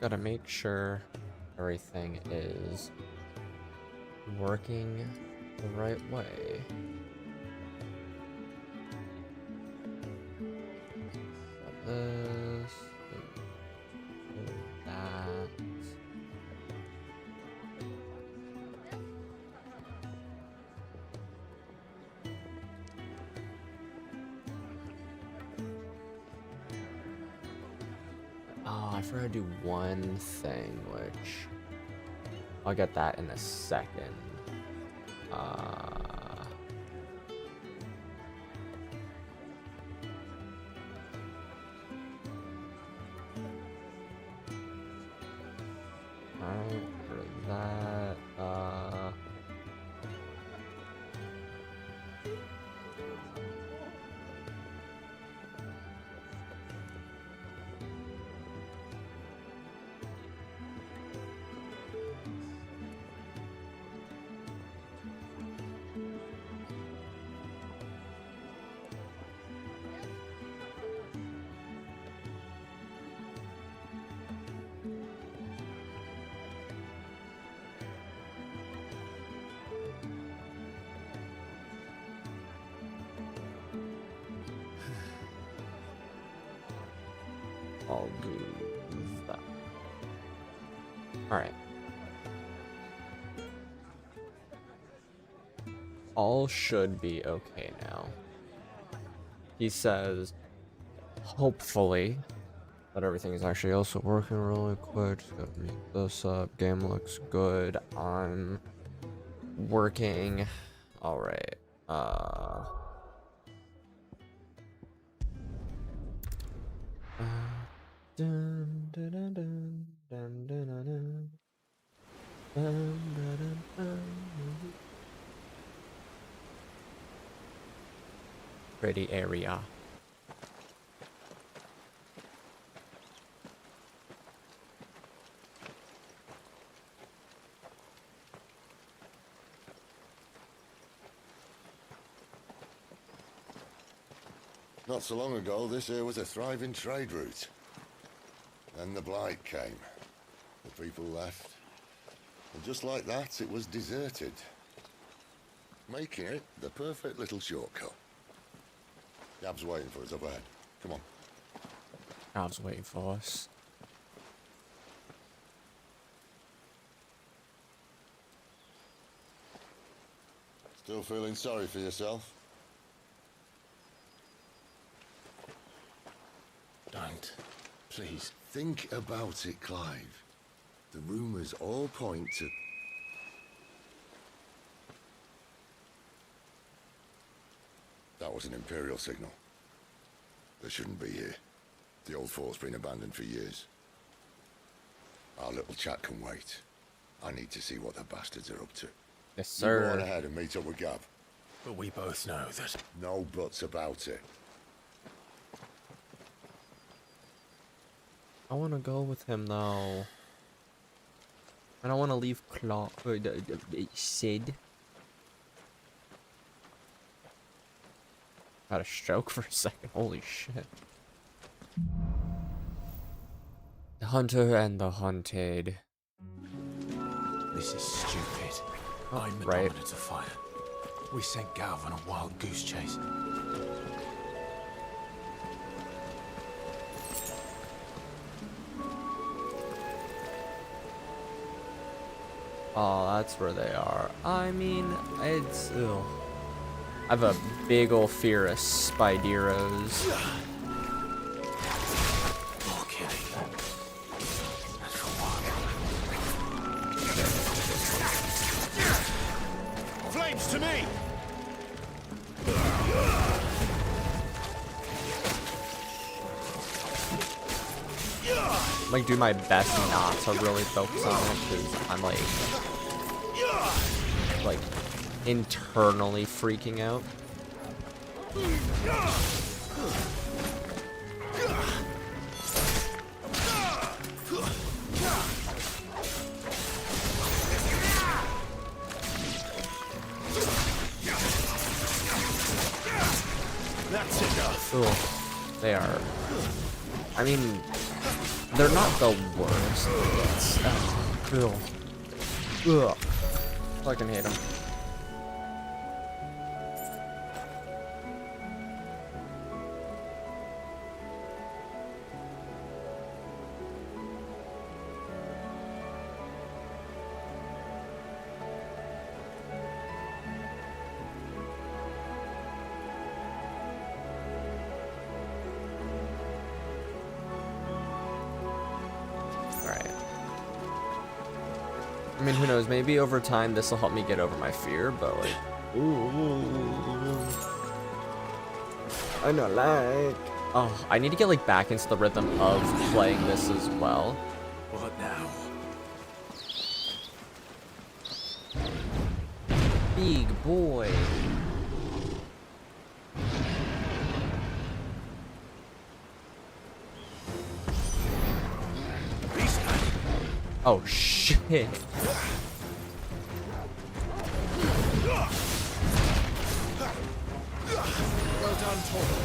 Gotta make sure everything is working the right way. This, that. Oh, I forgot to do one thing, which I'll get that in a second. Alright, for that, I'll do that. Alright. All should be okay now. He says, hopefully, that everything is actually also working really quick. Just gotta make this up. Game looks good. I'm working. Alright. Dun, dun, dun, dun, dun, dun, dun, dun. Dun, dun, dun, dun. Pretty area. Not so long ago, this here was a thriving trade route. Then the blight came. The people left. And just like that, it was deserted. Making it the perfect little shortcut. Gab's waiting for us up ahead. Come on. Gab's waiting for us. Still feeling sorry for yourself? Don't. Please. Think about it, Clive. The rumours all point to... That was an Imperial signal. They shouldn't be here. The old fort's been abandoned for years. Our little chat can wait. I need to see what the bastards are up to. Yes, You go on sir. ahead and meet up with Gab. But we both know that... No buts about it. I want to go with him though. I don't want to leave Sid. Had a stroke for a second. Holy shit. The hunter and the hunted. This is stupid. I'm the right. dominant of fire. We sent Gav on a wild goose chase. Oh, that's where they are. I mean, it's... Ugh. I have a big ol' fear of Spideros. More killing. And for one. Flames to me! I'm like do my best not to really focus on it because I'm like internally freaking out. That's enough. Ugh, they are. I mean, they're not the worst. It's, ugh. Ugh. Fucking hate them. I mean, who knows? Maybe over time this will help me get over my fear, but like, I know, like, oh, I need to get like back into the rhythm of playing this as well. What now? Big boy. Oh shit. Well done, Torgal.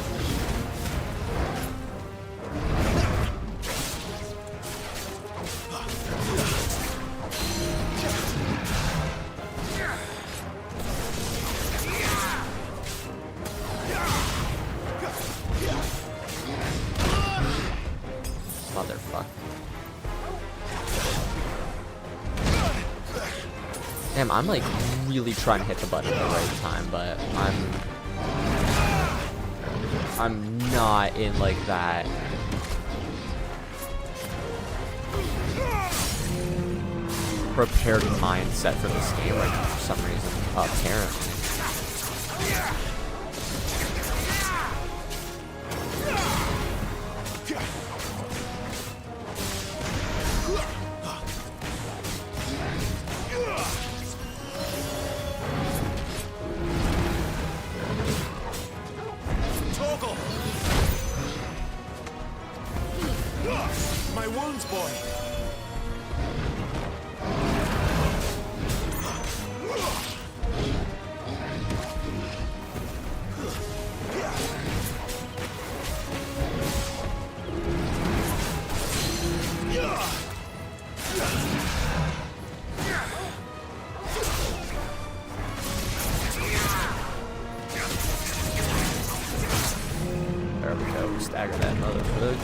Motherfucker. Damn, I'm like really trying to hit the button at the right time, but I'm not in like that prepared mindset for this game right now for some reason. Oh, Terran. My wounds, boy. There we go, stagger that motherfucker.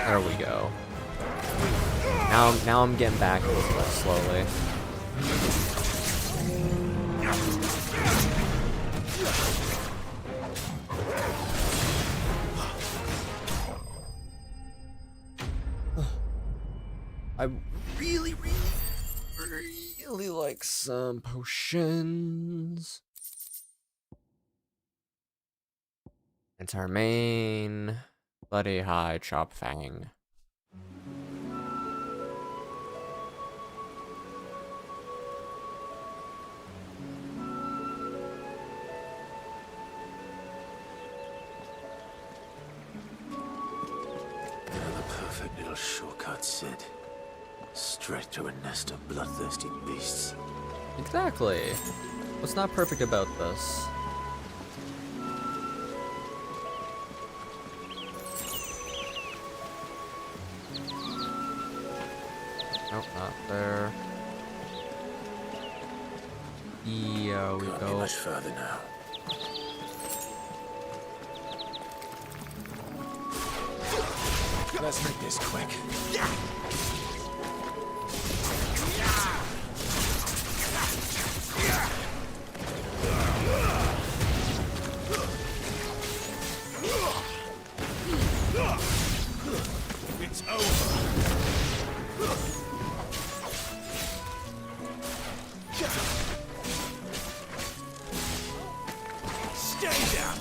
There we go. Now I'm getting back into it slowly. I really like some potions. It's our main bloody high chop fang. The perfect little shortcut, Sid. Straight to a nest of bloodthirsty beasts. Exactly. What's not perfect about this? Nope, not there. Yeah, we Can't be go. much further now. Let's make this quick. It's over. Stay down.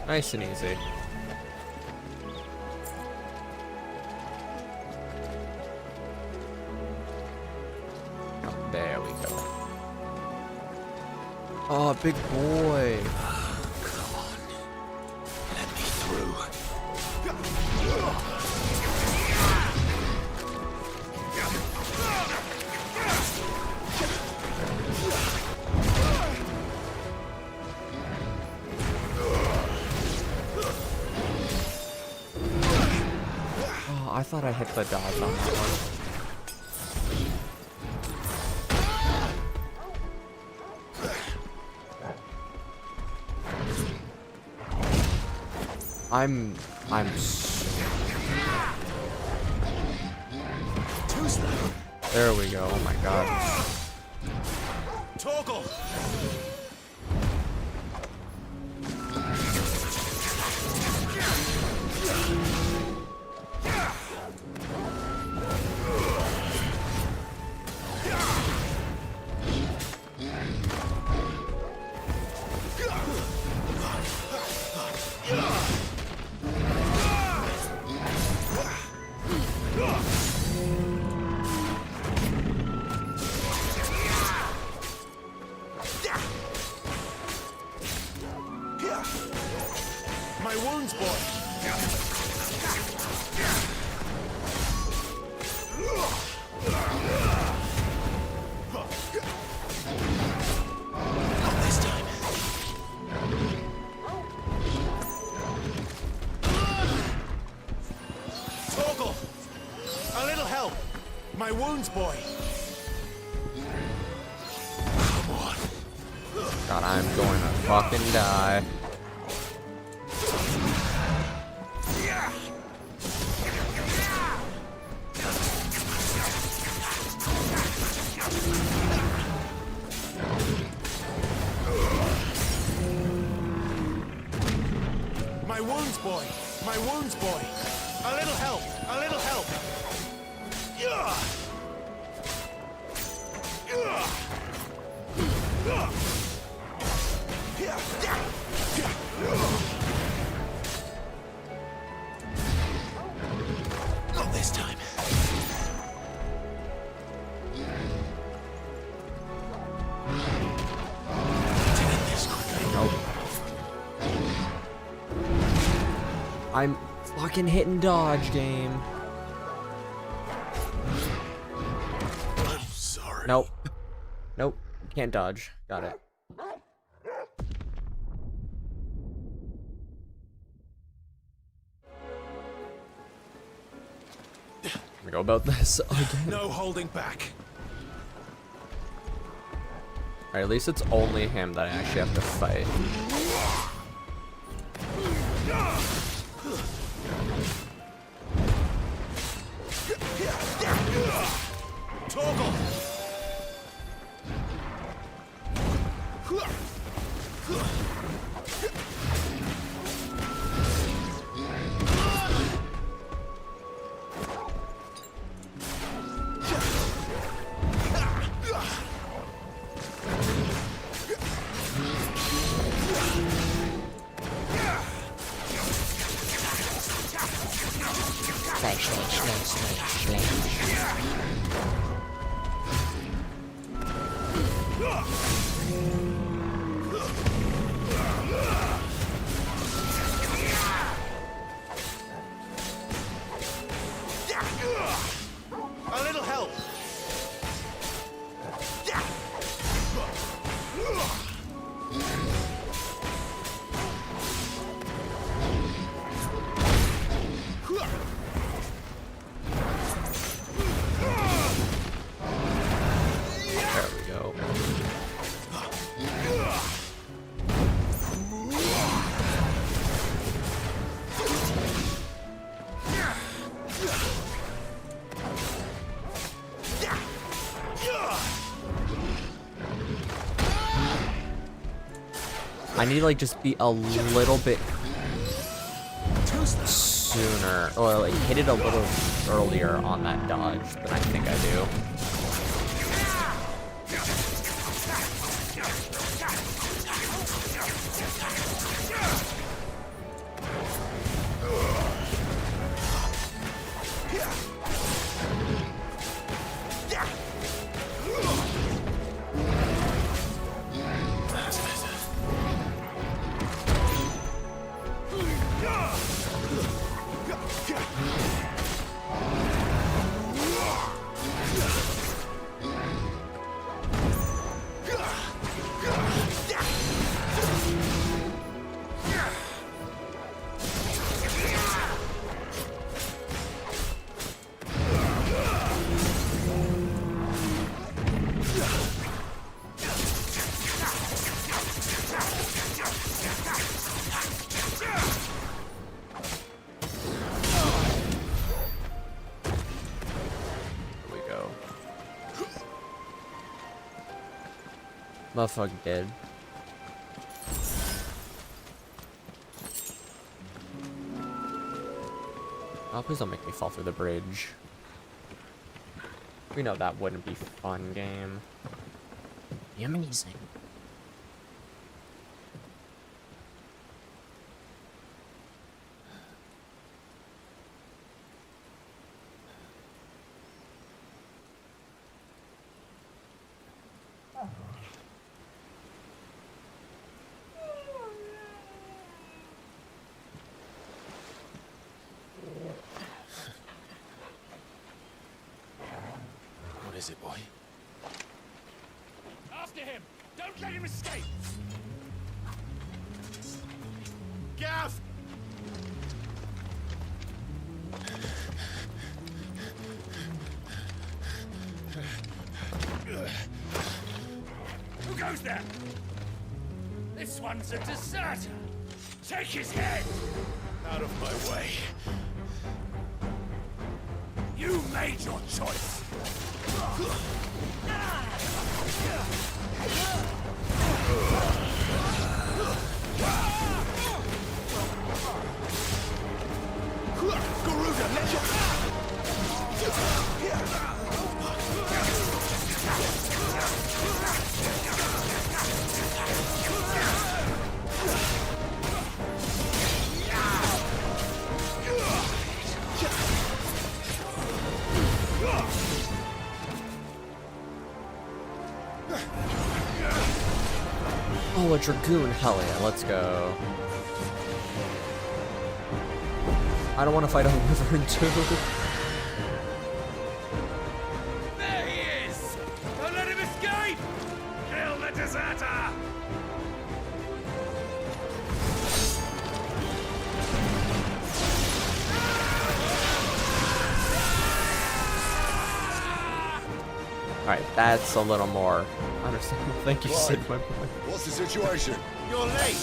Nice and easy. Oh, there we go. Oh, big boy. Come on. Let me through. Oh, I thought I hit the dodge on that one. There we go. Oh my god. Toggle. My wounds, boy. Not this time. Toggle. A little help. My wounds, boy. Come on. God, I'm going to fucking die. My wounds, boy. My wounds, boy. A little help. A little help. Not this time. Nope. I'm fucking hitting dodge, game. I'm sorry. Nope. Nope. Can't dodge. Got it. Gonna go about this again. No holding back. Alright, at least it's only him that I actually have to fight. Toggle. A little help. There we go. I need to like just be a little bit sooner, or like hit it a little earlier on that dodge than I think I do. Motherfucker dead. Oh, please don't make me fall through the bridge. We know that wouldn't be fun, game. Be amazing. What is it, boy? After him! Don't let him escape! Gav! Who goes there? This one's a deserter! Take his head! Out of my way. You made your choice! Garuda, let your... Oh, a dragoon. Hell yeah, let's go. I don't want to fight a wyvern too. There he is! Don't let him escape! Kill the deserter! Alright, that's a little more understandable. Thank you, Right. Sid, my boy. What's the situation? You're late!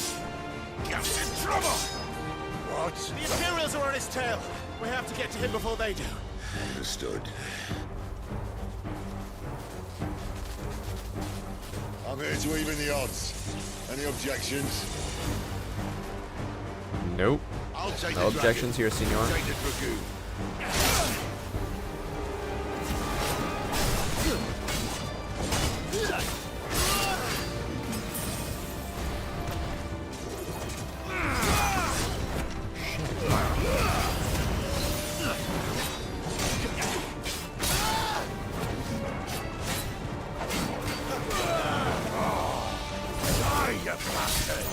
Gav's in trouble! What? The Imperials are on his tail. We have to get to him before they do. Understood. I'm here to even the odds. Any objections? Nope. I'll take No the objections here, dragon. senor. Take the dragoon. Die, you bastard!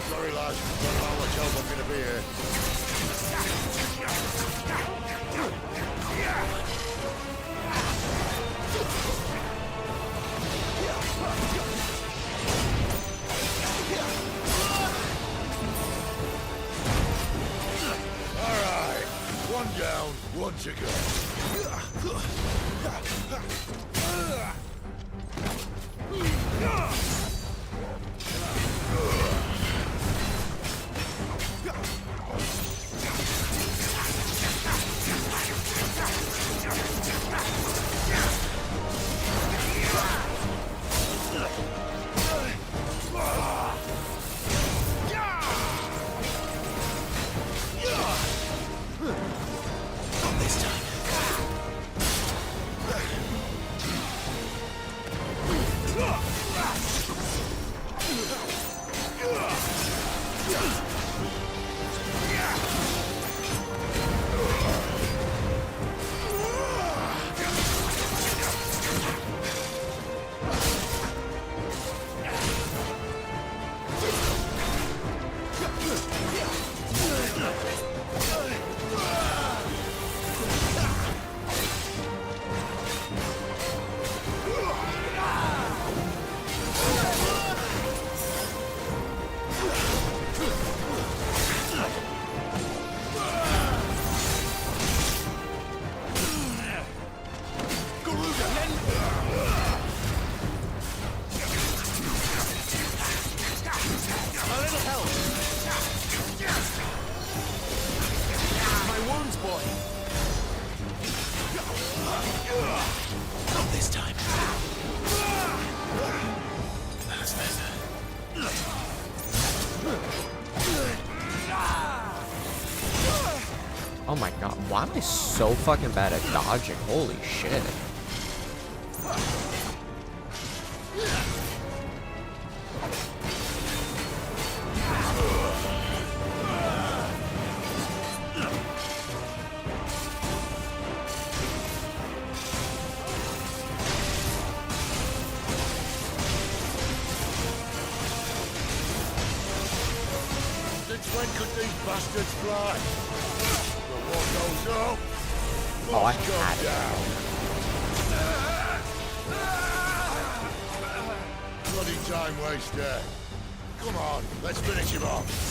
Sorry, lad. Don't know how much help I'm gonna be here. All right. One down, one to go. Oh my god, why am I so fucking bad at dodging? Holy shit. Since when could these bastards fly? But what goes up? Oh, I Must come had it. down. Bloody time waster. Come on, let's finish him off.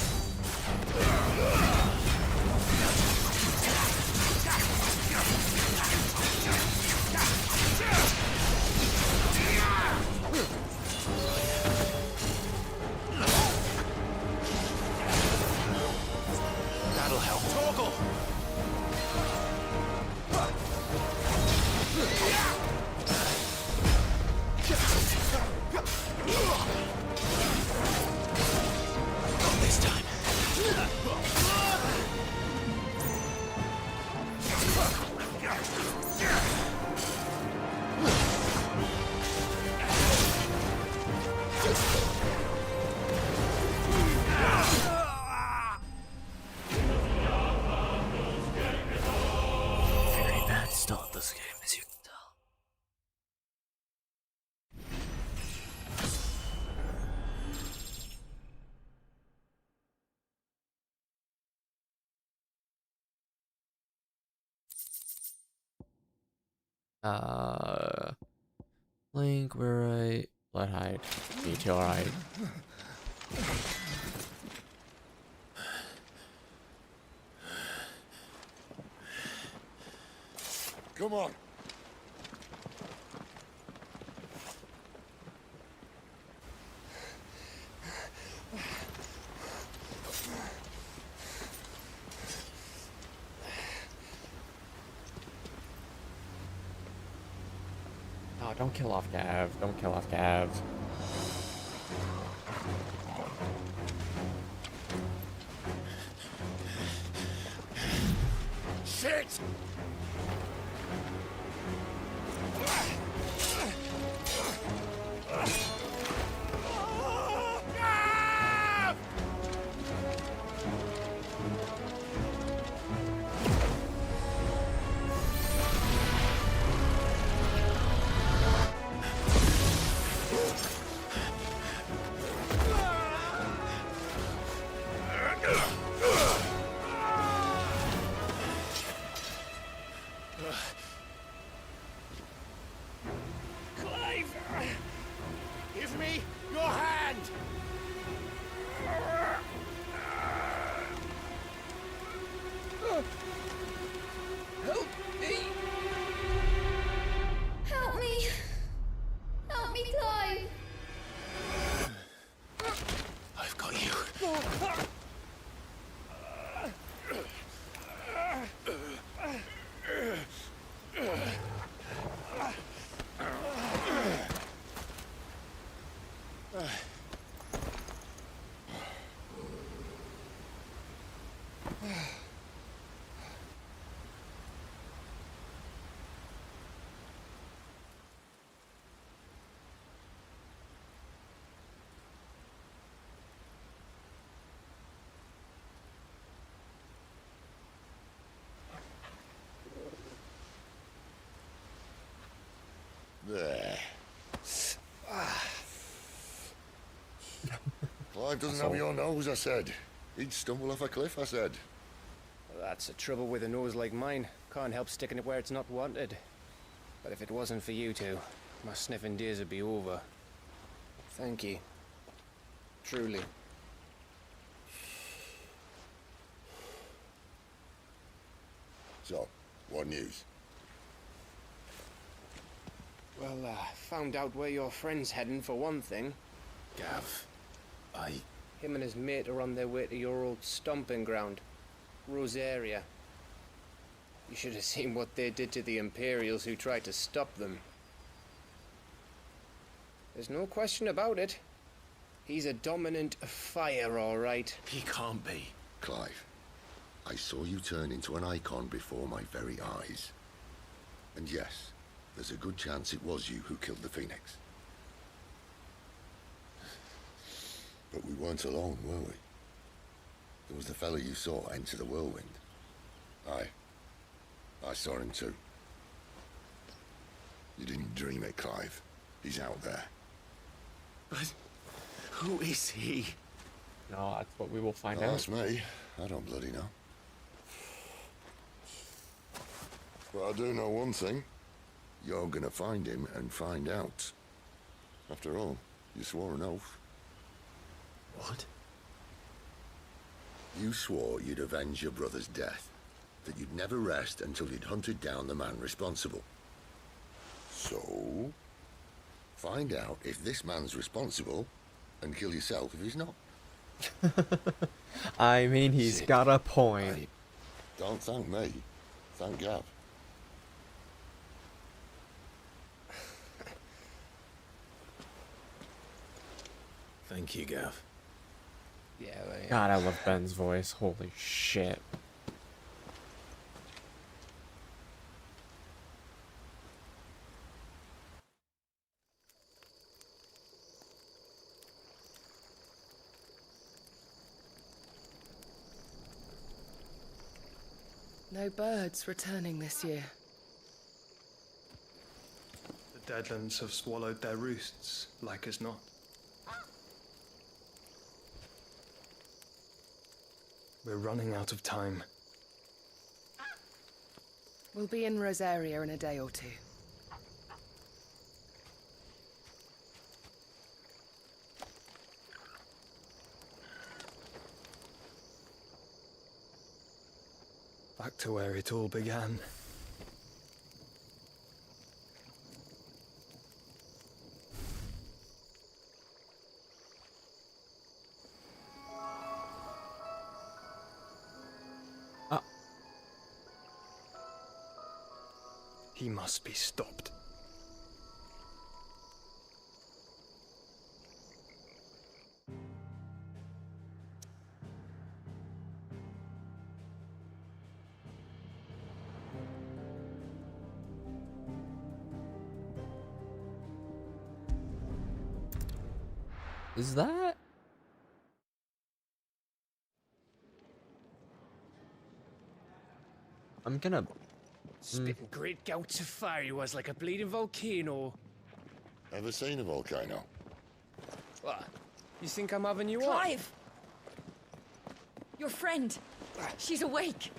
That'll help. Toggle! Not this time. Very bad start this game, as you can tell. Link, where I let hide, detail hide. Come on. Oh, don't kill off Gav. Don't kill off Gav. Shit! Clive! Give me your hand! Help me! Help me! Help me, Clive! I've got you. There. Clive doesn't have your nose, I said. He'd stumble off a cliff, I said. Well, that's the trouble with a nose like mine. Can't help sticking it where it's not wanted. But if it wasn't for you two, my sniffing days would be over. Thank you. Truly. So, what news? Well, found out where your friend's heading for one thing. Gav, Him and his mate are on their way to your old stomping ground, Rosaria. You should have seen what they did to the Imperials who tried to stop them. There's no question about it. He's a dominant fire, all right. he can't be. Clive, I saw you turn into an icon before my very eyes. And yes, there's a good chance it was you who killed the Phoenix. But we weren't alone, were we? There was the fella you saw enter the whirlwind. I saw him too. You didn't dream it, Clive. He's out there. But who is he? No, that's what we will find Don't out. ask me. I don't bloody know. But I do know one thing. You're gonna find him and find out. After all, you swore an oath. What? You swore you'd avenge your brother's death. That you'd never rest until you'd hunted down the man responsible. So, find out if this man's responsible and kill yourself if he's not. I mean, he's got a point. Don't thank me. Thank Gav. Thank you, Gav. Yeah, well, yeah. God, I love Ben's voice. Holy shit. No birds returning this year. The Deadlands have swallowed their roosts, like as not. We're running out of time. We'll be in Rosaria in a day or two. Back to where it all began. He must be stopped. Is that? I'm gonna... Spitting great gouts of fire he was, like a bleeding volcano. Ever seen a volcano? What? You think I'm having you on? Clive! Your friend. She's awake.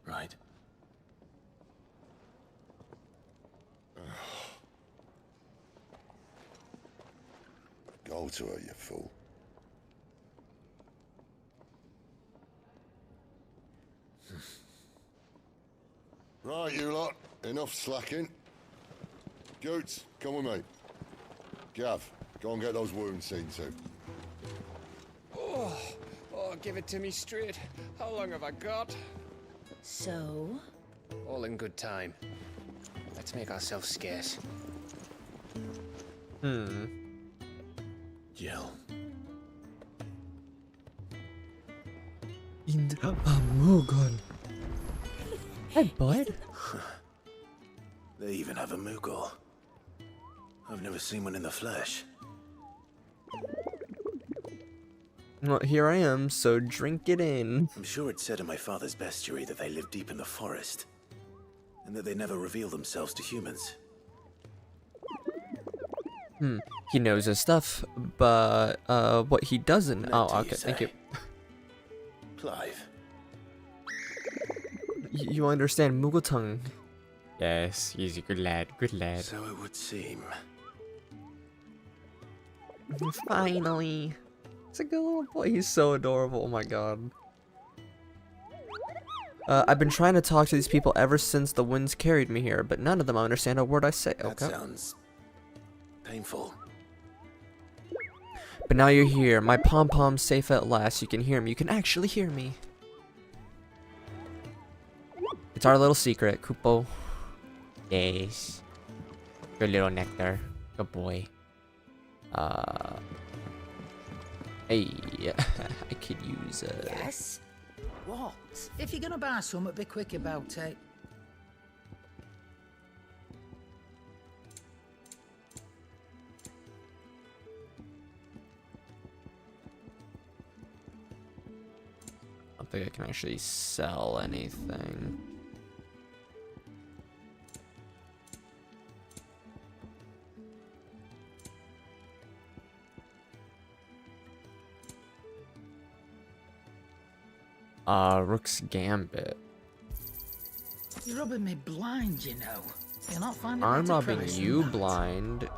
Right. Go to her, you fool. Right, you lot. Enough slacking. Goots, come with me. Gav, go and get those wounds seen to. Oh, give it to me straight. How long have I got? So? All in good time. Let's make ourselves scarce. Yell. In the Mughal. Hey, bud. They even have a Mughal. I've never seen one in the flesh. Well, here I am, so drink it in. I'm sure it said in my father's bestiary that they live deep in the forest, and that they never reveal themselves to humans. He knows his stuff, but what he doesn't... Meant Oh, to, okay, thank say. you. Clive. You understand Mughal tongue? Yes, he's a good lad, good lad. So it would seem. Finally. He's a good little boy, he's so adorable, oh my god. I've been trying to talk to these people ever since the winds carried me here, but none of them understand a word I say. That Okay. sounds painful. But now you're here, my pom-pom's safe at last. You can hear me, you can actually hear me. It's our little secret, Kupo. Yes. Good little nectar. Good boy. Hey, I could use Yes? What? If you're gonna buy something, be quick about it. I don't think I can actually sell anything. Rook's Gambit. You're rubbing me blind, you know. You're not finding I'm better rubbing price than you that. blind.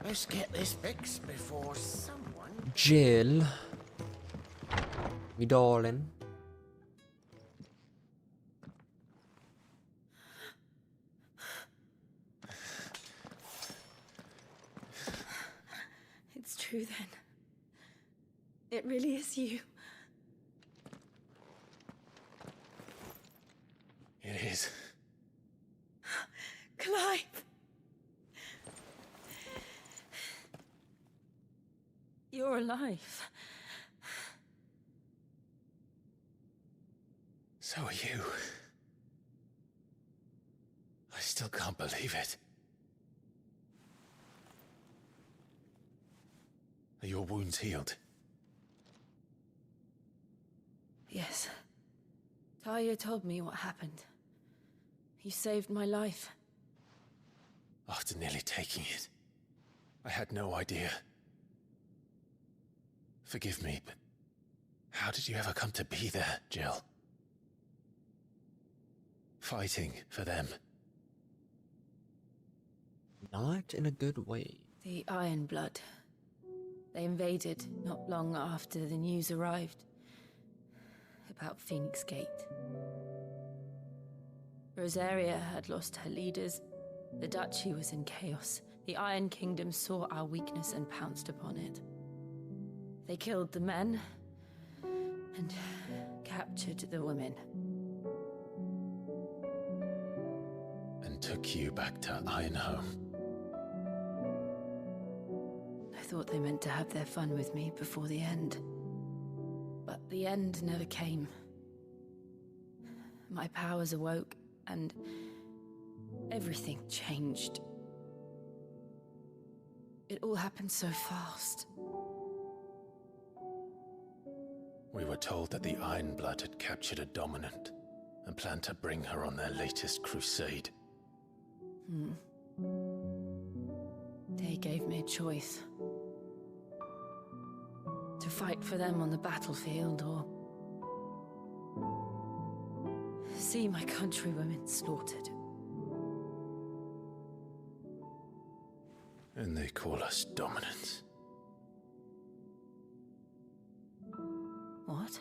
Let's get this fixed before someone... Jill. Me darling. It's true then. It really is you. It is. Clive! You're alive. So are you. I still can't believe it. Are your wounds healed? Yes. Talia told me what happened. You saved my life. After nearly taking it, I had no idea. Forgive me, but how did you ever come to be there, Jill? Fighting for them. Not in a good way. The Iron Blood. They invaded not long after the news arrived about Phoenix Gate. Rosaria had lost her leaders. The Duchy was in chaos. The Iron Kingdom saw our weakness and pounced upon it. They killed the men and captured the women. And took you back to Ironhome. I thought they meant to have their fun with me before the end. But the end never came. My powers awoke, and everything changed. It all happened so fast. We were told that the Iron Blood had captured a dominant and planned to bring her on their latest crusade. They gave me a choice. To fight for them on the battlefield, or see my countrywomen slaughtered. And they call us dominants. What?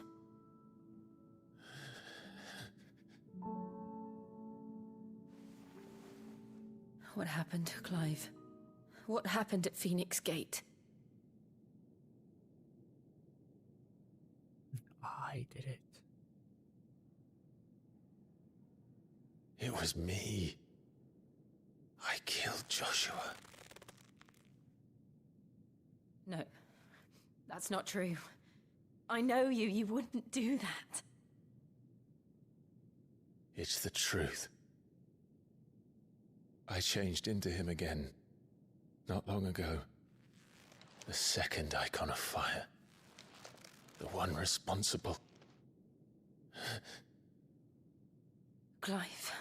What happened to Clive? What happened at Phoenix Gate? I did it. It was me. I killed Joshua. No, that's not true. I know you. You wouldn't do that. It's the truth. I changed into him again, not long ago. The second icon of fire. The one responsible. Clive.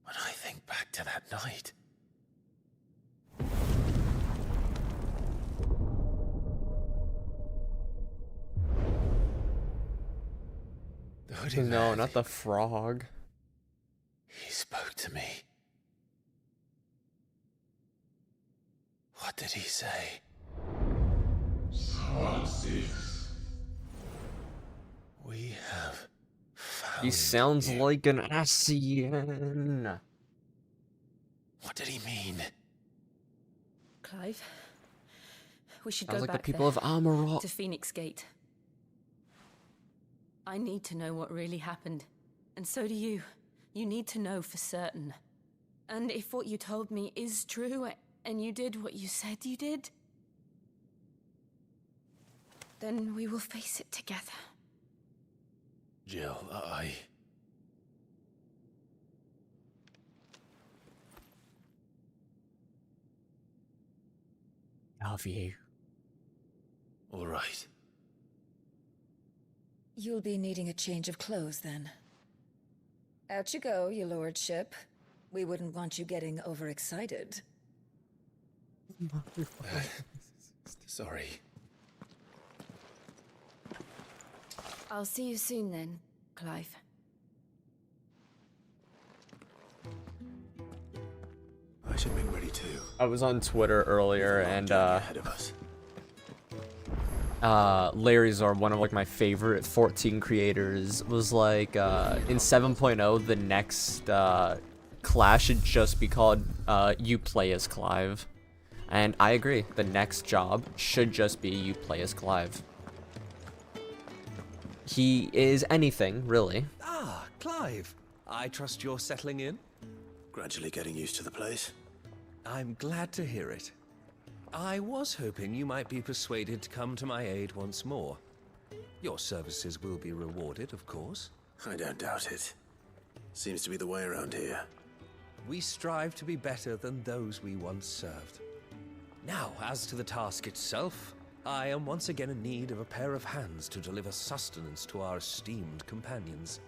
When I think back to that night... The hooded No, man, not the frog. he spoke to me. What did he say? We have found He sounds you. like an Asian. What did he mean? Clive, We should Sounds go like the back people there, of Amarok. to Phoenix Gate. I need to know what really happened. And so do you. You need to know for certain. And if what you told me is true, and you did what you said you did, then we will face it together. Jill, Love you. All right. You'll be needing a change of clothes then. Out you go, your lordship. We wouldn't want you getting overexcited. Sorry. I'll see you soon then, Clive. I should make ready too. I was on Twitter earlier and ahead of us. Larry's are one of like my favorite 14 creators was like in 7.0 the next class should just be called you play as Clive. And I agree, the next job should just be you play as Clive. He is anything, really. Ah, Clive. I trust you're settling in? Gradually getting used to the place. I'm glad to hear it. I was hoping you might be persuaded to come to my aid once more. Your services will be rewarded, of course. I don't doubt it. Seems to be the way around here. We strive to be better than those we once served. Now, as to the task itself, I am once again in need of a pair of hands to deliver sustenance to our esteemed companions.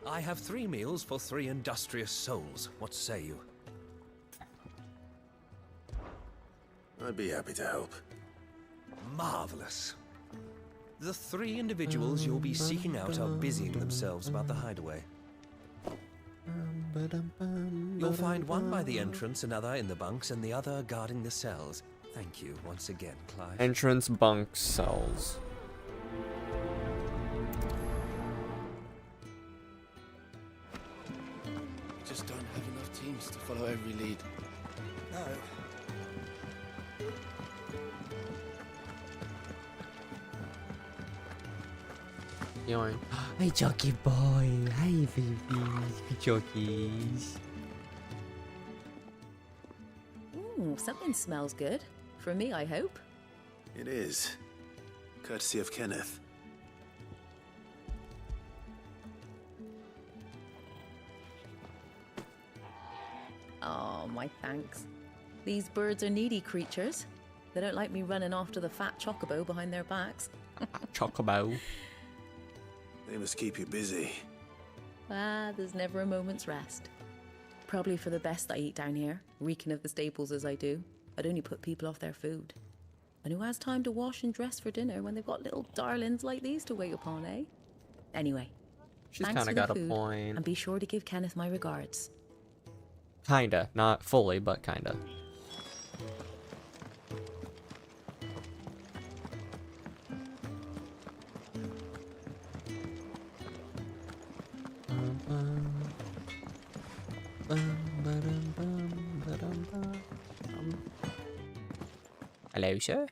I have 3 meals for 3 industrious souls. What say you? I'd be happy to help. Marvelous. The 3 individuals you'll be seeking out are busying themselves about the hideaway. You'll find one by the entrance, another in the bunks, and the other guarding the cells. Thank you once again, Clive. Entrance, bunk, cells. Just don't have enough teams to follow every lead. No. Yoink. Hey, Jockey boy. Hey, babies. Jockeys. Ooh, something smells good. For me, I hope. It is. Courtesy of Kenneth. Oh, my thanks. These birds are needy creatures. They don't like me running off to the fat chocobo behind their backs. Chocobo. They must keep you busy. Ah, there's never a moment's rest. Probably for the best I eat down here, reeking of the staples as I do. I'd only put people off their food. And who has time to wash and dress for dinner when they've got little darlings like these to wait upon, eh? Anyway, She's thanks kind of for the got a food, point. and be sure to give Kenneth my regards. Kinda. Not fully, but kinda. Hello, sir.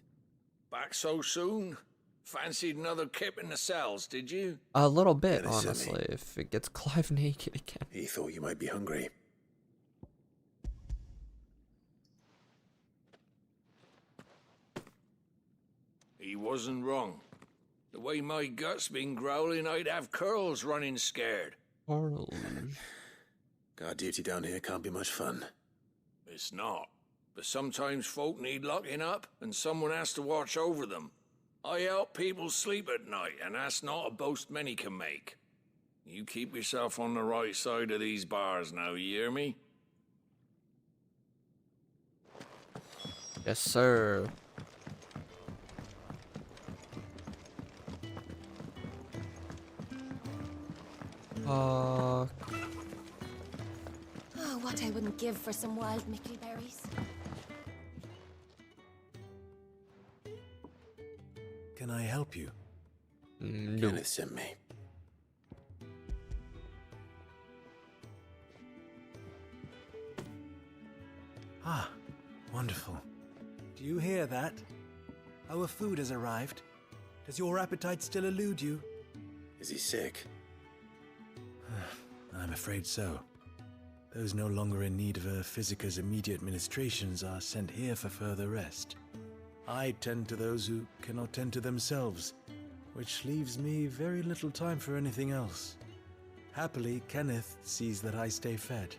Back so soon? Fancied another kip in the cells, did you? A little bit, Yeah, they sent honestly. me. If it gets Clive naked again. He thought you might be hungry. He wasn't wrong. The way my gut's been growling, I'd have curls running scared. Guard duty down here can't be much fun. It's not. But sometimes folk need locking up, and someone has to watch over them. I help people sleep at night, and that's not a boast many can make. You keep yourself on the right side of these bars now, you hear me? Yes, sir. Oh, what I wouldn't give for some wild mickleberries. Can I help you? No. Kenneth sent me. Ah, wonderful. Do you hear that? Our food has arrived. Does your appetite still elude you? Is he sick? I'm afraid so. Those no longer in need of a Physica's immediate ministrations are sent here for further rest. I tend to those who cannot tend to themselves, which leaves me very little time for anything else. Happily, Kenneth sees that I stay fed.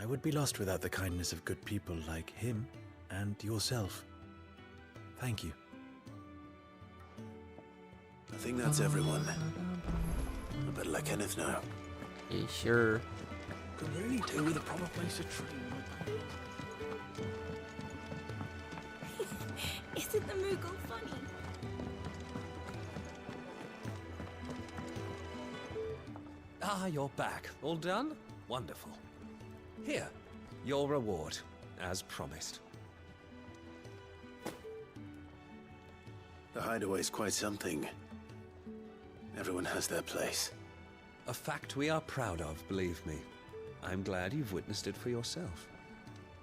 I would be lost without the kindness of good people like him and yourself. Thank you. I think that's everyone. I better let Kenneth know. Yeah, sure. Could really do with a proper place to train. Isn't the Moogle funny? Ah, you're back. All done? Wonderful. Here, your reward, as promised. The hideaway's quite something. Everyone has their place. A fact we are proud of, believe me. I'm glad you've witnessed it for yourself.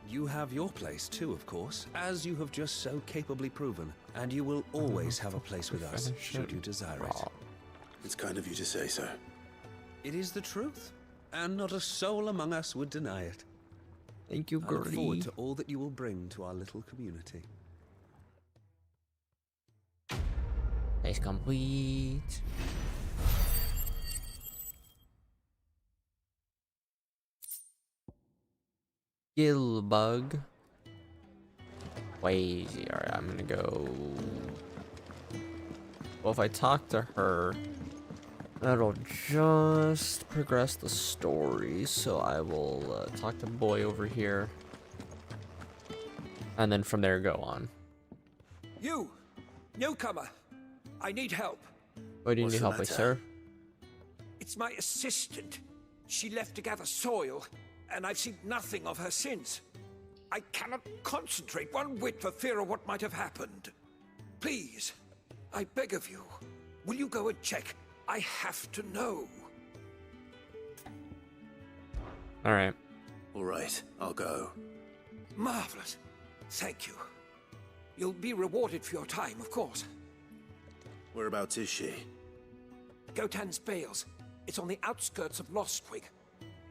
You have your place too, of course, as you have just so capably proven, and you will always have a place with us, should you desire it. It's kind of you to say so. It is the truth, and not a soul among us would deny it. Thank you, I look Gertie. forward to all that you will bring to our little community. It's complete. Gilbug. Way easy. Alright, I'm gonna go. Well, if I talk to her, that'll just progress the story. So I will talk to Boy over here. And then from there, go on. You! Newcomer! I need help. What do you need help with, sir? It's my assistant. She left to gather soil, and I've seen nothing of her since. I cannot concentrate one whit for fear of what might have happened. Please, I beg of you, will you go and check? I have to know. Alright. Alright, I'll go. Marvelous. Thank you. You'll be rewarded for your time, of course. Whereabouts is she? Gotan's Bales. It's on the outskirts of Lostwing.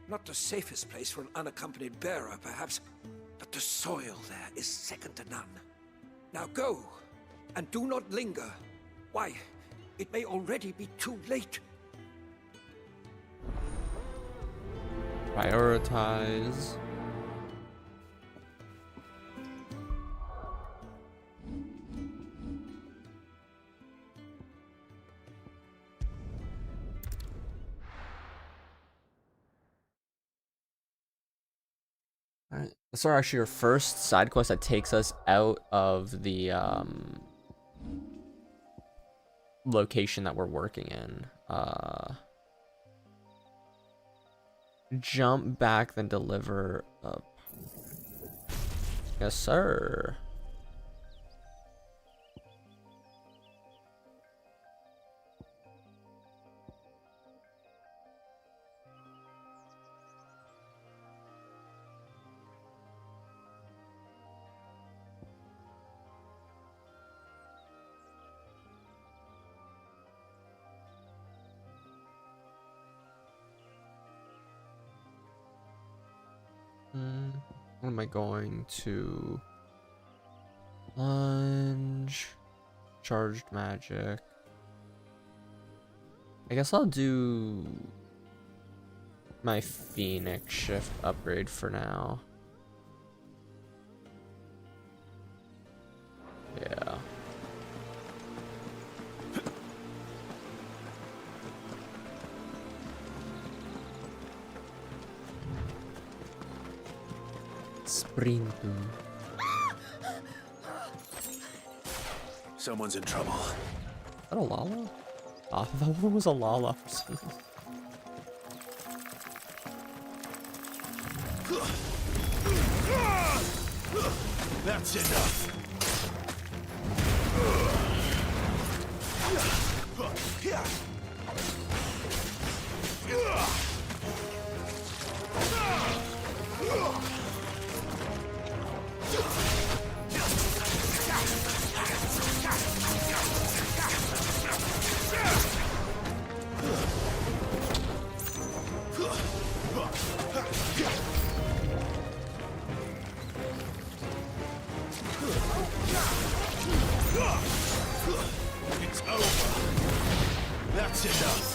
Not the safest place for an unaccompanied bearer, perhaps, but the soil there is second to none. Now go, and do not linger. Why, it may already be too late. Prioritize. Alright, this is actually your first side quest that takes us out of the location that we're working in. Jump back, then deliver up. Yes, sir. What am I going to? Lunge. Charged magic. I guess I'll do my Phoenix shift upgrade for now. Yeah. Sprint. Someone's in trouble. Is that a Lala? Oh, that one was a Lala for some reason. That's enough. That's enough.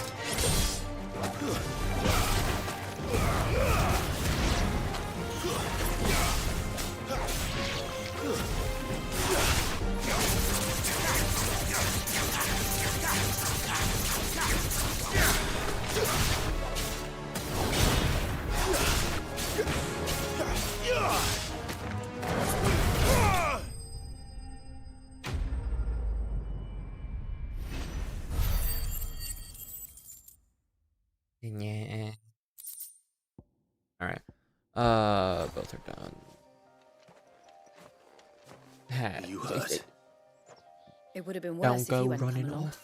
Yeah. Alright. Both are done. Are you hurt? It would have been Don't worse if go you hadn't come running along. off.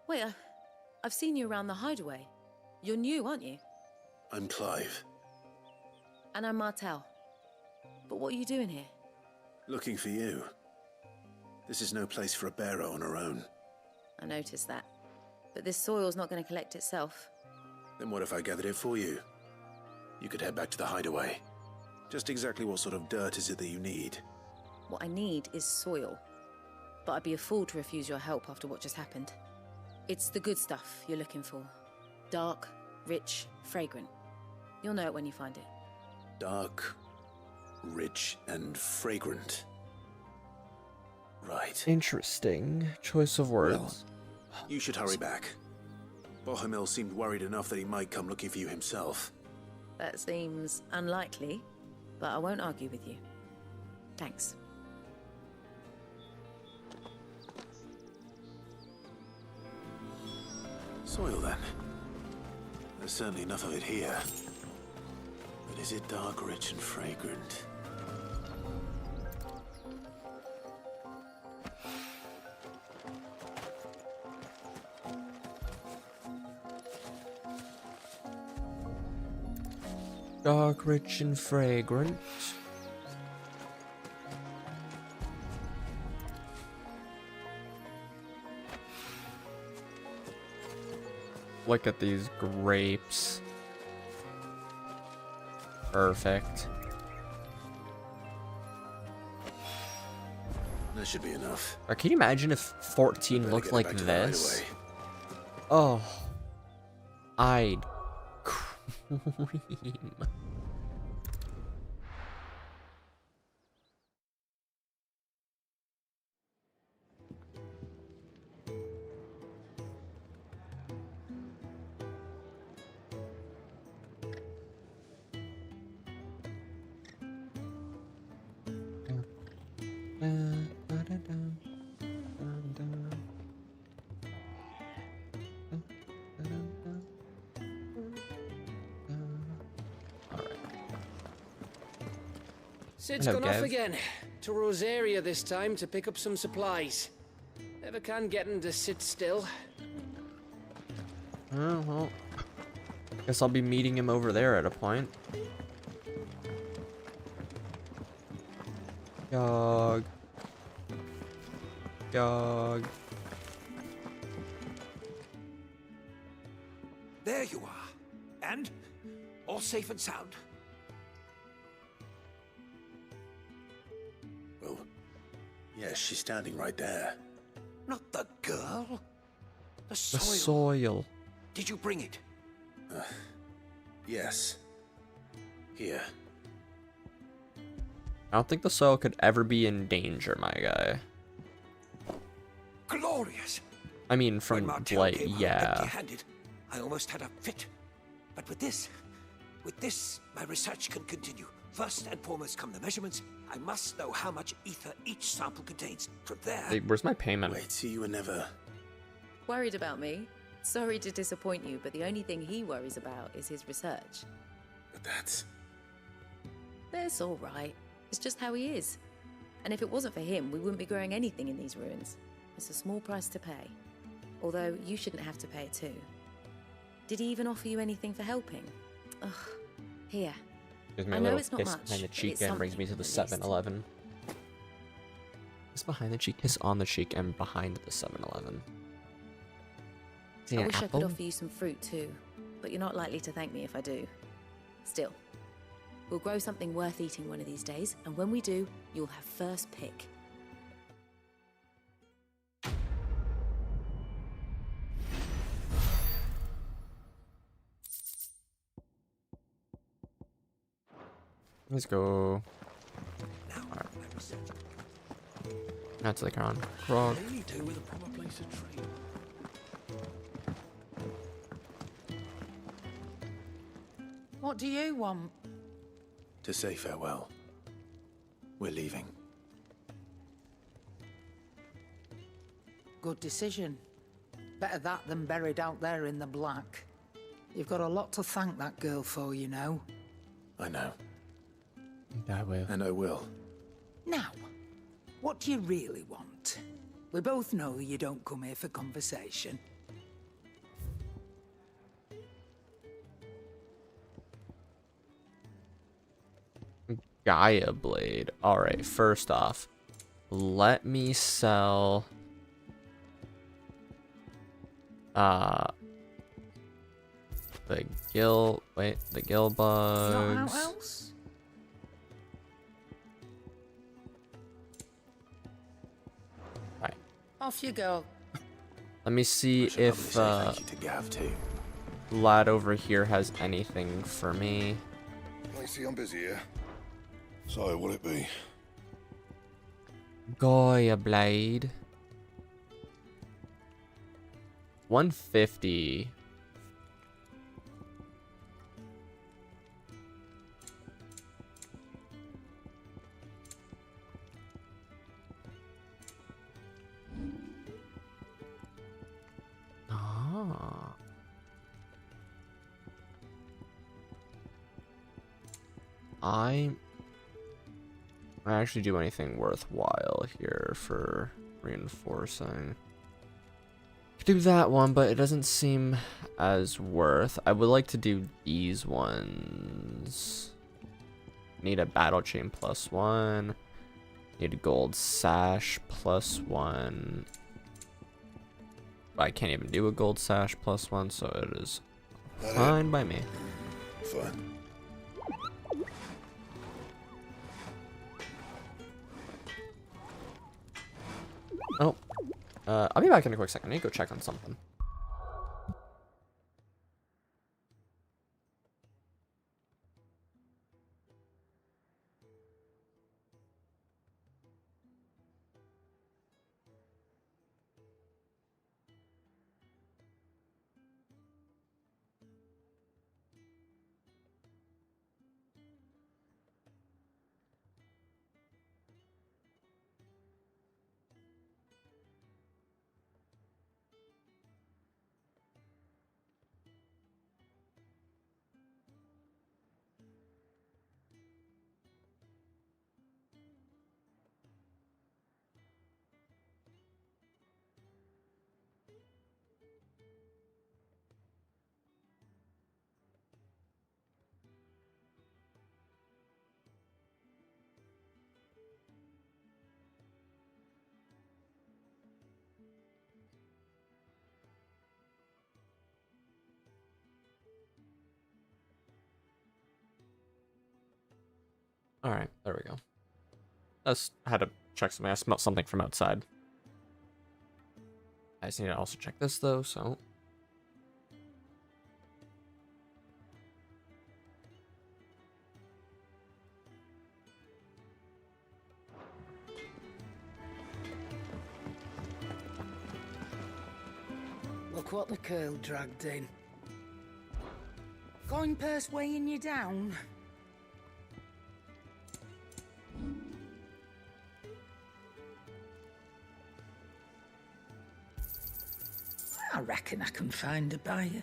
Wait, I've seen you around the hideaway. You're new, aren't you? I'm Clive. And I'm Martel. But what are you doing here? Looking for you. This is no place for a bearer on her own. I noticed that. But this soil's not going to collect itself. Then what if I gathered it for you? You could head back to the hideaway. Just exactly what sort of dirt is it that you need? What I need is soil. But I'd be a fool to refuse your help after what just happened. It's the good stuff you're looking for. Dark, rich, fragrant. You'll know it when you find it. Dark, rich, and fragrant. Right. Interesting choice of words. Well, you should hurry back. Bohemil seemed worried enough that he might come looking for you himself. That seems unlikely, but I won't argue with you. Thanks. Soil, then. There's certainly enough of it here. But is it dark, rich, and fragrant? Dark, rich, and fragrant. Look at these grapes. Perfect. That should be enough. Or can you imagine if 14 looked like this? Oh. I'd cream. Sid's gone off again. To Rosaria this time to pick up some supplies. Never can get him to sit still. Oh, well. Guess I'll be meeting him over there at a point. Yog. Yog. There you are. And? All safe and sound? Well, yes, she's standing right there. Not the girl? The The soil. soil. Did you bring it? Yes. Here. I don't think the soil could ever be in danger, my guy. Glorious. I mean, from When Martel blight, came home yeah. empty-handed, I almost had a fit. But with this, my research can continue. First and foremost come the measurements. I must know how much ether each sample contains. From there... Hey, where's my payment? Wait, so you were never... Worried about me? Sorry to disappoint you, but the only thing he worries about is his research. But that's... That's all right. It's just how he is. And if it wasn't for him, we wouldn't be growing anything in these ruins. It's a small price to pay. Although, you shouldn't have to pay it too. Did he even offer you anything for helping? Ugh. Here. Gives me I a know little it's not kiss much, behind the but cheek it's and brings me to something, the at least. 7-Eleven. Kiss behind the cheek, kiss on the cheek, and behind the 7-Eleven. I wish I could offer you some fruit too, but you're not likely to thank me if I do. Still, we'll grow something worth eating one of these days, and when we do, you'll have first pick. Let's go. Alright. That's like on Grog. What do you want? To say farewell. We're leaving. Good decision. Better that than buried out there in the black. You've got a lot to thank that girl for, you know. I know. I will. And I will. Now, what do you really want? We both know you don't come here for conversation. Gaia Blade. Alright, first off, let me sell the gill bugs. Not else? Right. Off you go. Let me see if Thank you to Gav too. lad over here has anything for me. I see I'm busy here. So, what'll it be? Gaia Blade. 150. Ah. I actually do anything worthwhile here for reinforcing. Could do that one, but it doesn't seem as worth. I would like to do these ones. Need a battle chain +1. Need a gold sash +1. I can't even do a gold sash +1, so it is fine by me. Fine. Oh. I'll be back in a quick second. I need to go check on something. Alright, there we go. I had to check something. I smelled something from outside. I just need to also check this though, so. Look what the curl dragged in. Coin purse weighing you down? I reckon I can find a buyer.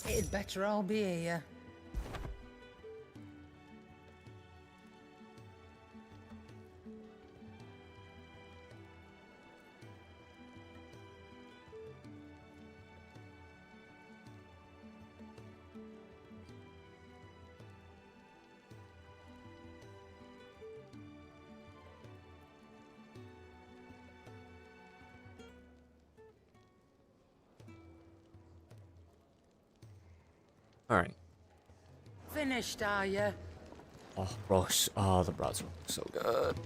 It'd better all be here. Alright. Finished, are you? Oh, bros. Oh, the broads look so good.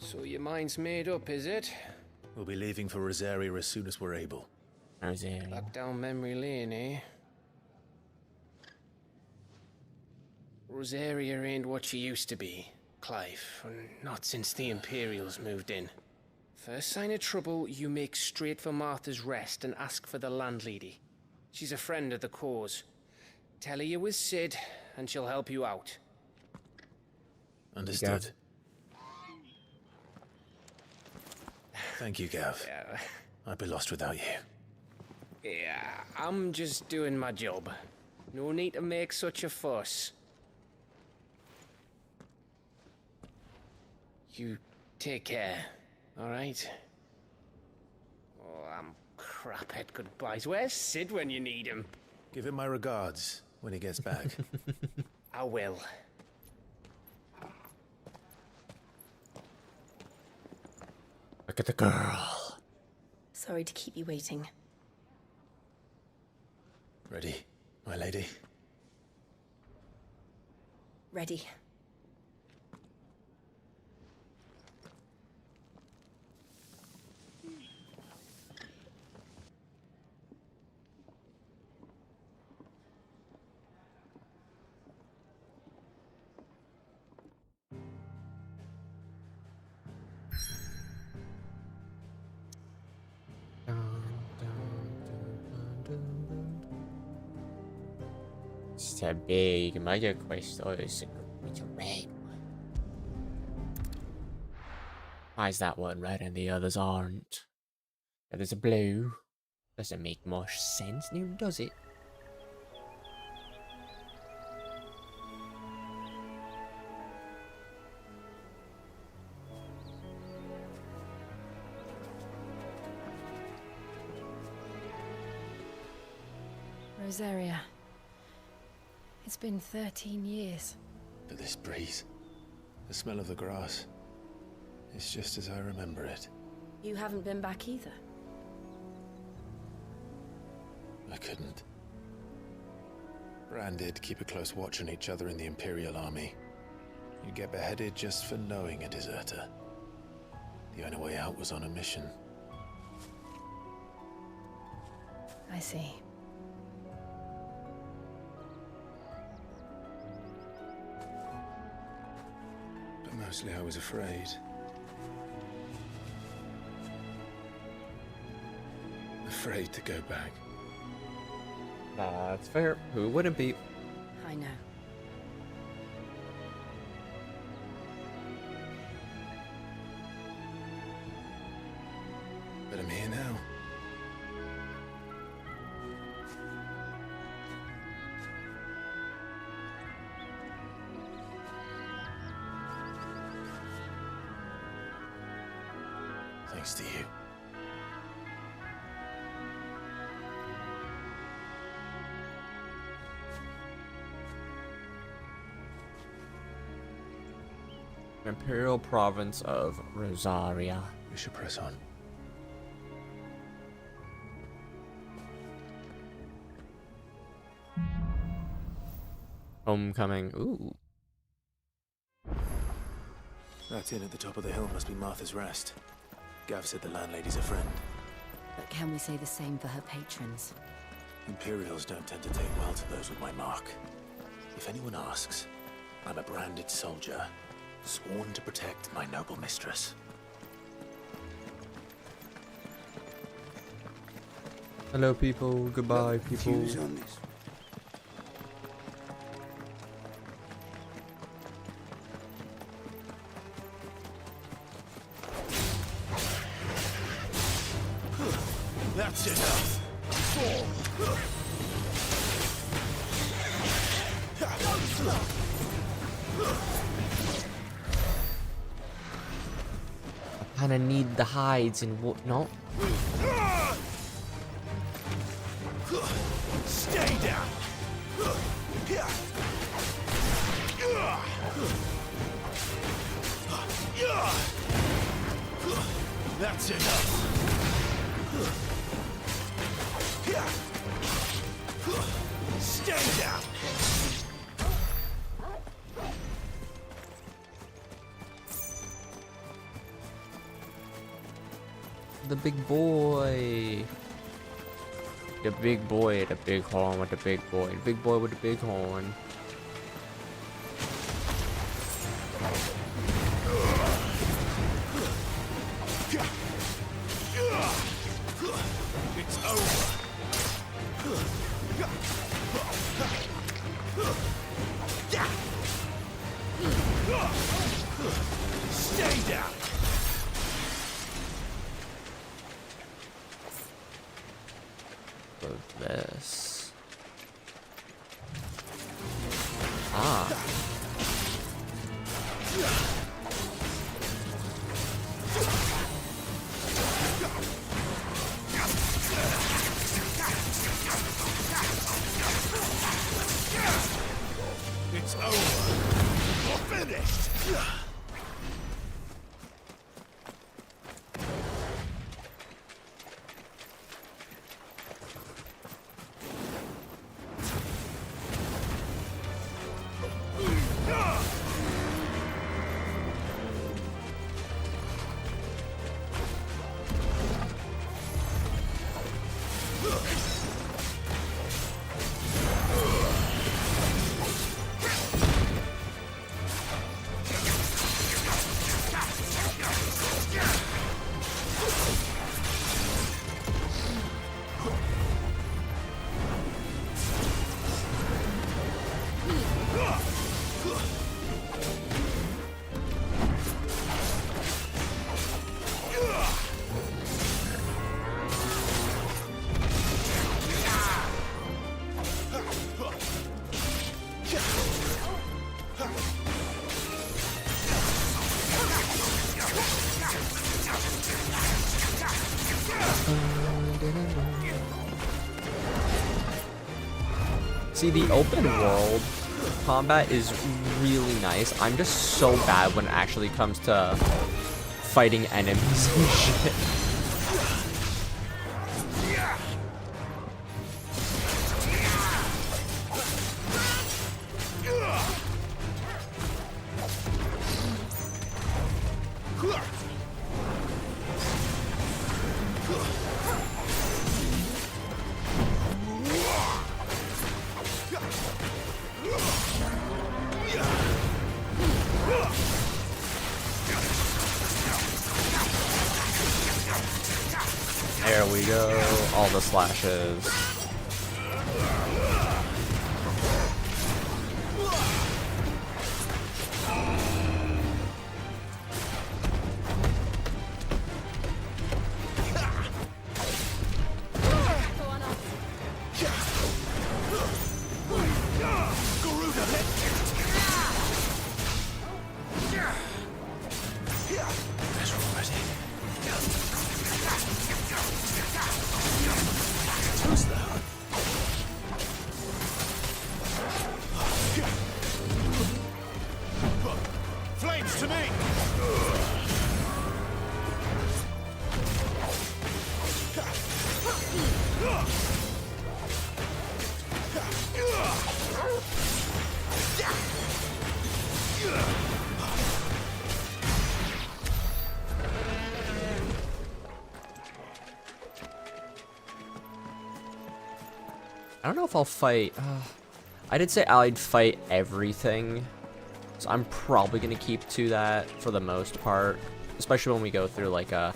So your mind's made up, is it? We'll be leaving for Rosaria as soon as we're able. Rosaria. Back down memory lane, eh? Rosaria ain't what she used to be, Clive. Not since the Imperials moved in. First sign of trouble, you make straight for Martha's Rest and ask for the landlady. She's a friend of the cause. Tell her you was Sid, and she'll help you out. Understood. Thank you, Gav. Yeah. I'd be lost without you. Yeah, I'm just doing my job. No need to make such a fuss. You take care, alright? Oh, I'm crap at goodbyes. Where's Sid when you need him? Give him my regards when he gets back. I will. Look at the girl. Sorry to keep you waiting. Ready, my lady? Ready. It's a big mega quest. Oh, it's a red one. Why is that one red and the others aren't? Yeah, there's a blue. Doesn't make much sense, now does it? Rosaria. It's been 13 years. But this breeze, the smell of the grass, it's just as I remember it. You haven't been back either. I couldn't. Bran did keep a close watch on each other in the Imperial Army. You'd get beheaded just for knowing a deserter. The only way out was on a mission. I see. But mostly I was afraid. Afraid to go back. That's fair. Who wouldn't be? I know. But I'm here now. Thanks to you. Imperial province of Rosaria. We should press on. Homecoming. Ooh. That inn at the top of the hill must be Martha's Rest. Gav said the landlady's a friend. But can we say the same for her patrons? Imperials don't tend to take well to those with my mark. If anyone asks, I'm a branded soldier, sworn to protect my noble mistress. Hello, people. Goodbye, people. Views on this. That's enough. I kinda need the hides and whatnot. Stay down. That's enough. Stay down. The big boy. The big boy, the big horn with the big boy. The big boy with the big horn. It's over. Stay down. For this. Ah. It's over. You're finished. See, the open world combat is really nice. I'm just so bad when it actually comes to fighting enemies and shit. There we go. All the slashes. Flames to me! I don't know if I'll fight. I did say I'd fight everything, so I'm probably gonna keep to that for the most part, especially when we go through like a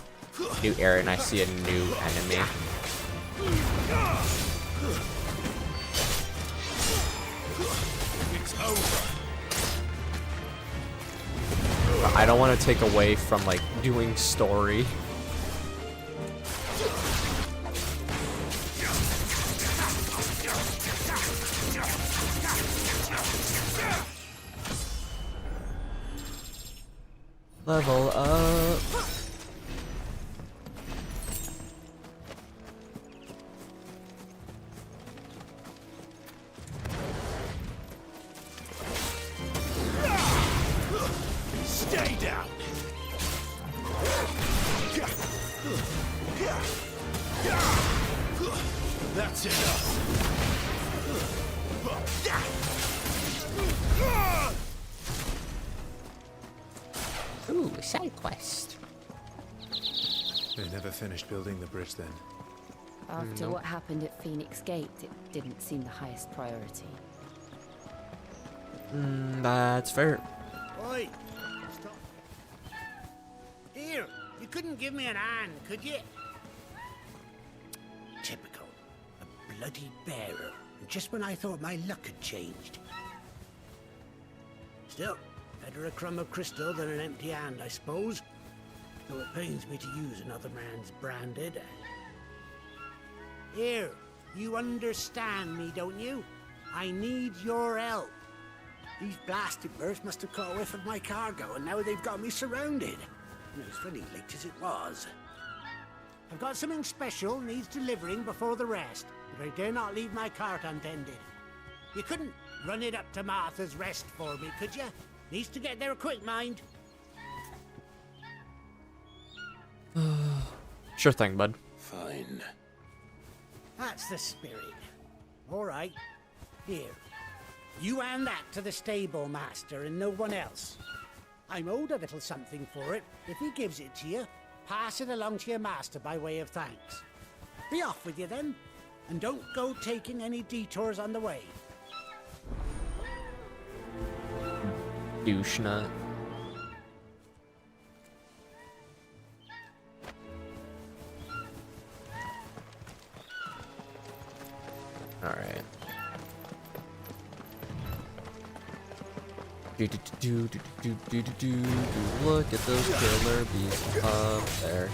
new area and I see a new enemy. It's over. But I don't want to take away from like doing story. Level up. Stay down. That's enough. Ooh, side quest. They never finished building the bridge then. After what happened at Phoenix Gate, it didn't seem the highest priority. That's fair. Oi! Stop. Here, you couldn't give me an hand, could you? Typical. A bloody bearer. Just when I thought my luck had changed. Still, better a crumb of crystal than an empty hand, I suppose. Though it pains me to use another man's branded. Here, you understand me, don't you? I need your help. These blasted birds must have caught a whiff of my cargo, and now they've got me surrounded. And it was funny late as it was. I've got something special needs delivering before the rest, but I dare not leave my cart untended. You couldn't run it up to Martha's Rest for me, could you? Needs to get there quick, mind. Sure thing, bud. Fine. That's the spirit. All right. Here. You hand that to the stable master and no one else. I'm owed a little something for it. If he gives it to you, pass it along to your master by way of thanks. Be off with you then, and don't go taking any detours on the way. Douche nut. Alright. Look at those killer bees up there.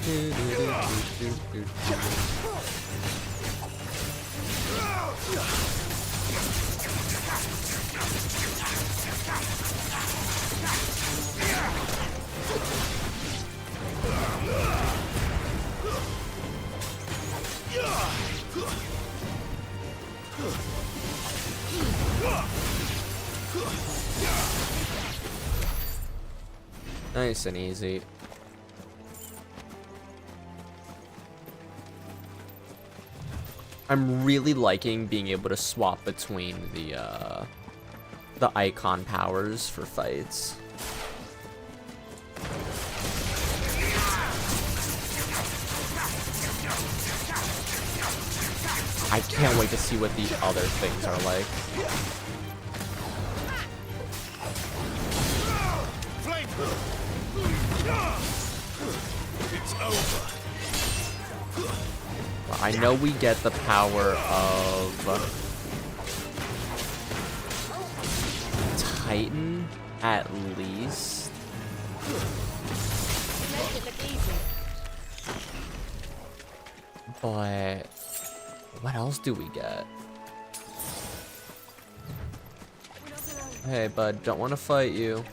Nice and easy. I'm really liking being able to swap between the icon powers for fights. I can't wait to see what the other things are like. It's over. I know we get the power of Titan at least. But what else do we get? Hey, bud, don't want to fight you.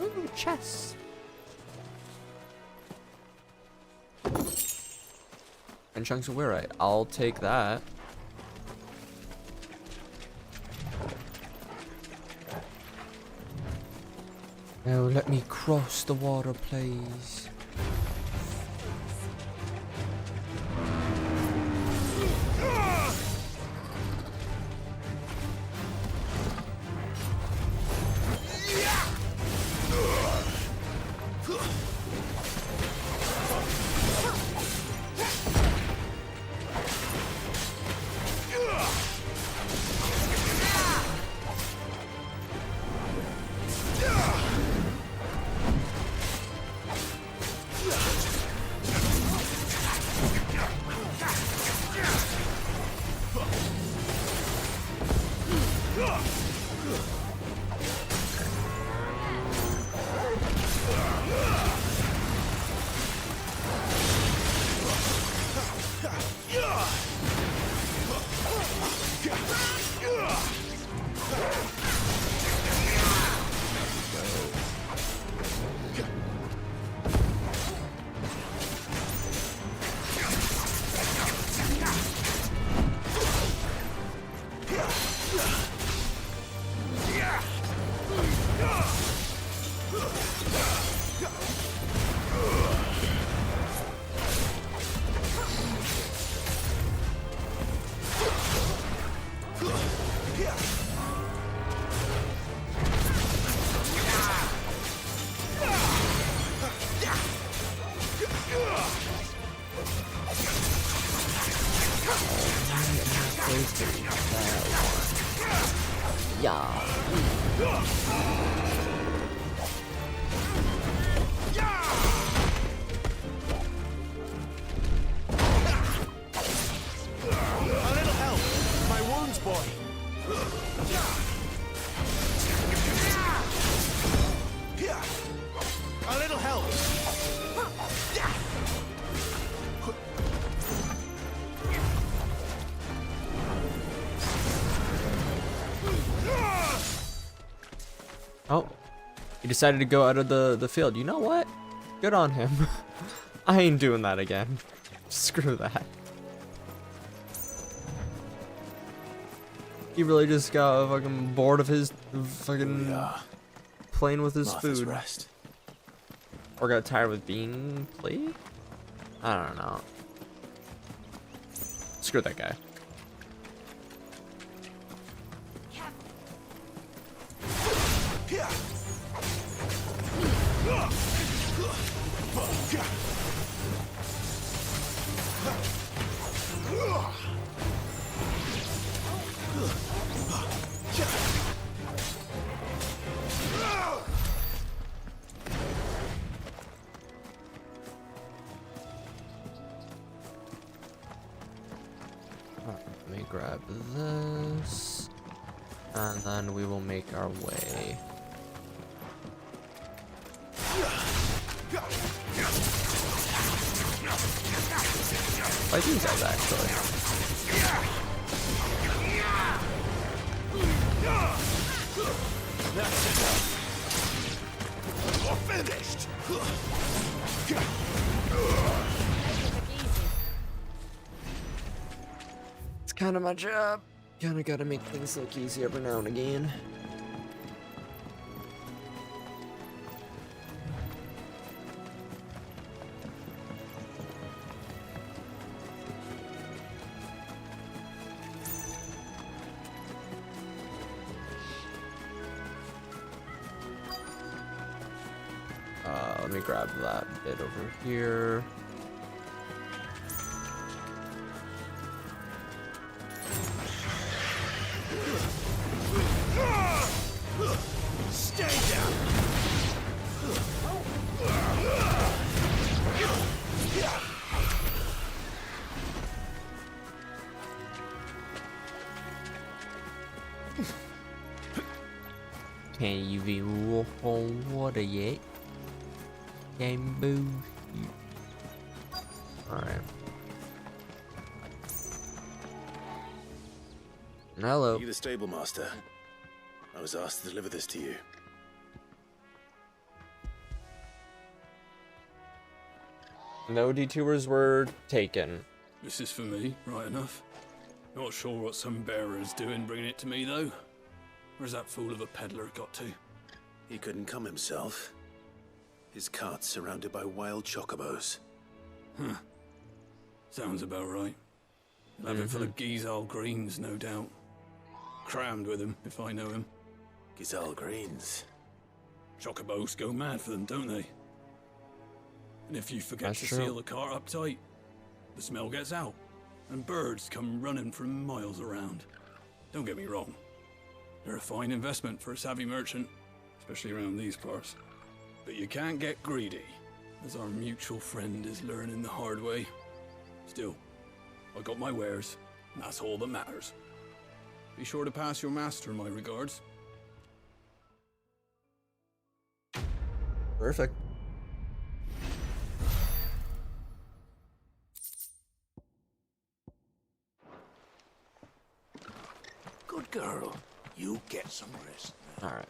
Ooh, chess. And chunks of wheelwright. I'll take that. Now let me cross the water, please. Yeah. A little help! My wounds, boy! A little help! Oh, he decided to go out of the field. You know what? Good on him. I ain't doing that again. Screw that. He really just got fucking bored of his fucking playing with his Martha's food. Rest. Or got tired with being played? I don't know. Screw that guy. Let me grab this, and then we will make our way. Like these guys, actually. That's enough. You're finished. It's kind of my job. Kinda gotta make things look easy every now and again. Let me grab that bit over here. Stay down. Can you be on water yet? Game boo. Alright. Hello. Are you the stable master? I was asked to deliver this to you. No detours were taken. This is for me, right enough. Not sure what some bearer's doing bringing it to me, though. Where's that fool of a peddler got to? He couldn't come himself. His cart's surrounded by wild chocobos. Huh. Sounds about right. He'll have it full of Gizal greens, no doubt. Crammed with him, if I know him. Gizal greens? Chocobos go mad for them, don't they? And if you forget That's to true. seal the cart up tight, the smell gets out, and birds come running from miles around. Don't get me wrong. They're a fine investment for a savvy merchant, especially around these parts. But you can't get greedy, as our mutual friend is learning the hard way. Still, I got my wares, and that's all that matters. Be sure to pass your master my regards. Perfect. Good girl. You get some rest. Alright.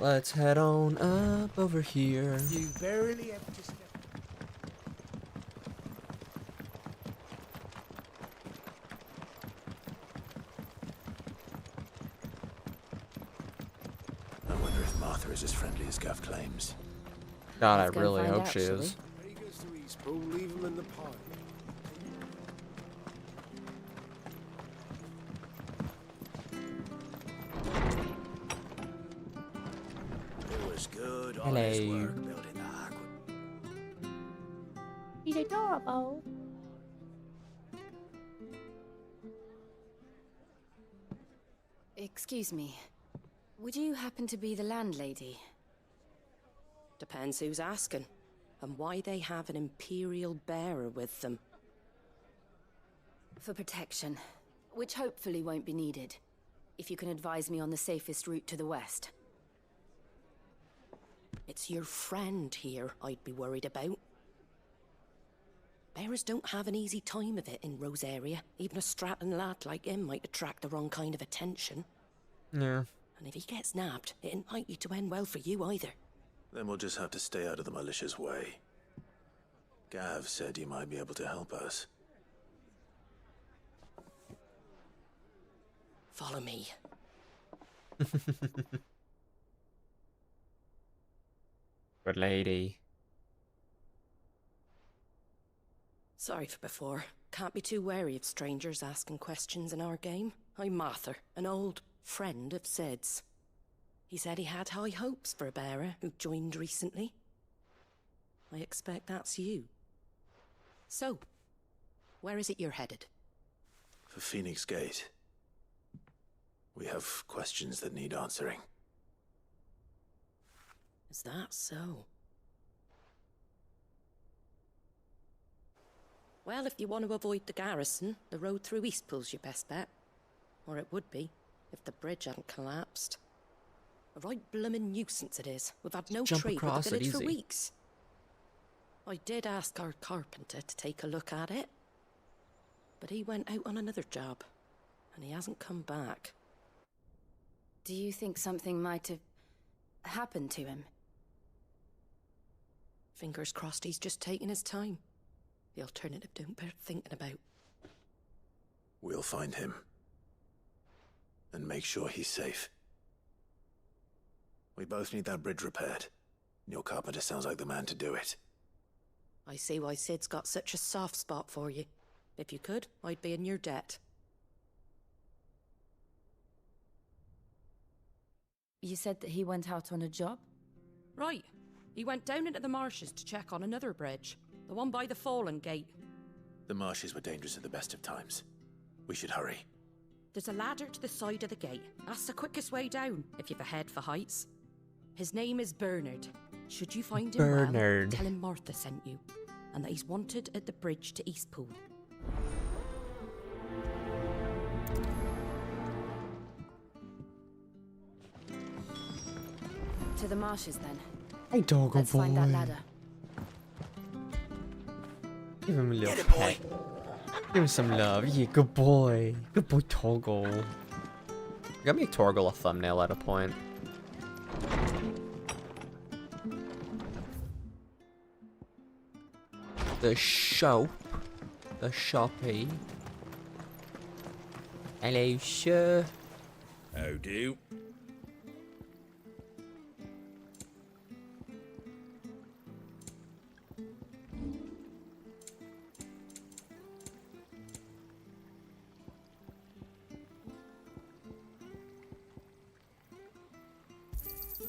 Let's head on up over here. You barely have to step. I wonder if Martha is as friendly as Gav claims. God, Let's I go really find hope out, she shall is. He goes to East, but we'll leave him in the pod. It was good Hello. honest work building the aqueduct. He's adorable. Excuse me. Would you happen to be the landlady? Depends who's asking, and why they have an Imperial bearer with them. For protection, which hopefully won't be needed. If you can advise me on the safest route to the west. It's your friend here I'd be worried about. Bearers don't have an easy time of it in Rosaria. Even a Stratton lad like him might attract the wrong kind of attention. Yeah. And if he gets nabbed, it ain't likely to end well for you either. Then we'll just have to stay out of the malicious way. Gav said he might be able to help us. Follow me. Good lady. Sorry for before. Can't be too wary of strangers asking questions in our game. I'm Martha, an old friend of Sid's. He said he had high hopes for a bearer who joined recently. I expect that's you. So, where is it you're headed? For Phoenix Gate. We have questions that need answering. Is that so? Well, if you want to avoid the garrison, the road through Eastpool's your best bet. Or it would be, if the bridge hadn't collapsed. A right bloomin' nuisance it is. We've had no Jump trade with the across it village for easy. weeks. I did ask our carpenter to take a look at it. But he went out on another job, and he hasn't come back. Do you think something might have happened to him? Fingers crossed he's just taking his time. The alternative don't bear thinking about. We'll find him. And make sure he's safe. We both need that bridge repaired. Your carpenter sounds like the man to do it. I see why Sid's got such a soft spot for you. If you could, I'd be in your debt. You said that he went out on a job? Right. He went down into the marshes to check on another bridge. The one by the Fallen Gate. The marshes were dangerous at the best of times. We should hurry. There's a ladder to the side of the gate. That's the quickest way down, if you've a head for heights. His name is Bernard. Should you find him well, tell him Martha sent you. And that he's wanted at the bridge to Eastpool. To the marshes, then. Hey, doggo Let's boy. find that ladder. Give him a little pet. Give him some love. Yeah, good boy. Good boy, Toggle. You gotta make Torgal a thumbnail at a point. The shop. The shoppy. Hello, sir. How do?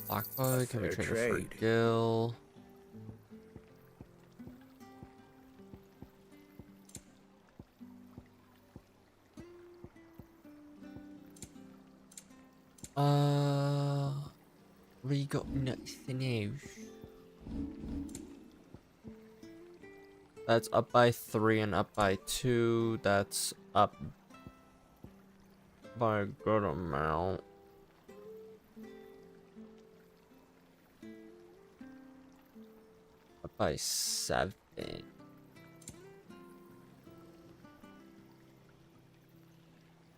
Blackbug, can we Fair trade for trade. Gil? We got nothing else. That's up by 3 and up by 2. That's up by a good amount. Up by 7.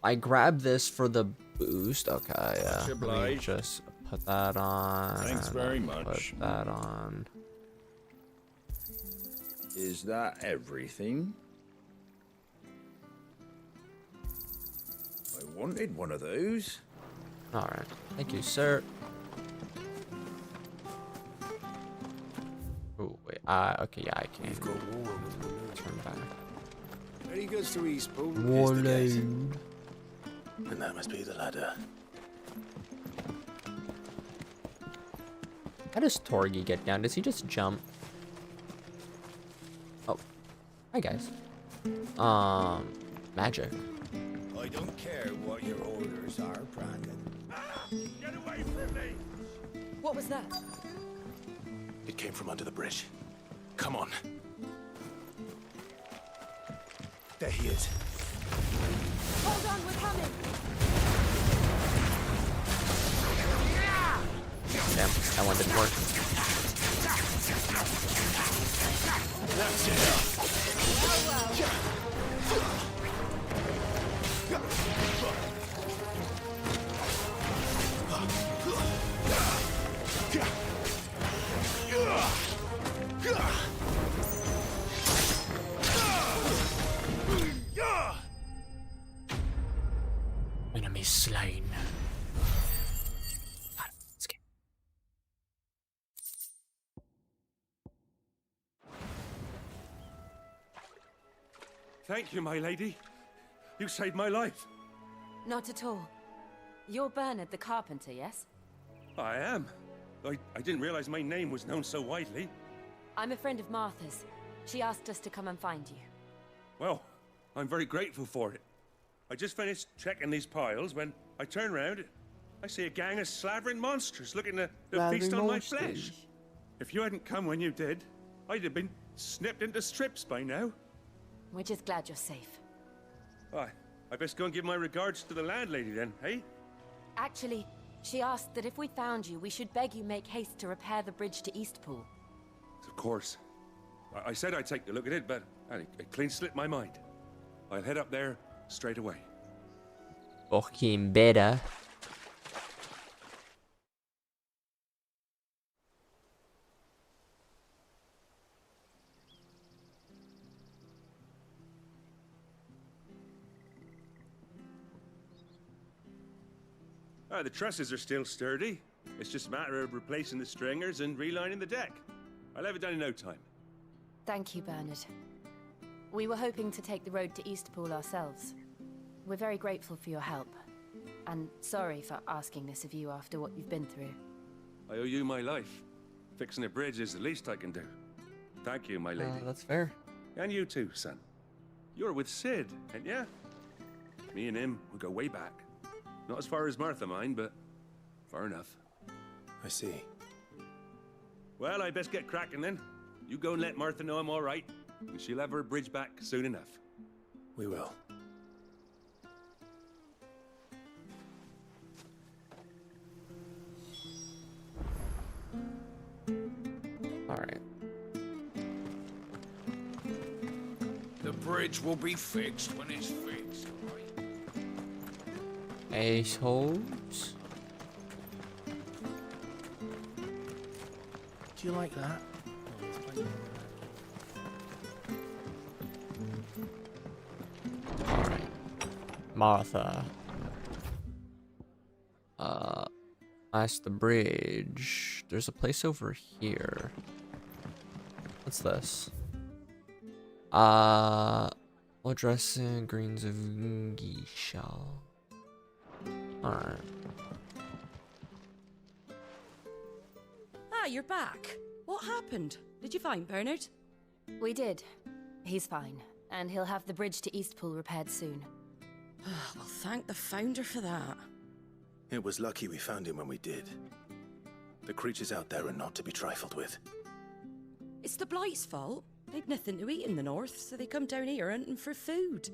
I grabbed this for the boost. Okay, yeah. Much Let me obliged. just put that on. Thanks and very then much. Put that on. Is that everything? I wanted one of those. Alright. Thank you, sir. Oh, wait. Okay, yeah, I can. Turn back. Ready goes to Eastpool. Warload. And that must be the ladder. How does Torgi get down? Does he just jump? Oh. Hi, guys. Magic. I don't care what your orders are, Brandon. What was that? It came from under the bridge. Come on. There he is. Hold on, we're coming! Damn, that one didn't work. That's Enemy slain. Let's get. Thank you, my lady. You saved my life. Not at all. You're Bernard the carpenter, yes? I am. I didn't realize my name was known so widely. I'm a friend of Martha's. She asked us to come and find you. Well, I'm very grateful for it. I just finished checking these piles when I turn round. I see a gang of slavering monsters looking to feast on my flesh. If you hadn't come when you did, I'd have been snipped into strips by now. We're just glad you're safe. I best go and give my regards to the landlady then, eh? Actually, she asked that if we found you, we should beg you make haste to repair the bridge to Eastpool. Of course. I said I'd take a look at it, but it clean slipped my mind. I'll head up there straight away. Fucking better. The trusses are still sturdy. It's just a matter of replacing the stringers and relining the deck. I'll have it done in no time. Thank you, Bernard. We were hoping to take the road to Eastpool ourselves. We're very grateful for your help. And sorry for asking this of you after what you've been through. I owe you my life. Fixing a bridge is the least I can do. Thank you, my lady. That's fair. And you too, son. You're with Sid, ain't ya? Me and him, we go way back. Not as far as Martha, mind, but far enough. I see. Well, I best get cracking then. You go and let Martha know I'm all right, and she'll have her bridge back soon enough. We will. All right. The bridge will be fixed when it's fixed, right? Assholes. Do you like that? Alright. Martha. That's the bridge. There's a place over here. What's this? What dressing? Greens of geisha. Alright. Ah, you're back. What happened? Did you find Bernard? We did. He's fine, and he'll have the bridge to Eastpool repaired soon. Well, thank the Founder for that. It was lucky we found him when we did. The creatures out there are not to be trifled with. It's the Blight's fault. They've nothing to eat in the north, so they come down here hunting for food.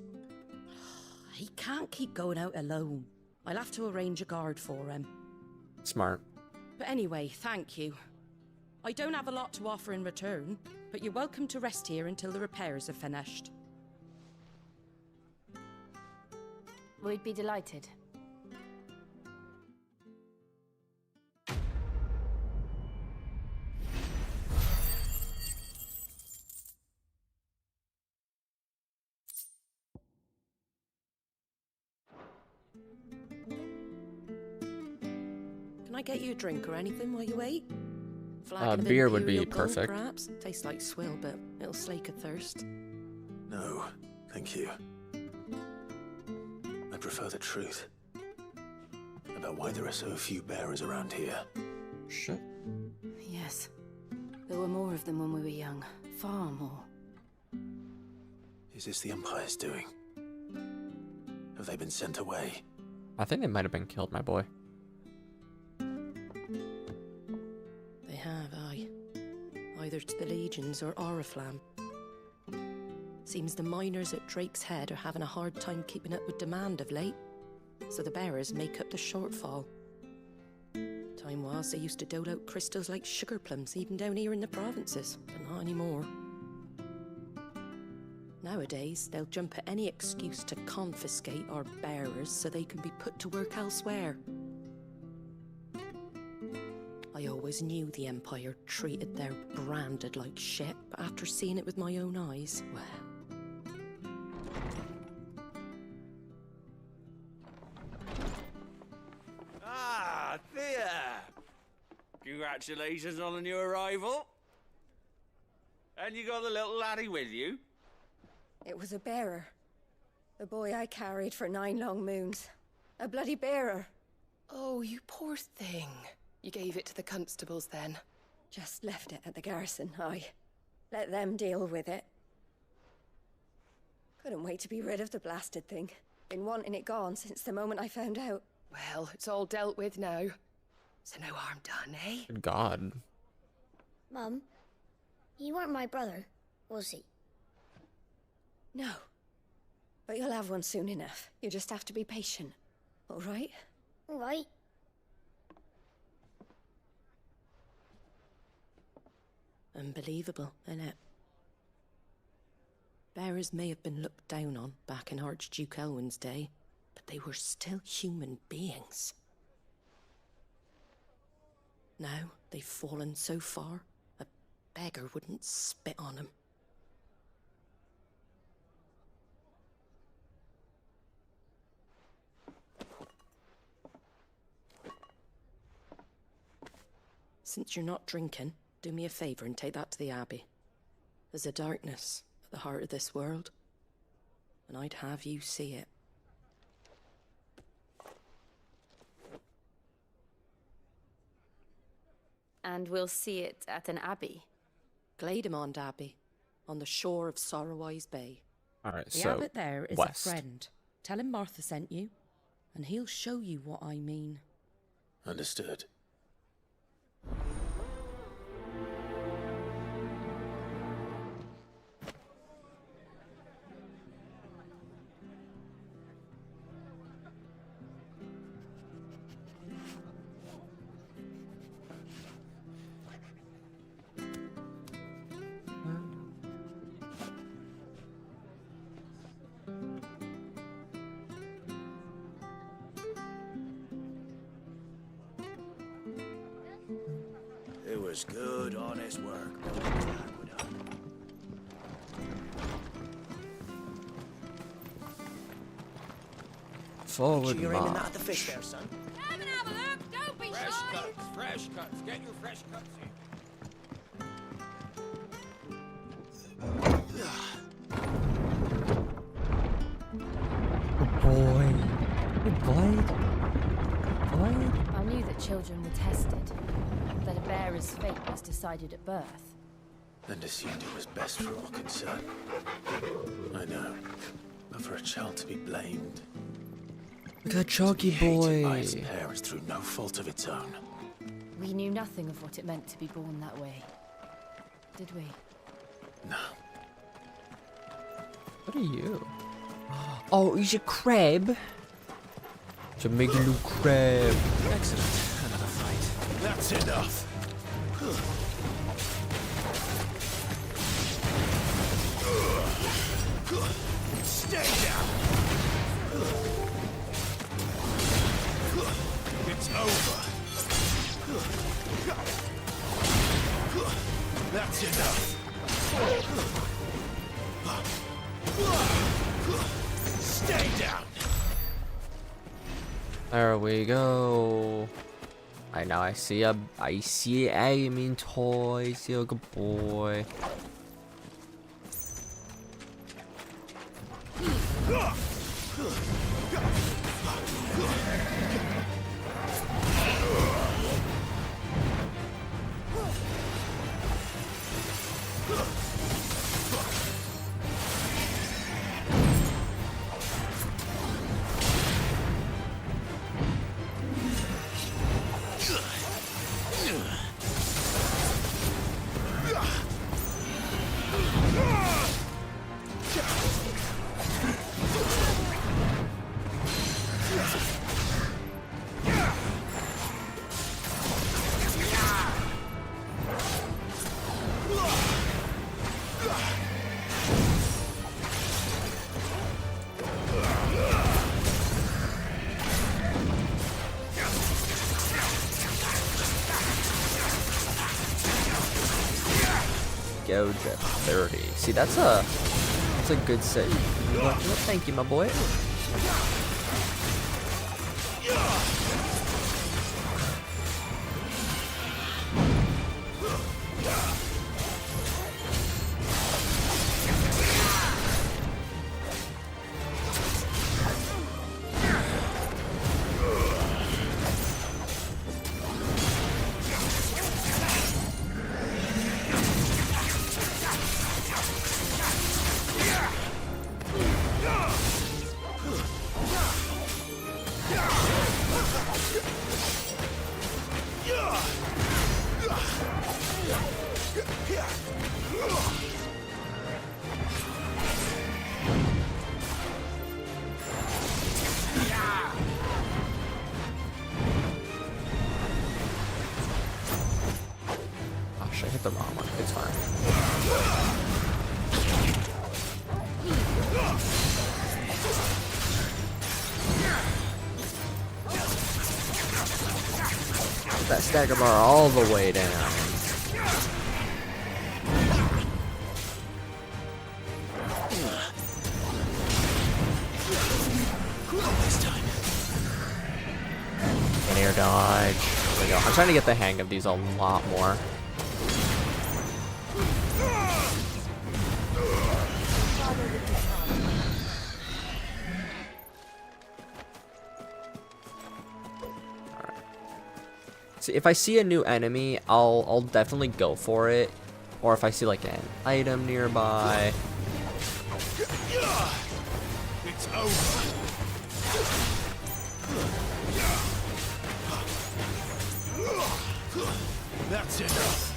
He can't keep going out alone. I'll have to arrange a guard for him. Smart. But anyway, thank you. I don't have a lot to offer in return, but you're welcome to rest here until the repairs are finished. We'd be delighted. Can I get you a drink or anything while you wait? Flagon of beer would be Imperial Gold, perfect. perhaps? Tastes like swill, but it'll slake a thirst. No, thank you. I prefer the truth about why there are so few bearers around here. Shit. Yes. There were more of them when we were young. Far more. Is this the Empire's doing? Have they been sent away? I think they might have been killed, my boy. either to the Legions or Oriflamme. Seems the miners at Drake's Head are having a hard time keeping up with demand of late, so the bearers make up the shortfall. Time was they used to dole out crystals like sugar plums even down here in the provinces, but not anymore. Nowadays, they'll jump at any excuse to confiscate our bearers so they can be put to work elsewhere. I always knew the Empire treated their branded like shit, but after seeing it with my own eyes, well... Ah, Thea! Congratulations on the new arrival. And you got the little laddie with you? It was a bearer. The boy I carried for 9 long moons. A bloody bearer. Oh, you poor thing. You gave it to the constables then? Just left it at the garrison, I let them deal with it. Couldn't wait to be rid of the blasted thing. Been wanting it gone since the moment I found out. Well, it's all dealt with now. So no harm done, eh? Good God. Mum, he weren't my brother, was he? No. But you'll have one soon enough. You just have to be patient. All right? All right. Unbelievable, innit? Bearers may have been looked down on back in Archduke Elwin's day, but they were still human beings. Now they've fallen so far, a beggar wouldn't spit on them. Since you're not drinking, do me a favour and take that to the Abbey. There's a darkness at the heart of this world, and I'd have you see it. And we'll see it at an abbey? Glademond Abbey, on the shore of Sorrowwise Bay. Alright, The so abbot there is west. a friend. Tell him Martha sent you, and he'll show you what I mean. Understood. It was good, honest work building that aqueduct. Forward You're aiming that march. at the fish there, son. Come and have a look, don't be Fresh shy. cuts, fresh cuts. Get your fresh cuts in. Boy. Good boy. Boy. I knew that children were tested, that a bearer's fate was decided at birth. And assumed it was best for all concerned. I know. But for a child to be blamed... Look at that chunky hated by boy. its parents through no fault of its own. We knew nothing of what it meant to be born that way, did we? No. What are you? Oh, he's a crab. Jamaican crab. Excellent. Another fight. That's enough. Stay down. It's over. That's enough. Stay down. There we go. I see a toy. I see a good boy. gouge at 30. See, that's a good set. Thank you, my boy. Gosh, I hit the wrong one. It's fine. Put that stagger bar all the way down. An air dodge. There we go. I'm trying to get the hang of these a lot more. See, if I see a new enemy, I'll definitely go for it. Or if I see like an item nearby. It's over. That's enough.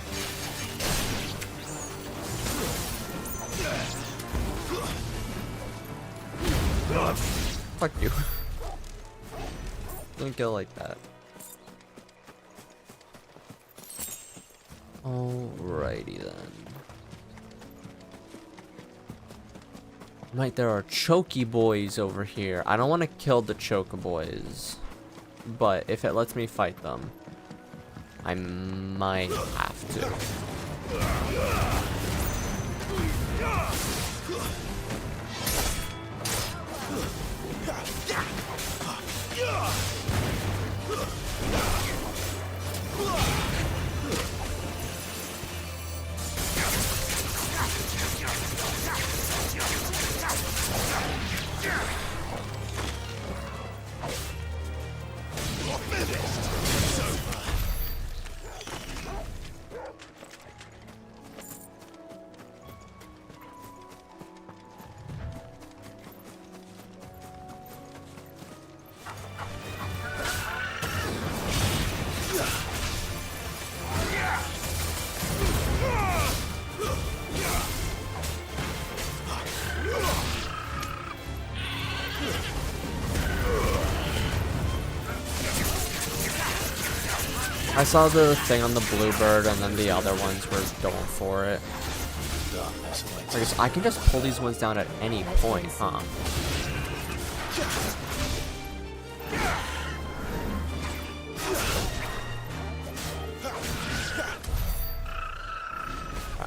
Fuck you. Don't go like that. Alrighty then. Right, there are choky boys over here. I don't want to kill the choke boys, but if it lets me fight them, I might have to. I saw the thing on the bluebird, and then the other ones were going for it. I guess I can just pull these ones down at any point, huh?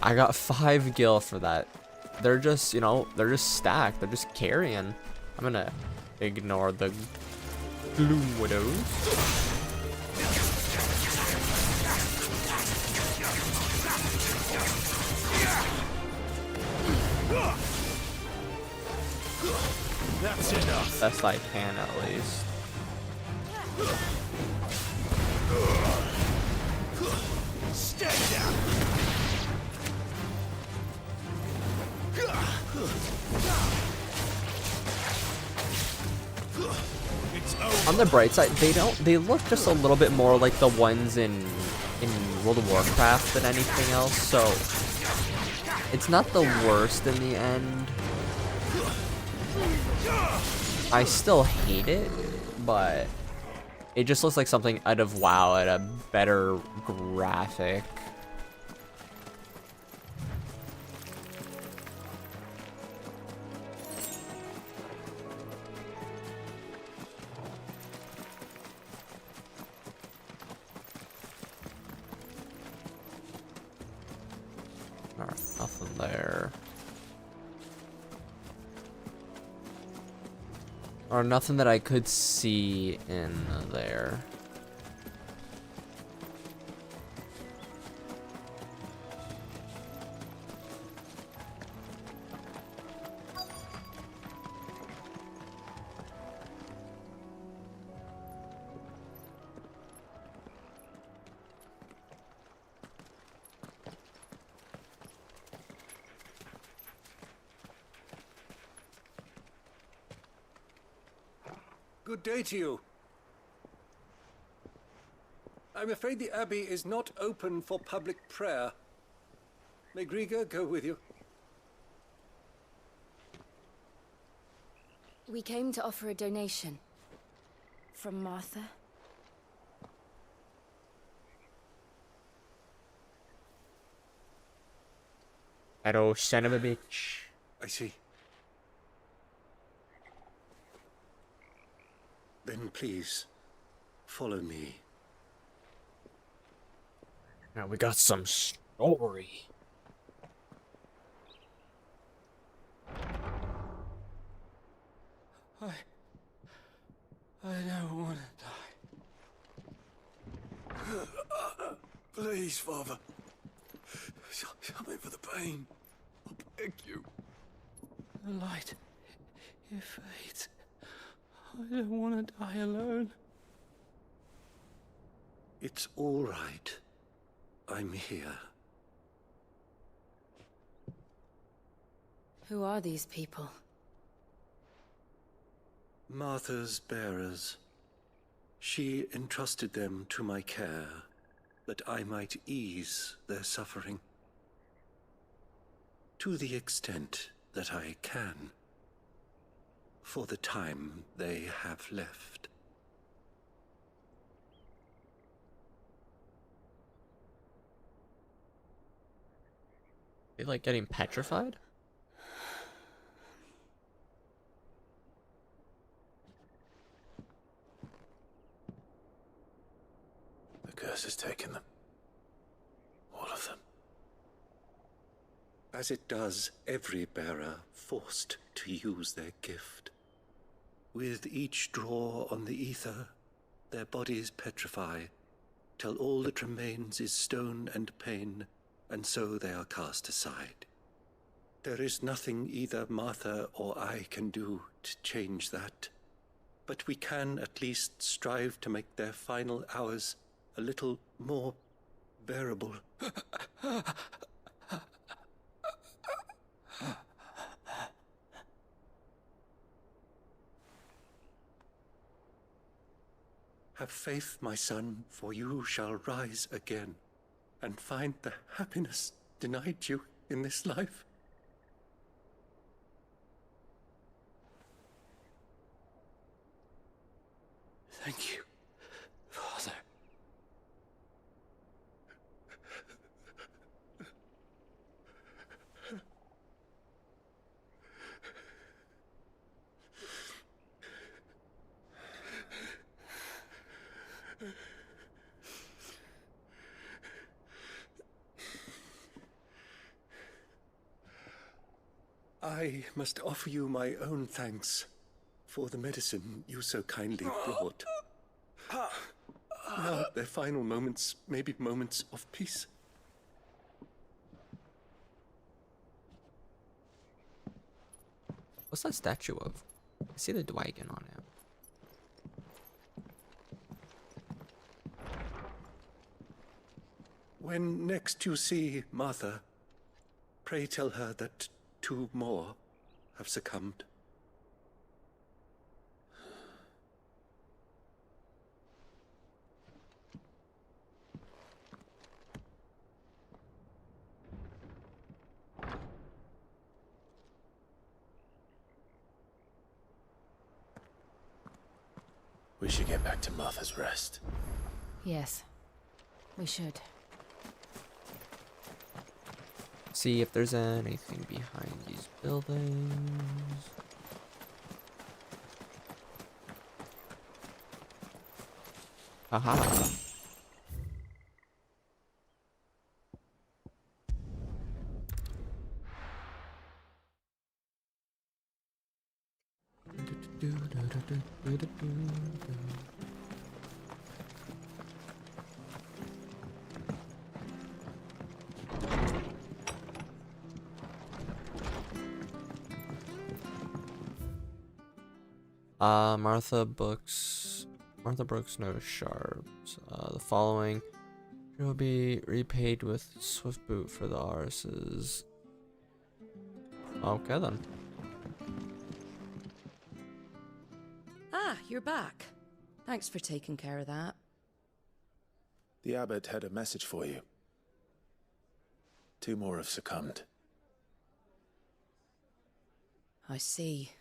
I got 5 gil for that. They're just, you know, they're just stacked. They're just carrying. I'm gonna ignore the gloom widows. That's enough. Best I can, at least. Stay down. On the bright side, they look just a little bit more like the ones in World of Warcraft than anything else, so it's not the worst in the end. I still hate it, but it just looks like something out of WoW at a better graphic. All right. Nothing there. Or nothing that I could see in there. Good day to you. I'm afraid the Abbey is not open for public prayer. May Griga go with you? We came to offer a donation. From Martha. That old son of a bitch. I see. Then please, follow me. Now we got some story. I don't want to die. Please, Father. Help me for the pain. I beg you. The light, it fades. I don't want to die alone. It's all right. I'm here. Who are these people? Martha's bearers. She entrusted them to my care, that I might ease their suffering. To the extent that I can. For the time they have left. They like getting petrified? The curse has taken them. All of them. As it does every bearer forced to use their gift. With each draw on the ether, their bodies petrify, till all that remains is stone and pain, and so they are cast aside. There is nothing either Martha or I can do to change that, but we can at least strive to make their final hours a little more bearable. Have faith, my son, for you shall rise again, and find the happiness denied you in this life. Thank you, Father. I must offer you my own thanks for the medicine you so kindly brought. Now their final moments may be moments of peace. What's that statue of? I see the dragon on it. When next you see Martha, pray tell her that 2 more have succumbed. We should get back to Martha's Rest. Yes, we should. See if there's anything behind these buildings. Aha. Martha Brooks notice sharps. The following will be repaid with swift boot for the arses. Okay then. Ah, you're back. Thanks for taking care of that. The abbot had a message for you. 2 more have succumbed. I see.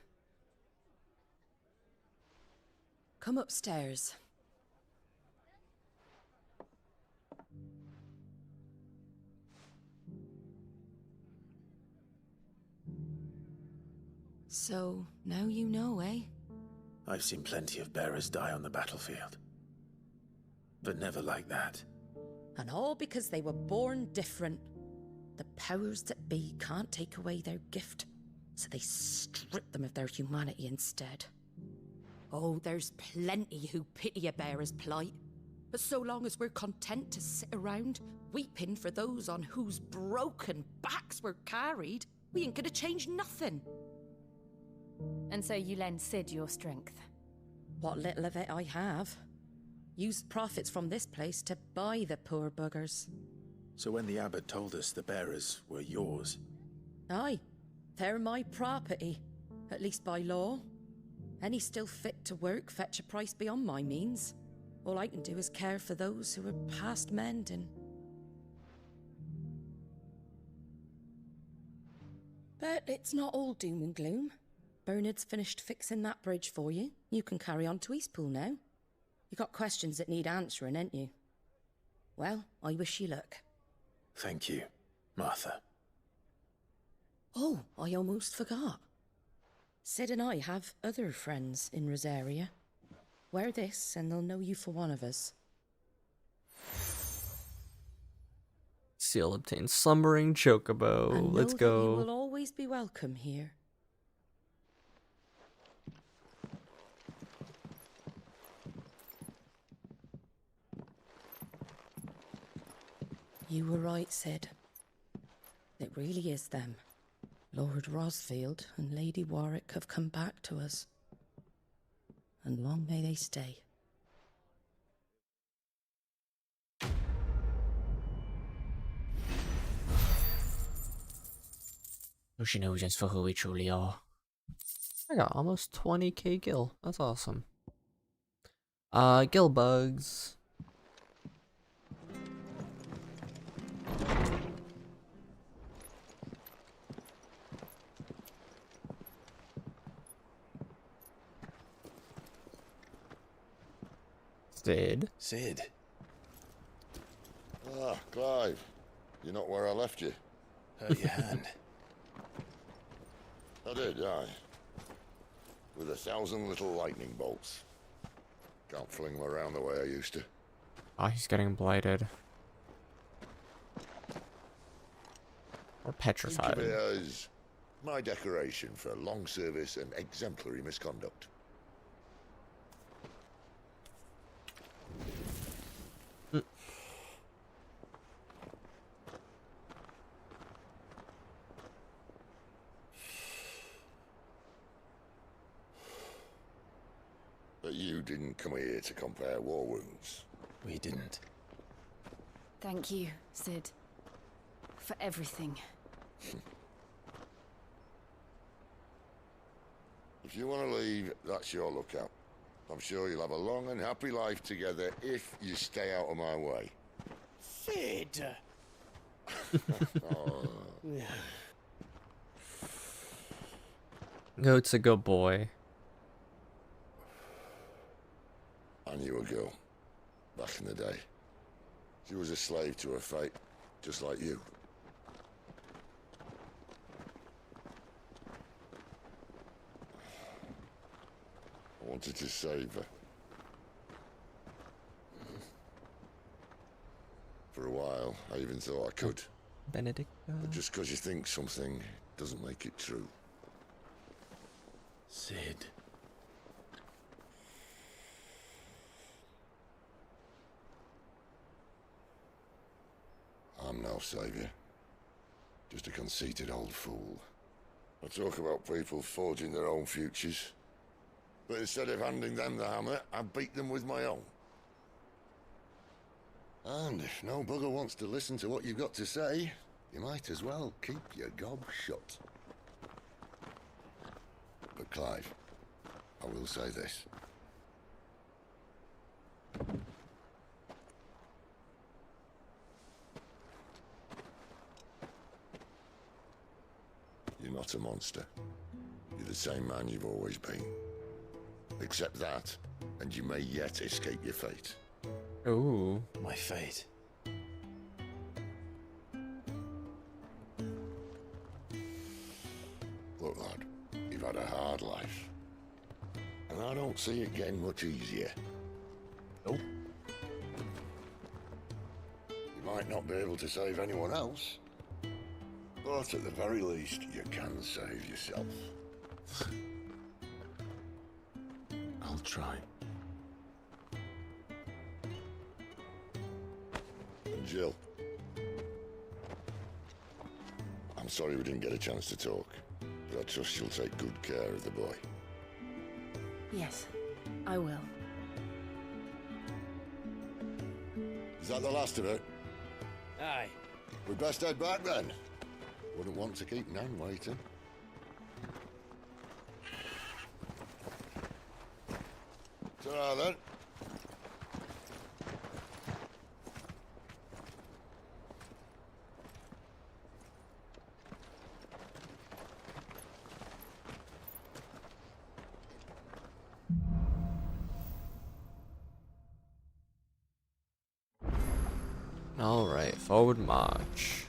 Come upstairs. So, now you know, eh? I've seen plenty of bearers die on the battlefield. But never like that. And all because they were born different. The powers that be can't take away their gift, so they strip them of their humanity instead. Oh, there's plenty who pity a bearer's plight. But so long as we're content to sit around, weeping for those on whose broken backs we're carried, we ain't gonna change nothing. And so you lend Sid your strength? What little of it I have. Used profits from this place to buy the poor buggers. So when the abbot told us the bearers were yours... Aye, they're my property, at least by law. Any still fit to work fetch a price beyond my means. All I can do is care for those who are past mending. But it's not all doom and gloom. Bernard's finished fixing that bridge for you. You can carry on to Eastpool now. You got questions that need answering, ain't you? Well, I wish you luck. Thank you, Martha. Oh, I almost forgot. Sid and I have other friends in Rosaria. Wear this and they'll know you for one of us. Seal obtained. Slumbering Chocobo. Let's go. You will always be welcome here. You were right, Sid. It really is them. Lord Rosfield and Lady Warwick have come back to us. And long may they stay. She knows us for who we truly are. I got almost 20k gil. That's awesome. Gil bugs. Sid. Ah, Clive. You're not where I left you. Hurt your hand. I did, aye. With 1,000 little lightning bolts. Can't fling them around the way I used to. Oh, he's getting blighted. Or petrified. Think of it as my decoration for long service and exemplary misconduct. But you didn't come here to compare war wounds. We didn't. Thank you, Sid. For everything. If you want to leave, that's your lookout. I'm sure you'll have a long and happy life together if you stay out of my way. Sid! Oh. Goat's a good boy. I knew a girl, back in the day. She was a slave to her fate, just like you. I wanted to save her. For a while, I even thought I could. Benedict. But just because you think something doesn't make it true. Sid. I'm no savior. Just a conceited old fool. I talk about people forging their own futures. But instead of handing them the hammer, I beat them with my own. And if no bugger wants to listen to what you've got to say, you might as well keep your gob shut. But Clive, I will say this. You're not a monster. You're the same man you've always been. Accept that, and you may yet escape your fate. Ooh. My fate. Look, lad, you've had a hard life. And I don't see it getting much easier. Nope. You might not be able to save anyone else, but at the very least, you can save yourself. I'll try. And Jill, I'm sorry we didn't get a chance to talk, but I trust you'll take good care of the boy. Yes, I will. Is that the last of it? Aye. We'd best head back then. Wouldn't want to keep Nan waiting. Ta-ra then. All right, forward march.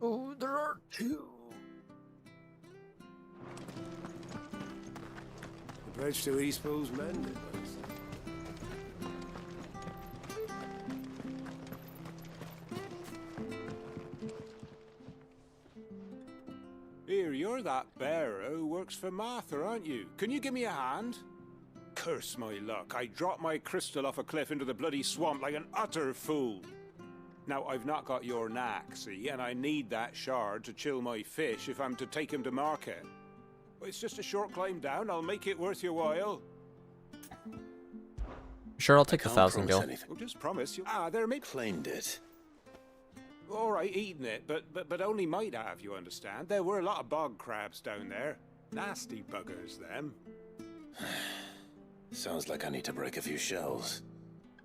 Oh, there are two. The bridge to Eastpool's mended. Here, you're that bearer who works for Martha, aren't you? Can you give me a hand? Curse my luck, I dropped my crystal off a cliff into the bloody swamp like an utter fool. Now, I've not got your knack, see, and I need that shard to chill my fish if I'm to take him to market. Well, it's just a short climb down, I'll make it worth your while. Sure, I'll take 1,000 gil. Well, just promise you. Ah, there may... Claimed it. All right, eating it, but only might have, you understand. There were a lot of bog crabs down there. Nasty buggers, them. Sounds like I need to break a few shells.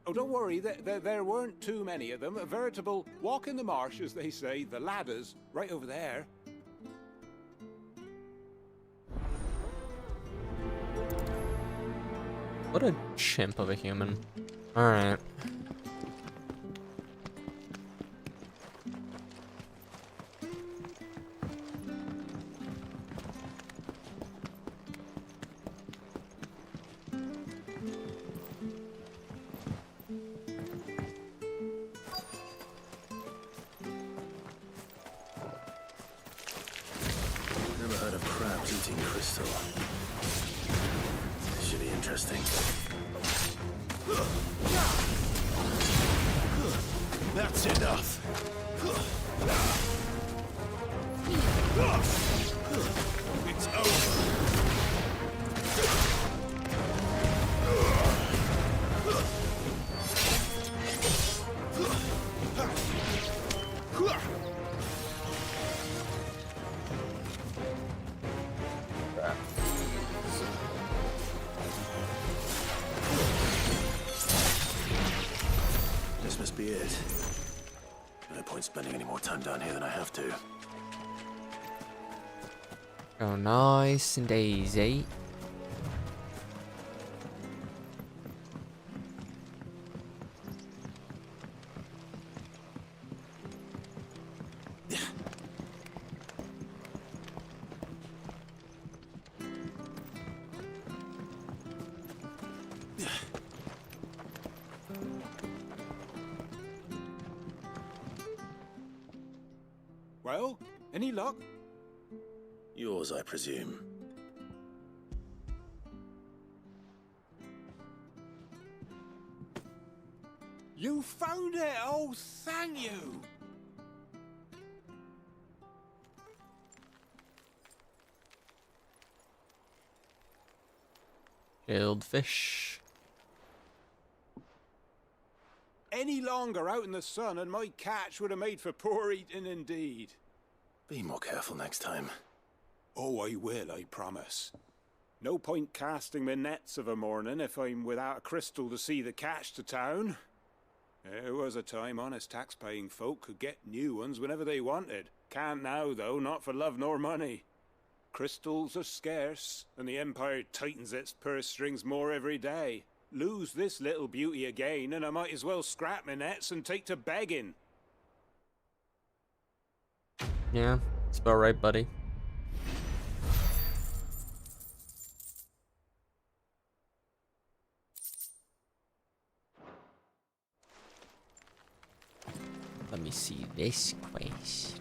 Oh, don't worry, there weren't too many of them. A veritable walk in the marsh, as they say, the ladders, right over there. What a chimp of a human. Alright. Never heard of crabs eating crystal. This should be interesting. That's enough. It's over. This must be it. No point spending any more time down here than I have to. Oh, nice and easy. Well, any luck? Yours, I presume. You found it! Oh, thank you! Killed fish. Any longer out in the sun and my catch would have made for poor eating indeed. Be more careful next time. Oh, I will, I promise. No point casting my nets of a morning if I'm without a crystal to see the catch to town. There was a time honest tax-paying folk could get new ones whenever they wanted. Can't now, though, not for love nor money. Crystals are scarce, and the Empire tightens its purse strings more every day. Lose this little beauty again, and I might as well scrap my nets and take to begging. Yeah, that's about right, buddy. Let me see this quest.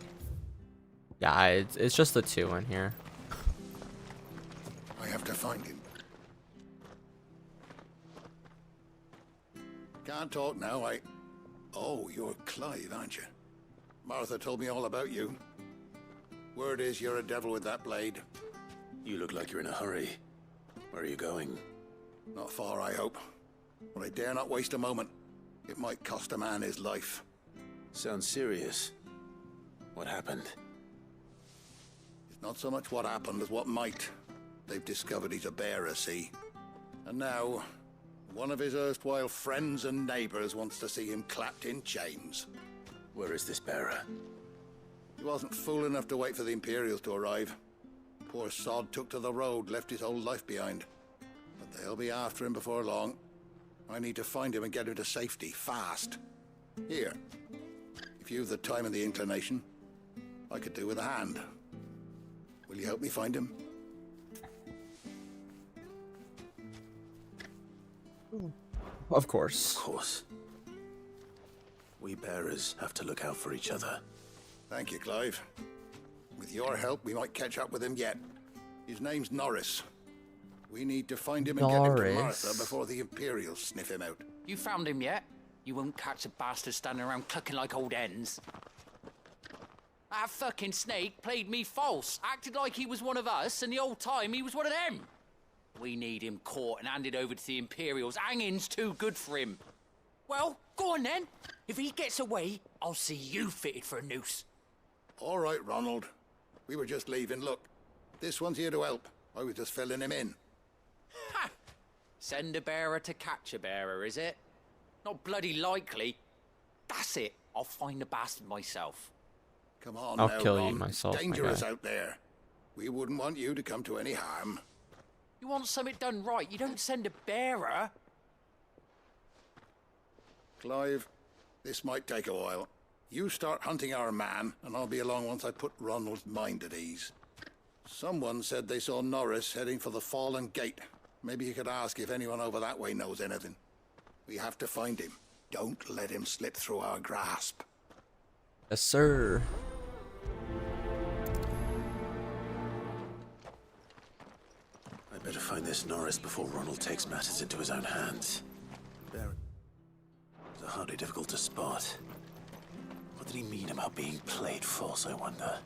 Yeah, it's just the two in here. I have to find him. Can't talk now, Oh, you're Clive, aren't you? Martha told me all about you. Word is you're a devil with that blade. You look like you're in a hurry. Where are you going? Not far, I hope. But I dare not waste a moment. It might cost a man his life. Sounds serious. What happened? It's not so much what happened as what might. They've discovered he's a bearer, see? And now, one of his erstwhile friends and neighbors wants to see him clapped in chains. Where is this bearer? He wasn't fool enough to wait for the Imperials to arrive. Poor sod took to the road, left his whole life behind. But they'll be after him before long. I need to find him and get him to safety, fast. Here. If you've the time and the inclination, I could do with a hand. Will you help me find him? Of course. Of course. We bearers have to look out for each other. Thank you, Clive. With your help, we might catch up with him yet. His name's Norris. We need to find him and get him to Martha before the Imperials sniff him out. You found him yet? You won't catch a bastard standing around clucking like old hens. That fucking snake played me false, acted like he was one of us, and the whole time he was one of them. We need him caught and handed over to the Imperials. Hanging's too good for him. Well, go on then. If he gets away, I'll see you fitted for a noose. All right, Ronald. We were just leaving. Look, this one's here to help. I was just filling him in. Ha! Send a bearer to catch a bearer, is it? Not bloody likely. That's it. I'll find the bastard myself. Come on I'll now, kill Ron. you myself, It's my dangerous guy. out there. We wouldn't want you to come to any harm. You want something done right, you don't send a bearer. Clive, this might take a while. You start hunting our man, and I'll be along once I put Ronald's mind at ease. Someone said they saw Norris heading for the Fallen Gate. Maybe you could ask if anyone over that way knows anything. We have to find him. Don't let him slip through our grasp. Yes, sir. I better find this Norris before Ronald takes matters into his own hands. They're hardly difficult to spot. What did he mean about being played false, I wonder?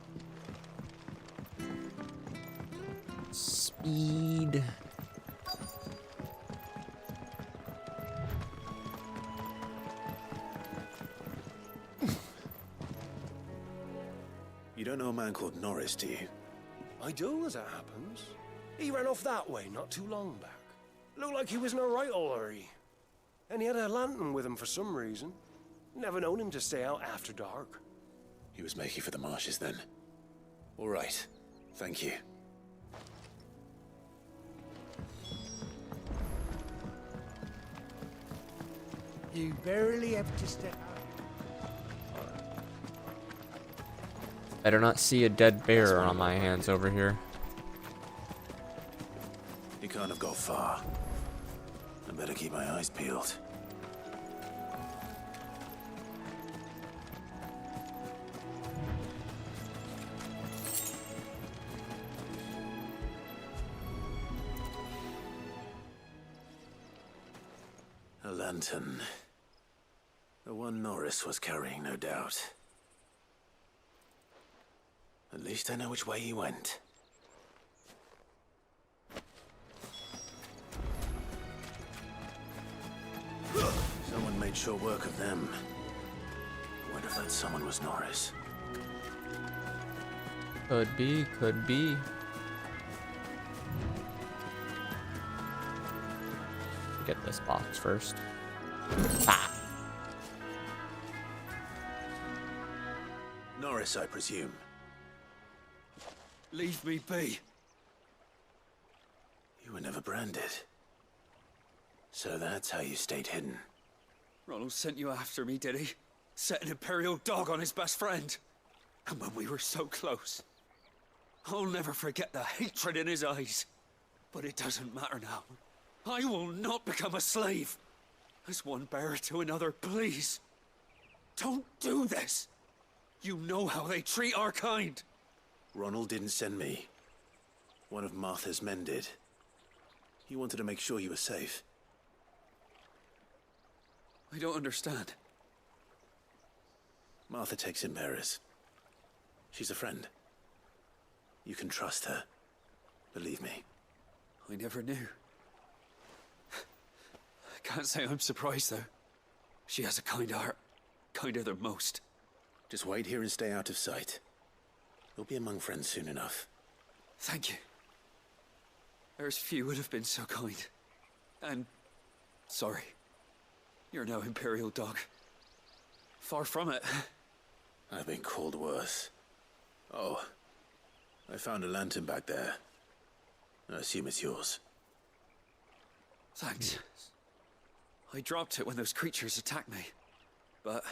Speed. You don't know a man called Norris, do you? I do, as it happens. He ran off that way not too long back. Looked like he was in a right old hurry. And he had a lantern with him for some reason. Never known him to stay out after dark. He was making for the marshes then. All right. Thank you. You barely have to step out. I do not see a dead bear on my hands over here. He can't have got far. I better keep my eyes peeled. A lantern. The one Norris was carrying, no doubt. At least I know which way he went. short work of them. I wonder if that someone was Norris. Could be, could be. Get this box first. Ah. Norris, I presume. Leave me be. You were never branded. So that's how you stayed hidden. Ronald sent you after me, did he? Set an Imperial dog on his best friend. And when we were so close. I'll never forget the hatred in his eyes. But it doesn't matter now. I will not become a slave. As one bearer to another, please. Don't do this. You know how they treat our kind. Ronald didn't send me. One of Martha's men did. He wanted to make sure you were safe. I don't understand. Martha takes in bearers. She's a friend. You can trust her. Believe me. I never knew. I can't say I'm surprised, though. She has a kind heart. Kinder than most. Just wait here and stay out of sight. You'll be among friends soon enough. Thank you. There's few would have been so kind. And sorry. You're no Imperial dog. Far from it. I've been called worse. Oh, I found a lantern back there. I assume it's yours. Thanks. I dropped it when those creatures attacked me. But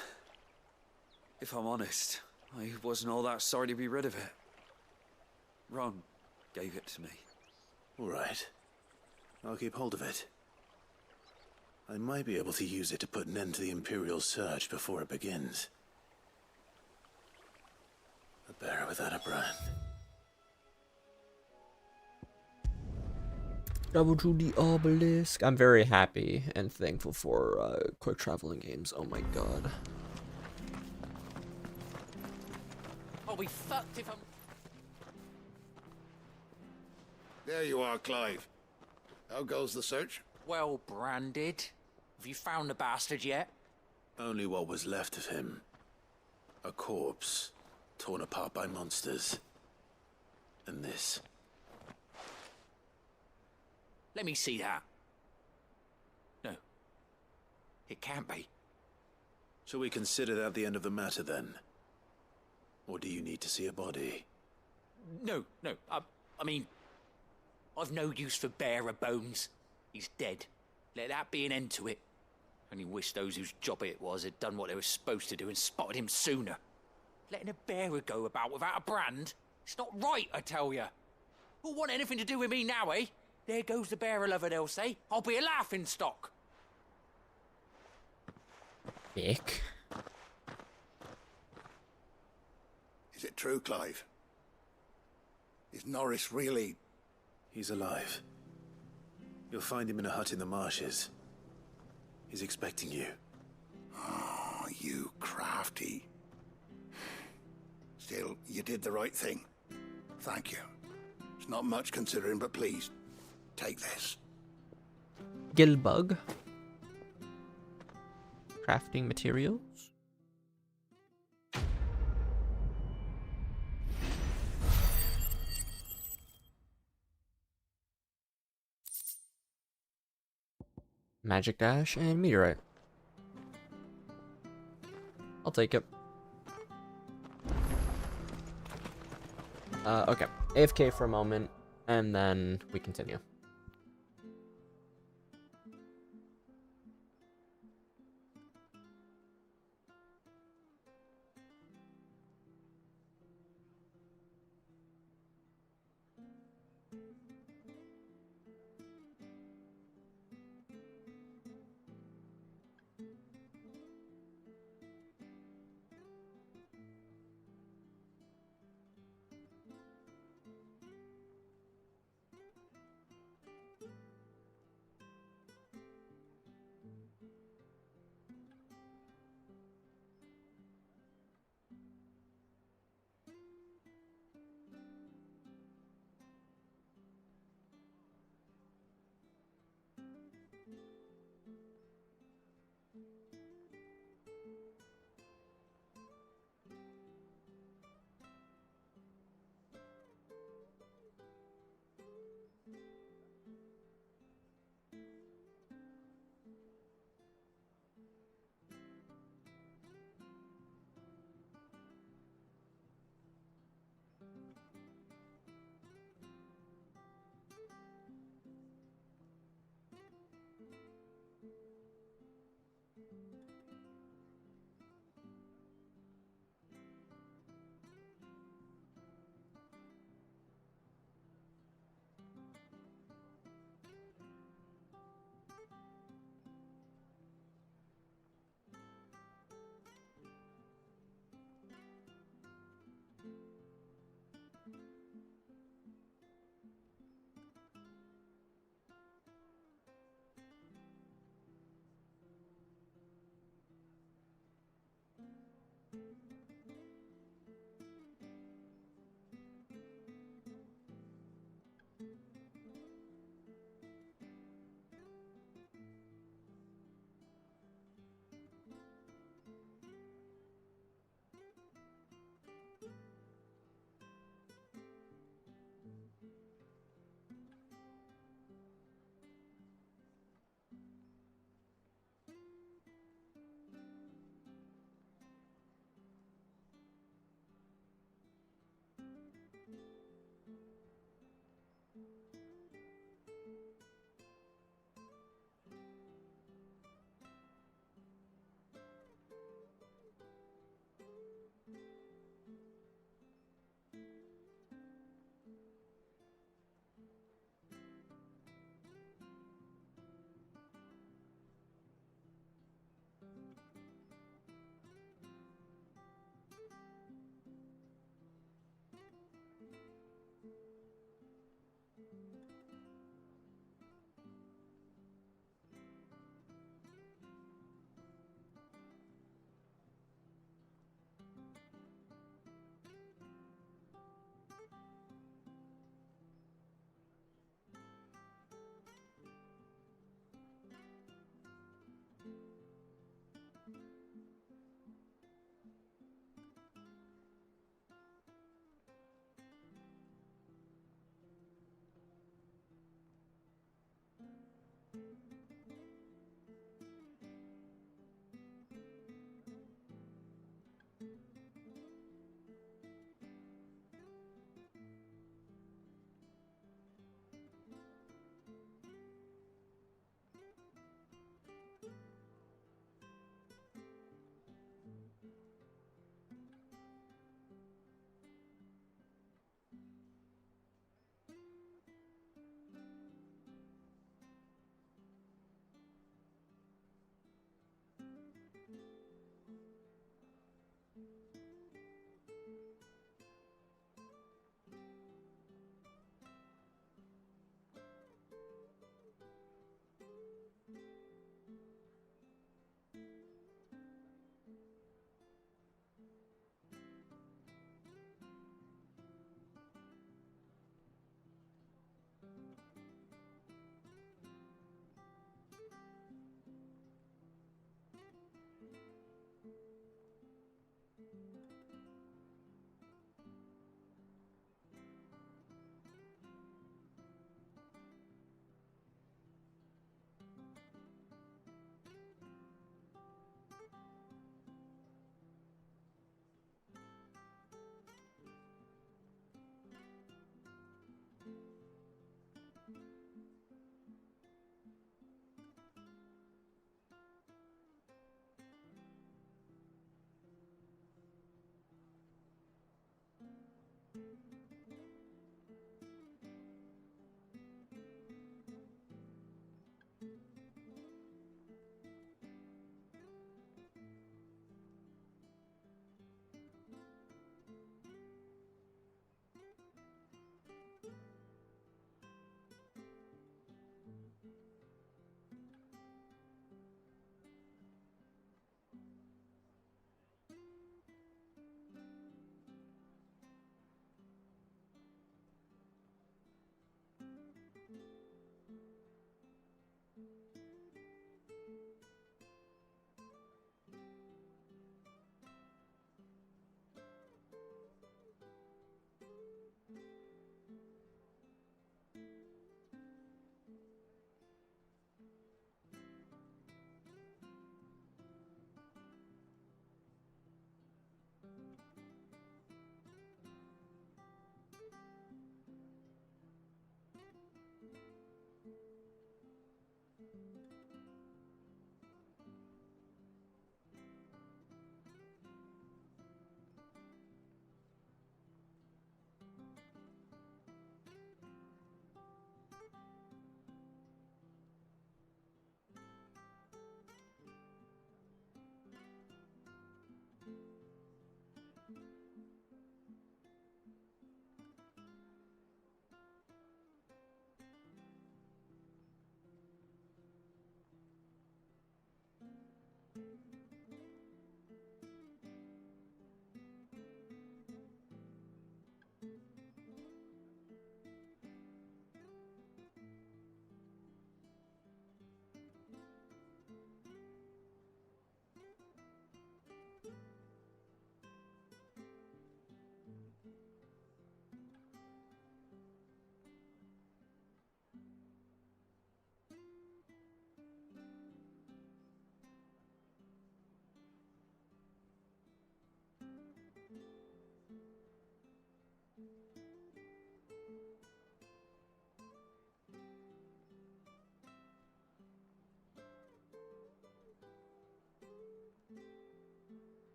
if I'm honest, I wasn't all that sorry to be rid of it. Ron gave it to me. All right. I'll keep hold of it. I might be able to use it to put an end to the Imperial search before it begins. A bearer without a brand. Double to the obelisk. I'm very happy and thankful for quick traveling games. Oh my god. I'll be fucked if I'm... There you are, Clive. How goes the search? Well branded. Have you found the bastard yet? Only what was left of him. A corpse, torn apart by monsters. And this. Let me see that. No. It can't be. Shall we consider that the end of the matter, then? Or do you need to see a body? No. I mean... I've no use for bearer bones. He's dead. Let that be an end to it. Only wish those whose job it was had done what they were supposed to do and spotted him sooner. Letting a bearer go about without a brand? It's not right, I tell ya. Who'll want anything to do with me now, eh? There goes the bearer lover, they'll say. I'll be a laughingstock. Dick. Is it true, Clive? Is Norris really... He's alive. You'll find him in a hut in the marshes. He's expecting you. Oh, you crafty. Still, you did the right thing. Thank you. It's not much considering, but please, take this. Gilbug. Crafting materials. Magic Dash and Meteorite. I'll take it. Okay. AFK for a moment, and then we continue.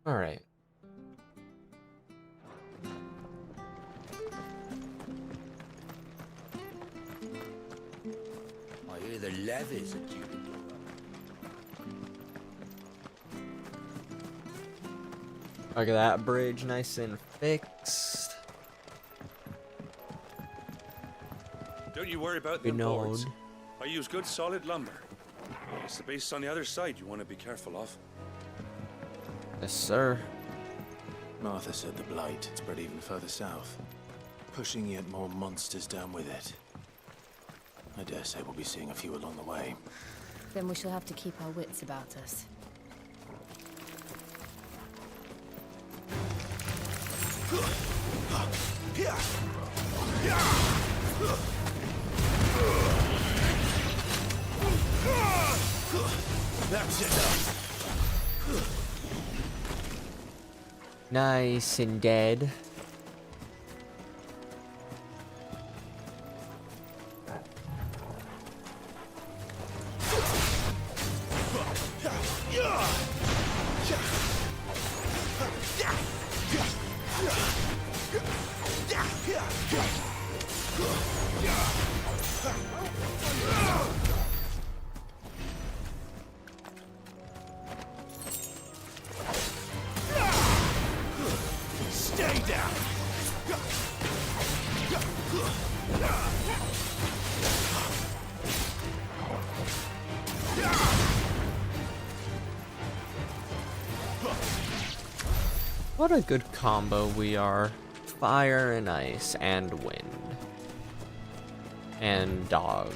All right. I hear the levies are due to go up. Look at that bridge, nice and fixed. Don't you worry about them boards. I use good solid lumber. It's the base on the other side you want to be careful of. Yes, sir. Martha said the blight had spread even further south, pushing yet more monsters down with it. I dare say we'll be seeing a few along the way. Then we shall have to keep our wits about us. That's enough. Nice and dead. Stay down. What a good combo we are. Fire and ice and wind. And dog.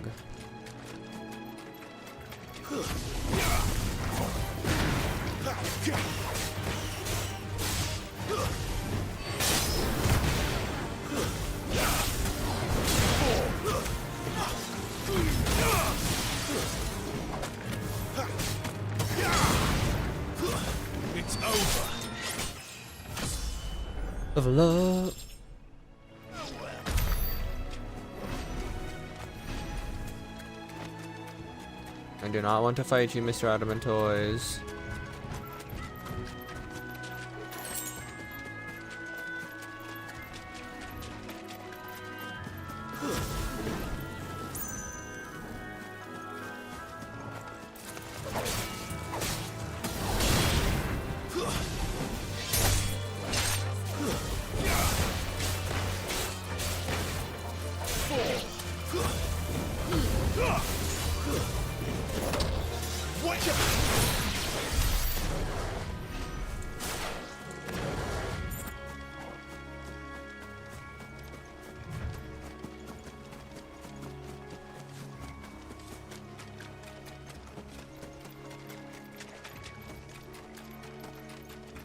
It's over. Level up. I do not want to fight you, Mr. Adamant Toys.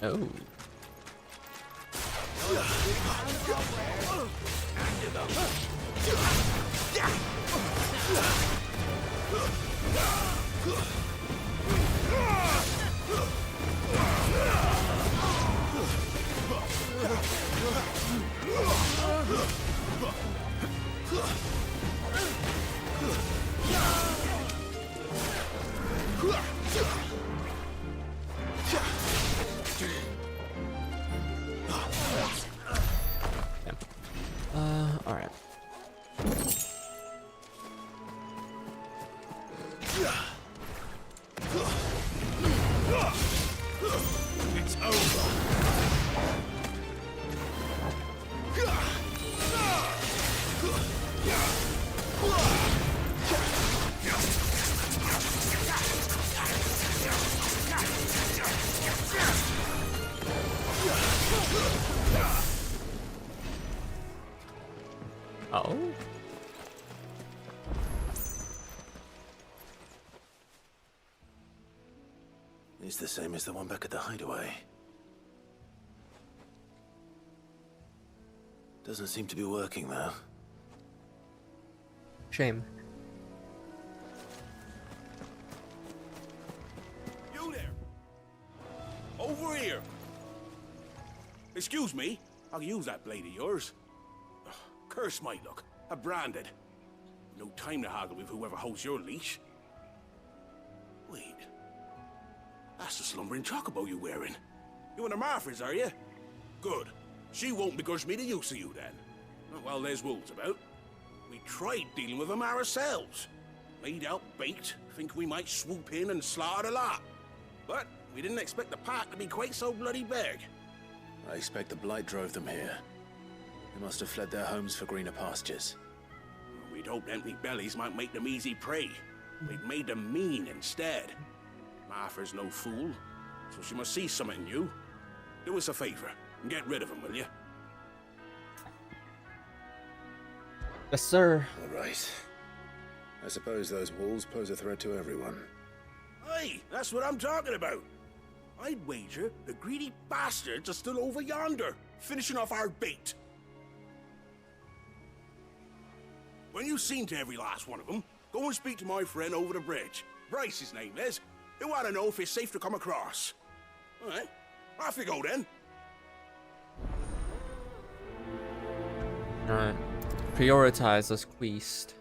Oh. Alright. It's over. Oh? It's the same as the one back at the hideaway. Doesn't seem to be working, though. Shame. You there! Over here! Excuse me, I'll use that blade of yours. Ugh, curse my luck. I'm branded. No time to haggle with whoever holds your leash. Wait. That's the slumbering chocobo you're wearing. You and the Marthas, are you? Good. She won't begrudge me the use of you, then. Well, there's wolves about. We tried dealing with them ourselves. Laid out bait, think we might swoop in and slaughter the lot. But we didn't expect the pack to be quite so bloody big. I expect the blight drove them here. They must have fled their homes for greener pastures. We'd hoped empty bellies might make them easy prey. We'd made them mean instead. Martha's no fool, so she must see something in you. Do us a favor and get rid of them, will you? Yes, sir. All right. I suppose those wolves pose a threat to everyone. Hey, that's what I'm talking about. I'd wager the greedy bastards are still over yonder, finishing off our bait. When you've seen to every last one of them, go and speak to my friend over the bridge. Bryce, his name is. He'll want to know if it's safe to come across. All right, off you go then. Alright. Prioritize this quest.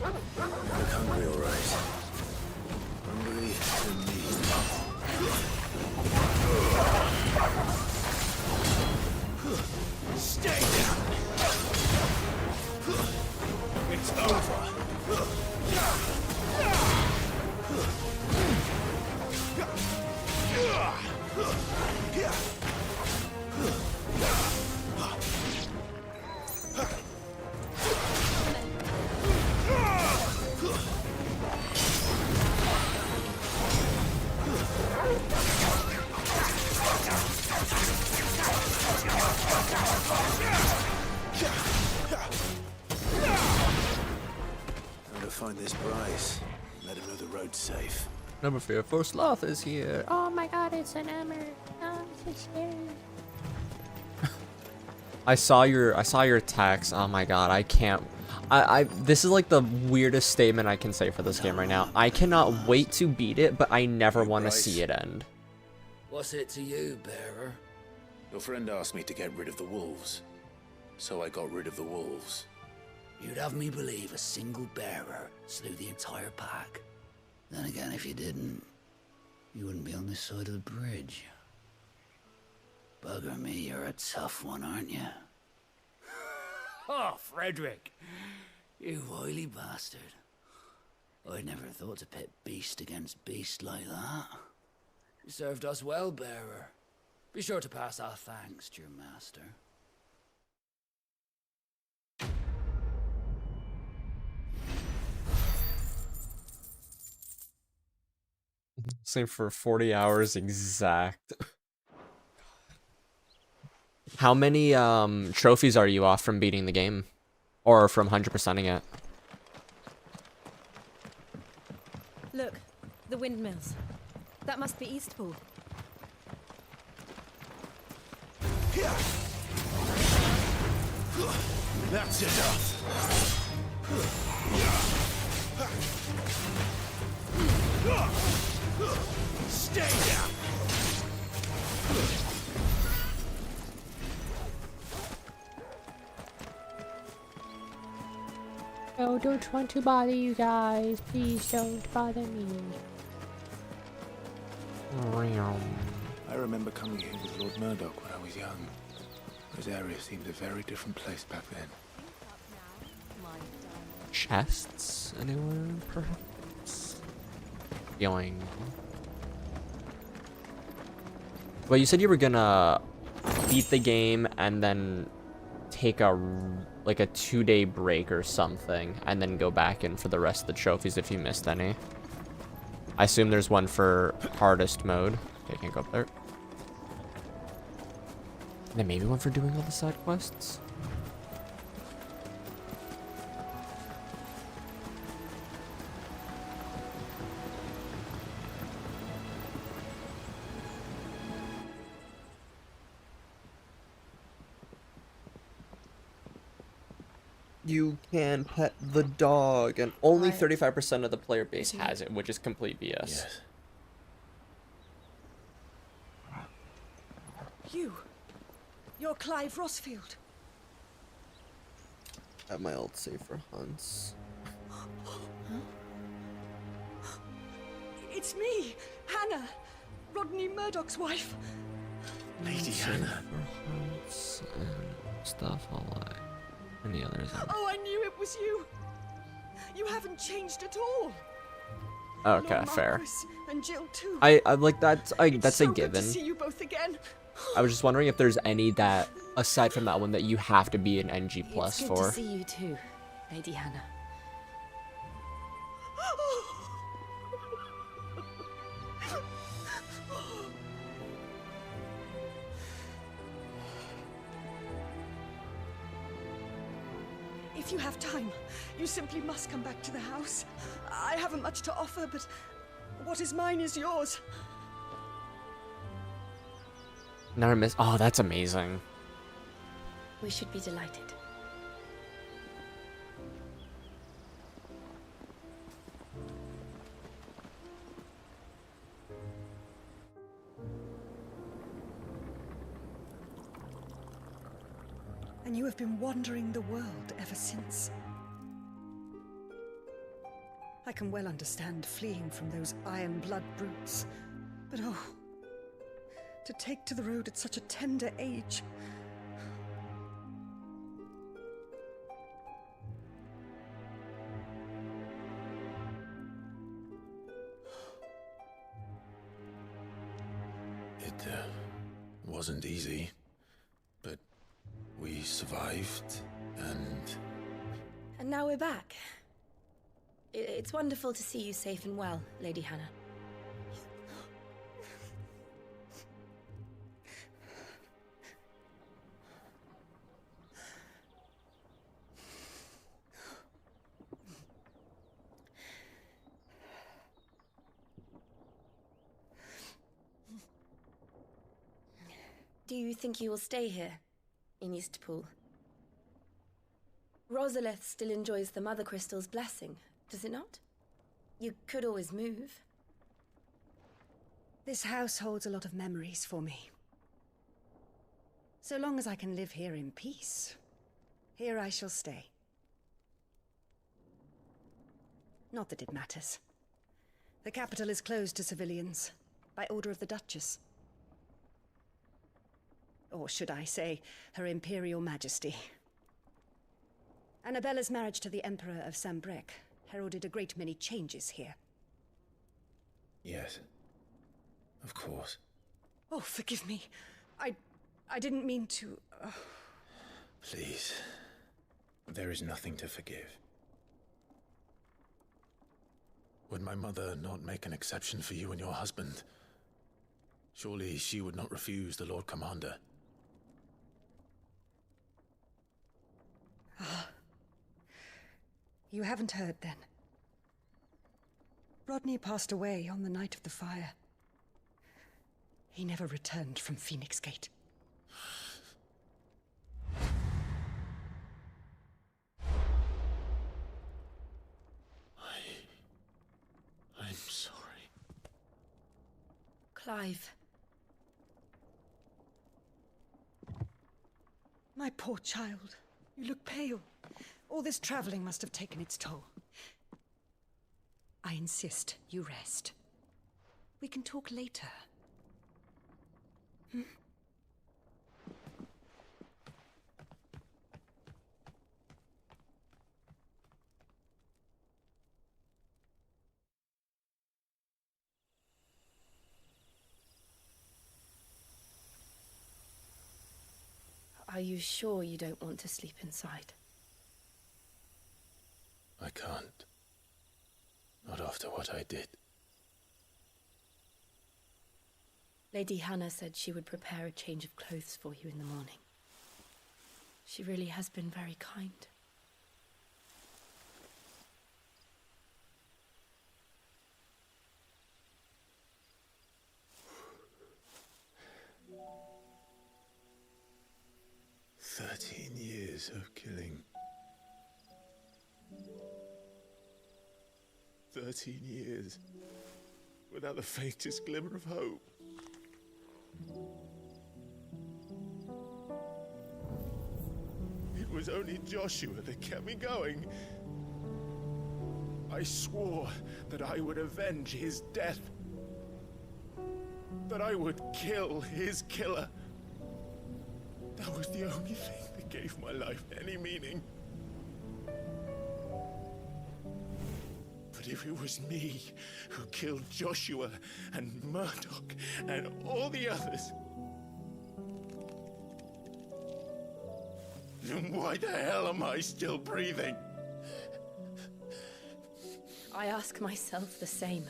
Look hungry, all right. Hungry to me. Stay down. It's over. How to find this Bryce? Let him know the road's safe. Number 4 Sloth is here. Oh my god, it's an hammer. Oh, it's so scary. I saw your text. Oh my god, I can't. This is like the weirdest statement I can say for this game right now. I cannot wait to beat it, but I never want to see it end. What's it to you, bearer? Your friend asked me to get rid of the wolves, so I got rid of the wolves. You'd have me believe a single bearer slew the entire pack. Then again, if you didn't, you wouldn't be on this side of the bridge. Bugger me, you're a tough one, aren't you? Oh, Frederick! You wily bastard. I'd never thought to pit beast against beast like that. You served us well, bearer. Be sure to pass our thanks to your master. Same for 40 hours exact. How many trophies are you off from beating the game? Or from 100%ing it? Look, the windmills. That must be Eastpool. That's enough. Stay down. Oh, don't want to bother you guys. Please don't bother me. I remember coming here with Lord Murdoch when I was young. This area seemed a very different place back then. Chests anywhere, perhaps? Feeling. Well, you said you were gonna beat the game and then take a 2-day break or something, and then go back in for the rest of the trophies if you missed any. I assume there's one for hardest mode. Okay, I can't go up there. And then maybe one for doing all the side quests. You can pet the dog, and only 35% of the player base has it, which is complete BS. Yes. You're Clive Rossfield. At my old safer hunts. It's me, Hannah, Rodney Murdoch's wife. Lady Hannah. Hunts and stuff alike. And the others. Oh, I knew it was you. You haven't changed at all. Okay, Lord fair. Marcus and Jill too. I like that's that's so a good given. to see you both again. I was just wondering if there's any that aside from that one that you have to be an NG plus It's good for. to see you too, Lady Hannah. If you have time, you simply must come back to the house. I haven't much to offer, but what is mine is yours. Never miss. Oh, that's amazing. We should be delighted. And you have been wandering the world ever since. I can well understand fleeing from those iron blood brutes, but oh, to take to the road at such a tender age. It wasn't easy, but we survived, and... And now we're back. It's wonderful to see you safe and well, Lady Hannah. Do you think you will stay here, in Eastpool? Rosalith still enjoys the Mother Crystal's blessing, does it not? You could always move. This house holds a lot of memories for me. So long as I can live here in peace, here I shall stay. Not that it matters. The capital is closed to civilians, by order of the Duchess. Or should I say, Her Imperial Majesty. Annabella's marriage to the Emperor of Sambrec heralded a great many changes here. Yes. Of course. Oh, forgive me. I didn't mean to... Please. There is nothing to forgive. Would my mother not make an exception for you and your husband? Surely she would not refuse the Lord Commander. You haven't heard, then. Rodney passed away on the night of the fire. He never returned from Phoenix Gate. I'm sorry. Clive. My poor child. You look pale. All this traveling must have taken its toll. I insist you rest. We can talk later. Hmm? Are you sure you don't want to sleep inside? I can't. Not after what I did. Lady Hannah said she would prepare a change of clothes for you in the morning. She really has been very kind. Years of killing. 13 years without the faintest glimmer of hope. It was only Joshua that kept me going. I swore that I would avenge his death. That I would kill his killer. That was the only thing that gave my life any meaning. But if it was me who killed Joshua and Murdoch and all the others, then why the hell am I still breathing? I ask myself the same.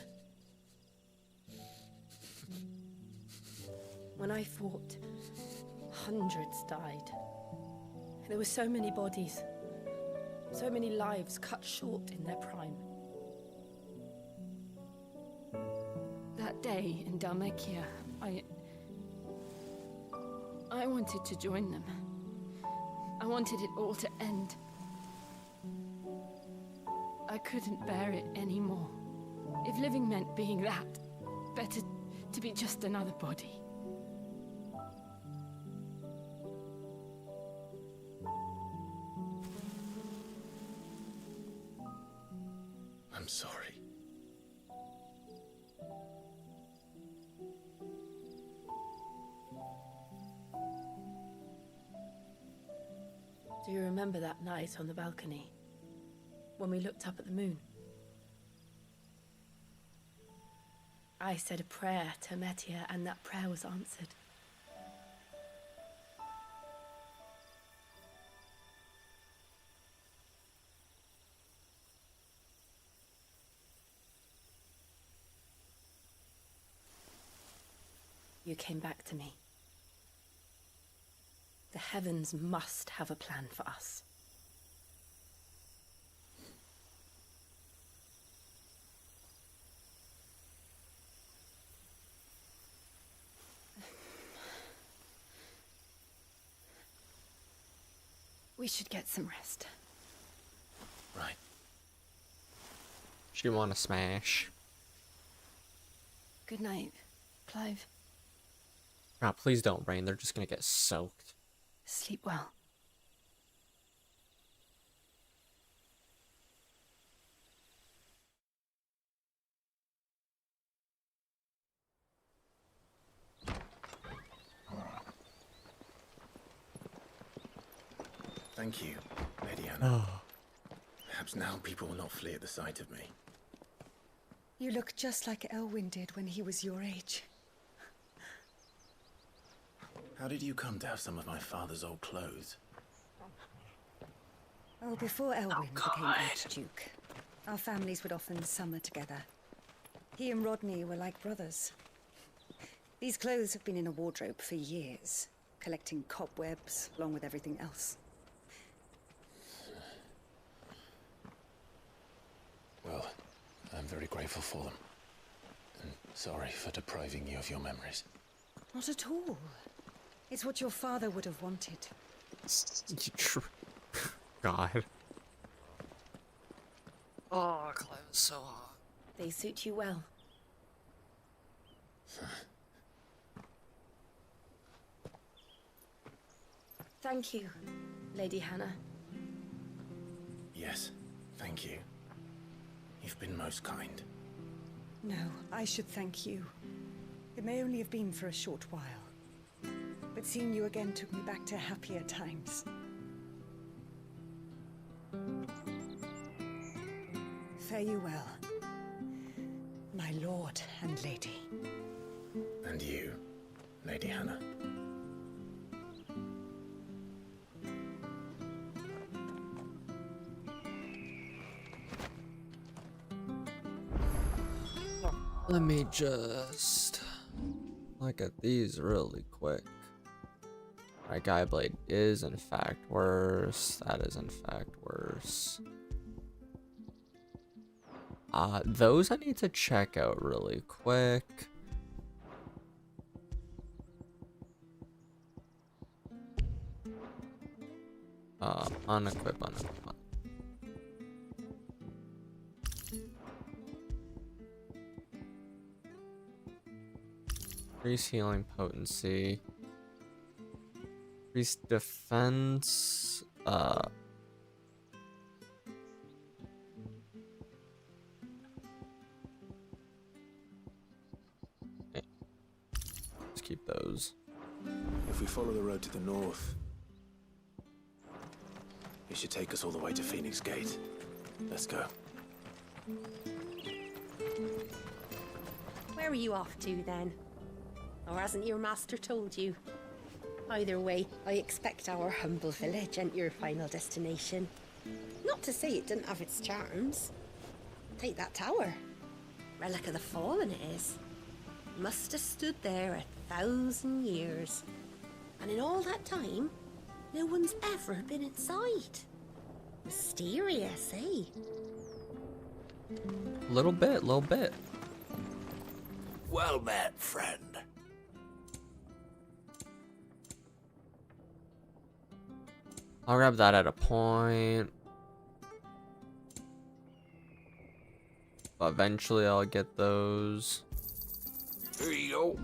When I fought, hundreds died. There were so many bodies, so many lives cut short in their prime. That day in Didnt, I wanted to join them. I wanted it all to end. I couldn't bear it anymore. If living meant being that, better to be just another body. I'm sorry. Do you remember that night on the balcony? When we looked up at the moon? I said a prayer to Metia, and that prayer was answered. You came back to me. The heavens must have a plan for us. We should get some rest. Right. She wanna smash. Good night, Clive. Ah, please don't rain. They're just gonna get soaked. Sleep well. Thank you, Lady Anna. Perhaps now people will not flee at the sight of me. You look just like Elwyn did when he was your age. How did you come to have some of my father's old clothes? Oh, before Elwyn became Archduke, our families would often summer together. He and Rodney were like brothers. These clothes have been in a wardrobe for years, collecting cobwebs along with everything else. Well, I'm very grateful for them. And sorry for depriving you of your memories. Not at all. It's what your father would have wanted. God. Oh, clothes so hot. They suit you well. Thank you, Lady Hannah. Yes, thank you. You've been most kind. No, I should thank you. It may only have been for a short while, but seeing you again took me back to happier times. Fare you well, my lord and lady. And you, Lady Hannah. Let me just look at these really quick. My Guy Blade is in fact worse. That is in fact worse. Those I need to check out really quick. Unequip. Increase healing potency. Increase defense. Let's keep those. If we follow the road to the north, it should take us all the way to Phoenix Gate. Let's go. Where are you off to, then? Or hasn't your master told you? Either way, I expect our humble village ain't your final destination. Not to say it didn't have its charms. Take that tower. Relic of the Fallen it is. Must have stood there 1,000 years. And in all that time, no one's ever been inside. Mysterious, eh? Little bit. Well met, friend. I'll grab that at a point. Eventually I'll get those. Here you go.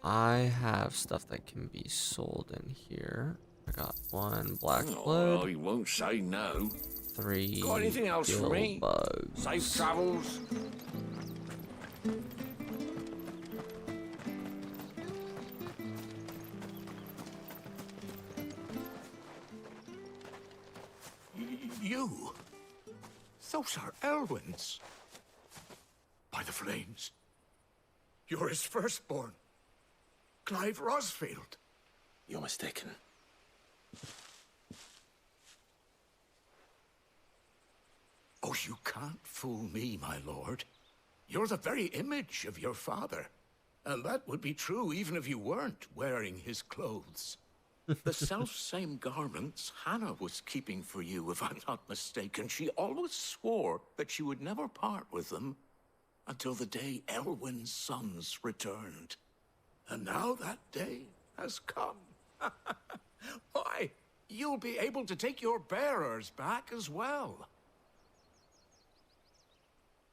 I have stuff that can be sold in here. I got 1 black blood. Oh, you won't say no. 3 Got anything else for me? bugs. Safe travels. You? Those are Elwyn's. By the flames. You're his firstborn. Clive Rosfield. You're mistaken. Oh, you can't fool me, my lord. You're the very image of your father. And that would be true even if you weren't wearing his clothes. The self-same garments Hannah was keeping for you, if I'm not mistaken. She always swore that she would never part with them until the day Elwyn's sons returned. And now that day has come. Why, you'll be able to take your bearers back as well.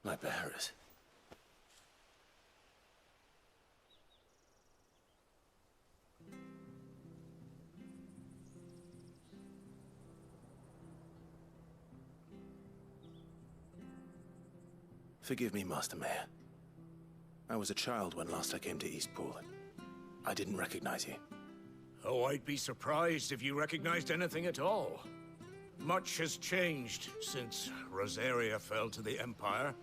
My bearers? Forgive me, Master Mayor. I was a child when last I came to Eastpool. I didn't recognize you. Oh, I'd be surprised if you recognized anything at all. Much has changed since Rosaria fell to the Empire.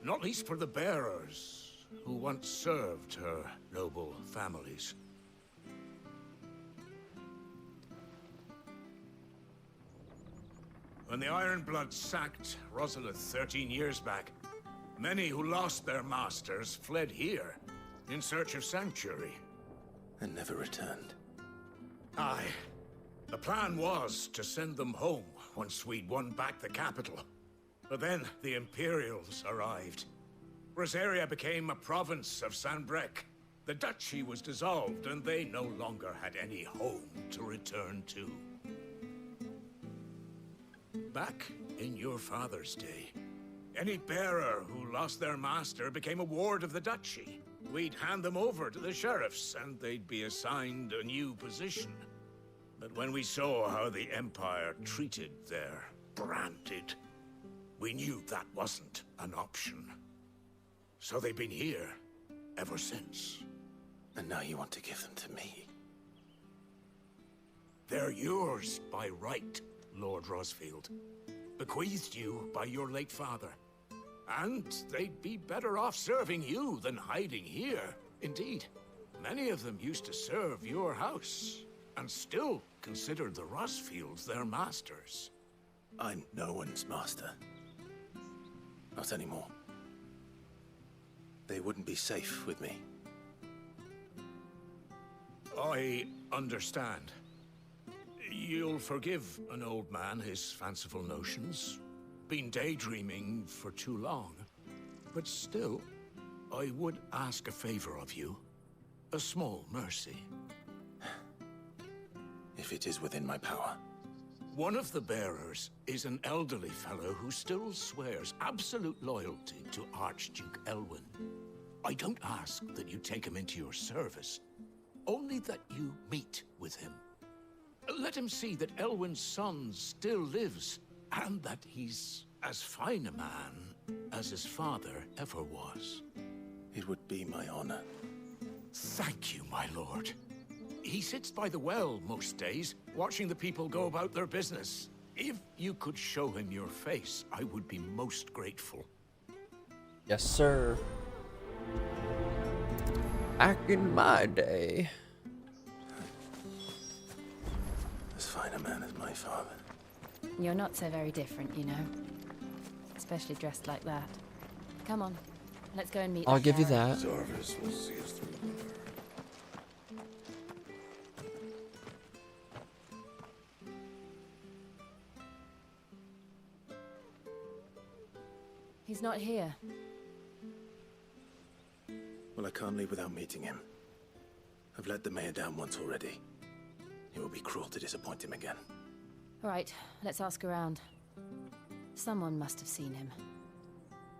Not least for the bearers, who once served her noble families. When the Ironbloods sacked Rosalith 13 years back, many who lost their masters fled here, in search of sanctuary. And never returned. Aye. The plan was to send them home once we'd won back the capital. But then the Imperials arrived. Rosaria became a province of Sanbreque. The duchy was dissolved, and they no longer had any home to return to. Back in your father's day, any bearer who lost their master became a ward of the duchy. We'd hand them over to the sheriffs, and they'd be assigned a new position. But when we saw how the Empire treated their branded, we knew that wasn't an option. So they've been here ever since. And now you want to give them to me? They're yours by right, Lord Rosfield. Bequeathed you by your late father. And they'd be better off serving you than hiding here. Indeed, many of them used to serve your house, and still considered the Rosfields their masters. I'm no one's master. Not anymore. They wouldn't be safe with me. I understand. You'll forgive an old man his fanciful notions. Been daydreaming for too long. But still, I would ask a favor of you. A small mercy. If it is within my power. One of the bearers is an elderly fellow who still swears absolute loyalty to Archduke Elwyn. I don't ask that you take him into your service, only that you meet with him. Let him see that Elwyn's son still lives, and that he's as fine a man as his father ever was. It would be my honor. Thank you, my lord. He sits by the well most days, watching the people go about their business. If you could show him your face, I would be most grateful. Yes, sir. Back in my day. As fine a man as my father. You're not so very different, you know. Especially dressed like that. Come on, let's go and meet. I'll give you that. Zarvis will see us through the winter. He's not here. Well, I can't leave without meeting him. I've let the mayor down once already. It would be cruel to disappoint him again. All right, let's ask around. Someone must have seen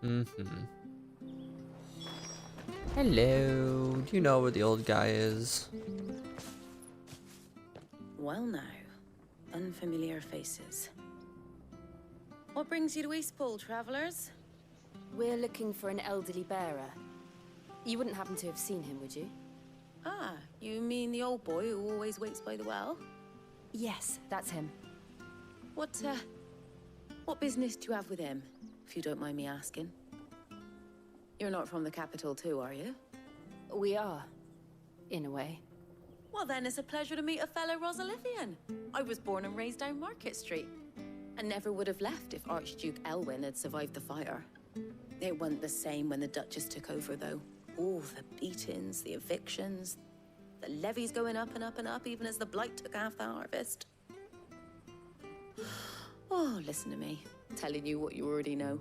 him. Hello. Do you know where the old guy is? Well now, unfamiliar faces. What brings you to Eastpool, travellers? We're looking for an elderly bearer. You wouldn't happen to have seen him, would you? Ah, you mean the old boy who always waits by the well? Yes, that's him. What business do you have with him, if you don't mind me asking? You're not from the capital too, are you? We are, in a way. Well then, it's a pleasure to meet a fellow Rosalithian. I was born and raised down Market Street, and never would have left if Archduke Elwyn had survived the fire. It wasn't the same when the Duchess took over, though. Oh, the beatings, the evictions, the levies going up and up and up, even as the blight took half the harvest. Oh, listen to me, telling you what you already know.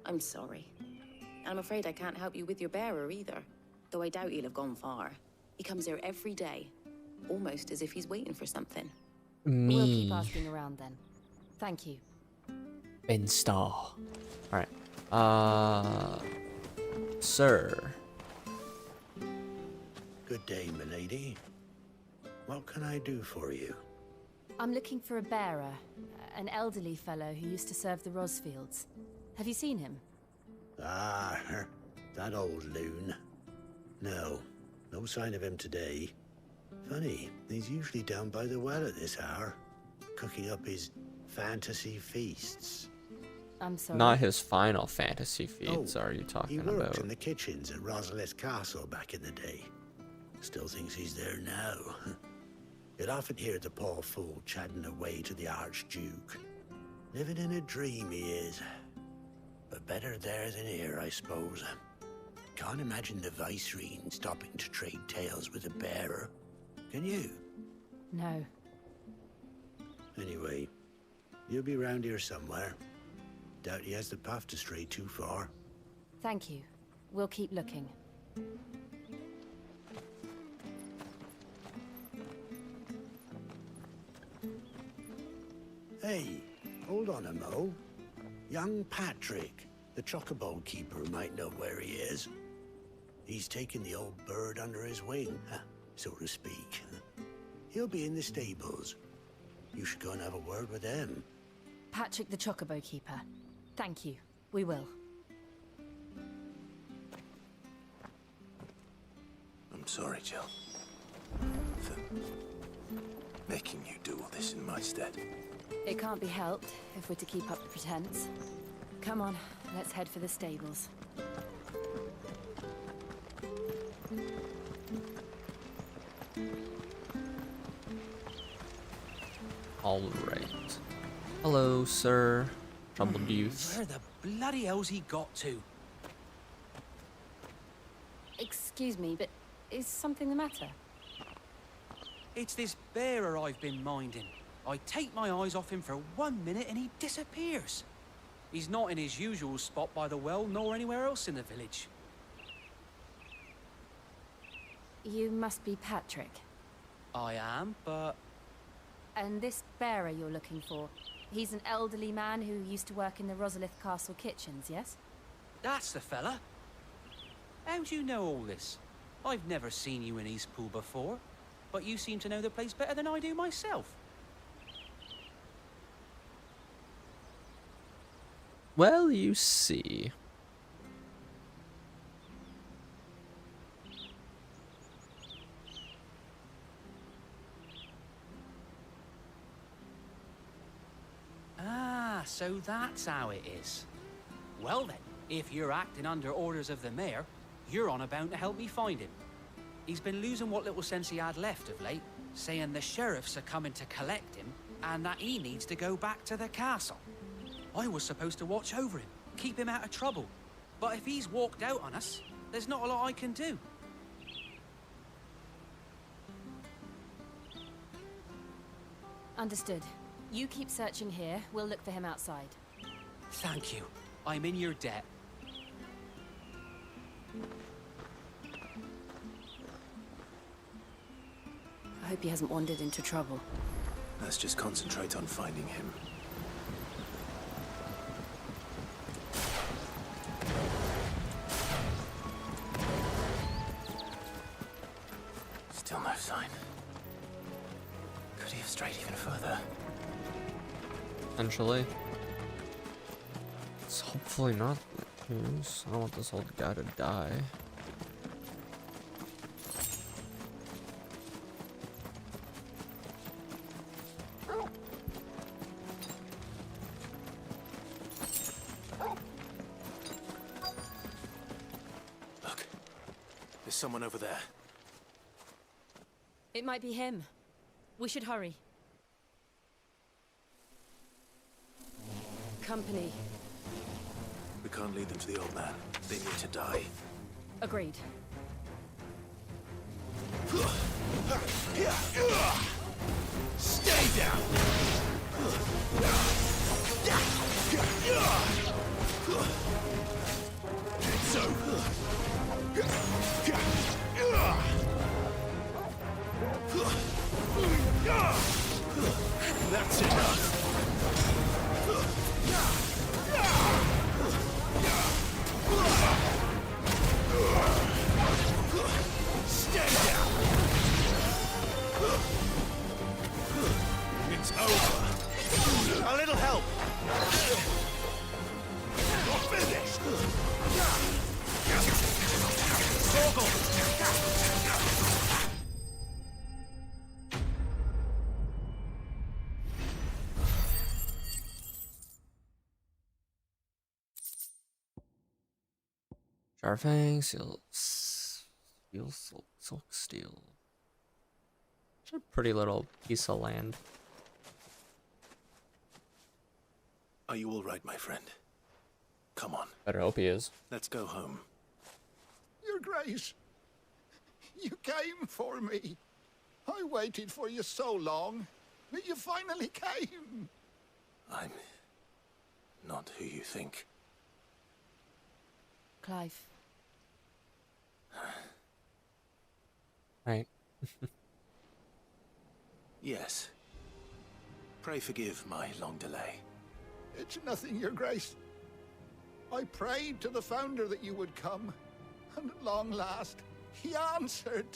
I'm sorry. I'm afraid I can't help you with your bearer either, though I doubt he'll have gone far. He comes here every day, almost as if he's waiting for something. We'll keep asking around then. Thank you. Ben Star. Alright. Sir. Good day, milady. What can I do for you? I'm looking for a bearer, an elderly fellow who used to serve the Rosfields. Have you seen him? Ah, that old loon. No sign of him today. Funny, he's usually down by the well at this hour, cooking up his fantasy feasts. I'm sorry. Not his Final Fantasy feats, are you talking He worked about? in the kitchens at Rosalith Castle back in the day. Still thinks he's there now. You'd often hear the poor fool chatting away to the Archduke. Living in a dream he is. But better there than here, I suppose. Can't imagine the Viceroy stopping to trade tales with a bearer. Can you? No. Anyway, you'll be round here somewhere. Doubt he has the path to stray too far. Thank you. We'll keep looking. Hey, hold on a mo. Young Patrick, the chocobo keeper, might know where he is. He's taken the old bird under his wing, so to speak. He'll be in the stables. You should go and have a word with him. Patrick the Chocobo Keeper. Thank you. We will. I'm sorry, Jill, for making you do all this in my stead. It can't be helped if we're to keep up the pretense. Come on, let's head for the stables. Alright. Hello, sir. Troubled youth. Where the bloody hell's he got to? Excuse me, but is something the matter? It's this bearer I've been minding. I take my eyes off him for 1 minute and he disappears. He's not in his usual spot by the well, nor anywhere else in the village. You must be Patrick. I am, but... And this bearer you're looking for, he's an elderly man who used to work in the Rosalith Castle kitchens, yes? That's the fella. How do you know all this? I've never seen you in Eastpool before, but you seem to know the place better than I do myself. Well, you see. Ah, so that's how it is. Well then, if you're acting under orders of the mayor, you're on about to help me find him. He's been losing what little sense he had left of late, saying the sheriffs are coming to collect him and that he needs to go back to the castle. I was supposed to watch over him, keep him out of trouble. But if he's walked out on us, there's not a lot I can do. Understood. You keep searching here, we'll look for him outside. Thank you. I'm in your debt. I hope he hasn't wandered into trouble. Let's just concentrate on finding him. Still no sign. Could he have strayed even further? Potentially. It's hopefully not the case. I don't want this old guy to die. Look, there's someone over there. It might be him. We should hurry. Company. We can't lead them to the old man. They need to die. Agreed. Stay down! So. That's enough. Stay down. It's over. A little help. You're finished. Jarfang, silk steel. It's a pretty little piece of land. Are you all right, my friend? Come on. Better hope he is. Let's go home. Your Grace, you came for me. I waited for you so long, but you finally came. I'm not who you think. Clive. Right. Yes. Pray forgive my long delay. It's nothing, Your Grace. I prayed to the Founder that you would come, and at long last, he answered.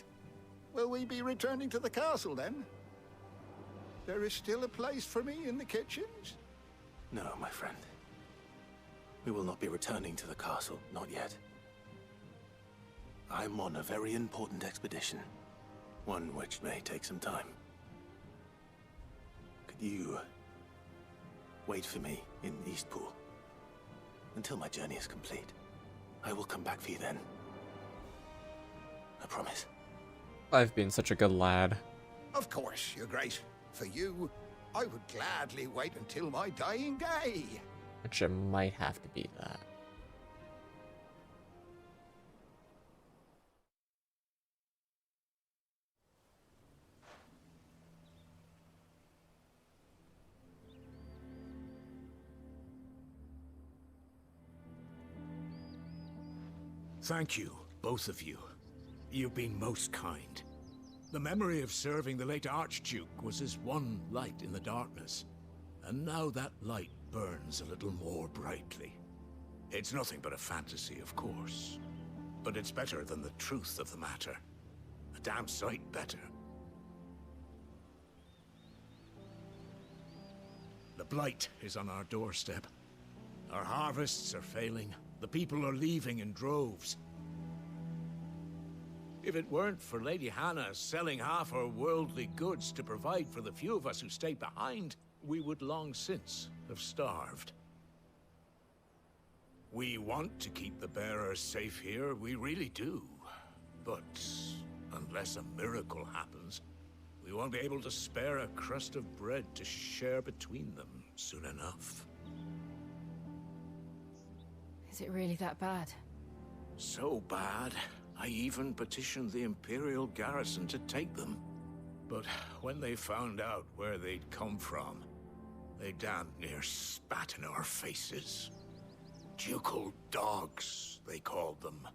Will we be returning to the castle, then? There is still a place for me in the kitchens? No, my friend. We will not be returning to the castle, not yet. I'm on a very important expedition, one which may take some time. Could you wait for me in Eastpool until my journey is complete? I will come back for you then. I promise. I've been such a good lad. Of course, Your Grace. For you, I would gladly wait until my dying day. Which it might have to be that. Thank you, both of you. You've been most kind. The memory of serving the late Archduke was as one light in the darkness, and now that light burns a little more brightly. It's nothing but a fantasy, of course. but it's better than the truth of the matter. A damn sight better. The blight is on our doorstep. Our harvests are failing. The people are leaving in droves. If it weren't for Lady Hannah selling half her worldly goods to provide for the few of us who stay behind, we would long since have starved. We want to keep the bearers safe here, we really do. But unless a miracle happens, we won't be able to spare a crust of bread to share between them soon enough. Is it really that bad? So bad, I even petitioned the Imperial garrison to take them. But when they found out where they'd come from, they damn near spat in our faces. Ducal dogs, they called them.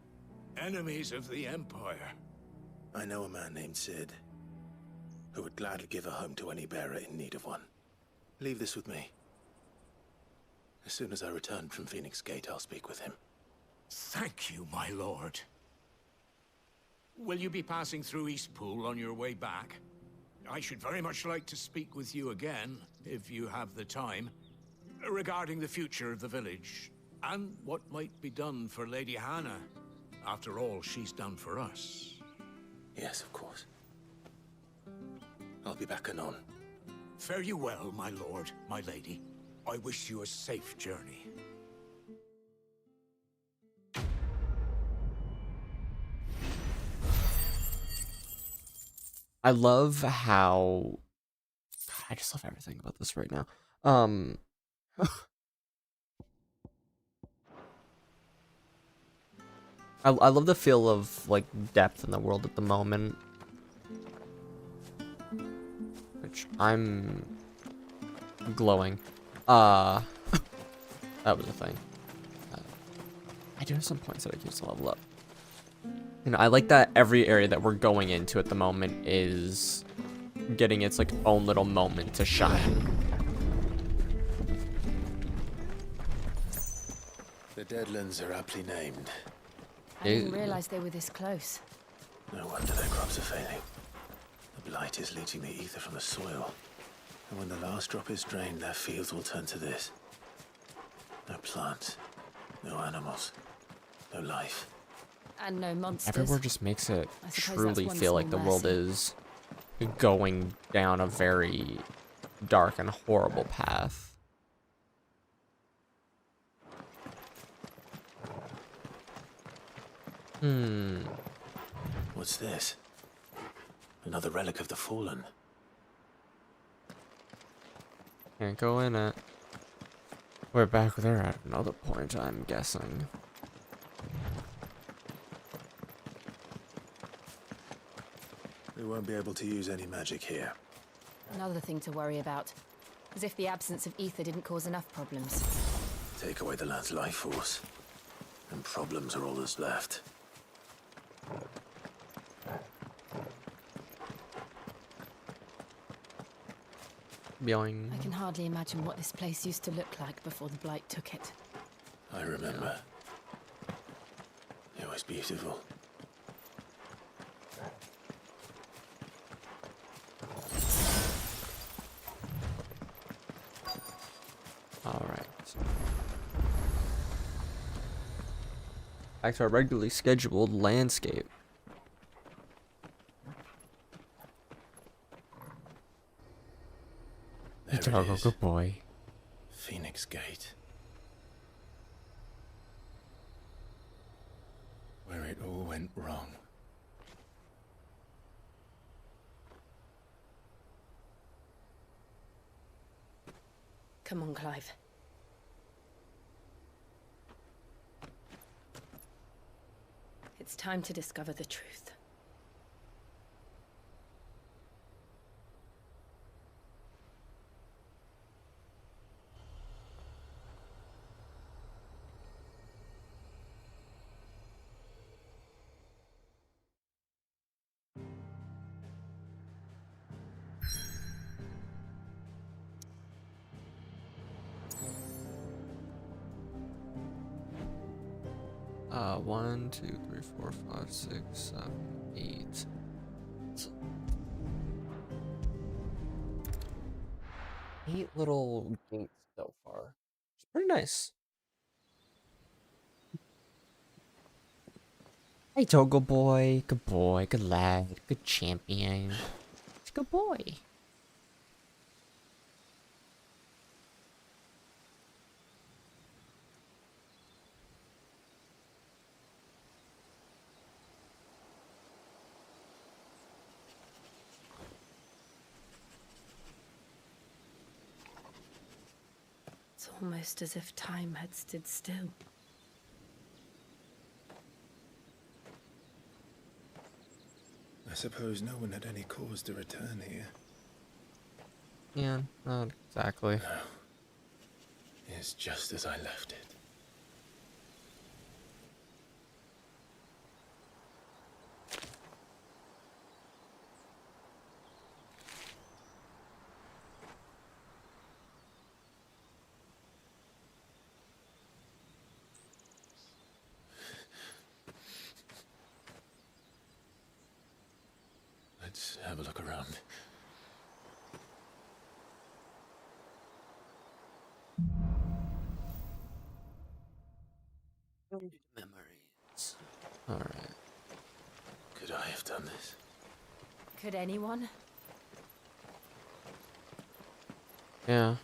Enemies of the Empire. I know a man named Sid, who would gladly give a home to any bearer in need of one. Leave this with me. As soon as I return from Phoenix Gate, I'll speak with him. Thank you, my lord. Will you be passing through Eastpool on your way back? I should very much like to speak with you again, if you have the time, regarding the future of the village, and what might be done for Lady Hannah, after all she's done for us. Yes, of course. I'll be back anon. Fare you well, my lord, my lady. I wish you a safe journey. I love how... God, I just love everything about this right now. I love the feel of, like, depth in the world at the moment. Which I'm glowing. That was a thing. I do have some points that I use to level up. You know, I like that every area that we're going into at the moment is getting its, like, own little moment to shine. The Deadlands are aptly named. I didn't realize they were this close. No wonder their crops are failing. The blight is leaching the ether from the soil. And when the last drop is drained, their fields will turn to this. No plants, no animals, no life. And no monsters. Everywhere just makes it I suppose truly that's one feel like the small world mercy. is going down a very dark and horrible path. What's this? Another relic of the Fallen. Can't go in it. We're back there at another point, I'm guessing. They won't be able to use any magic here. Another thing to worry about. As if the absence of ether didn't cause enough problems. Take away the lad's life force, and problems are all that's left. Boing. I can hardly imagine what this place used to look like before the blight took it. I remember. It was beautiful. Alright. Back to our regularly scheduled landscape. There it Dog, is. good boy. Phoenix Gate. Where it all went wrong. Come on, Clive. It's time to discover the truth. 1, 2, 3, 4, 5, 6, 7, 8. 8 little gates so far. It's pretty nice. Hey, Togo boy. Good boy. Good lad. Good champion. Good boy. It's almost as if time had stood still. I suppose no one had any cause to return here. Yeah, not exactly. No. It's just as I left it. Let's have a look around. Memories. Alright. Could I have done this? Could anyone? Yeah.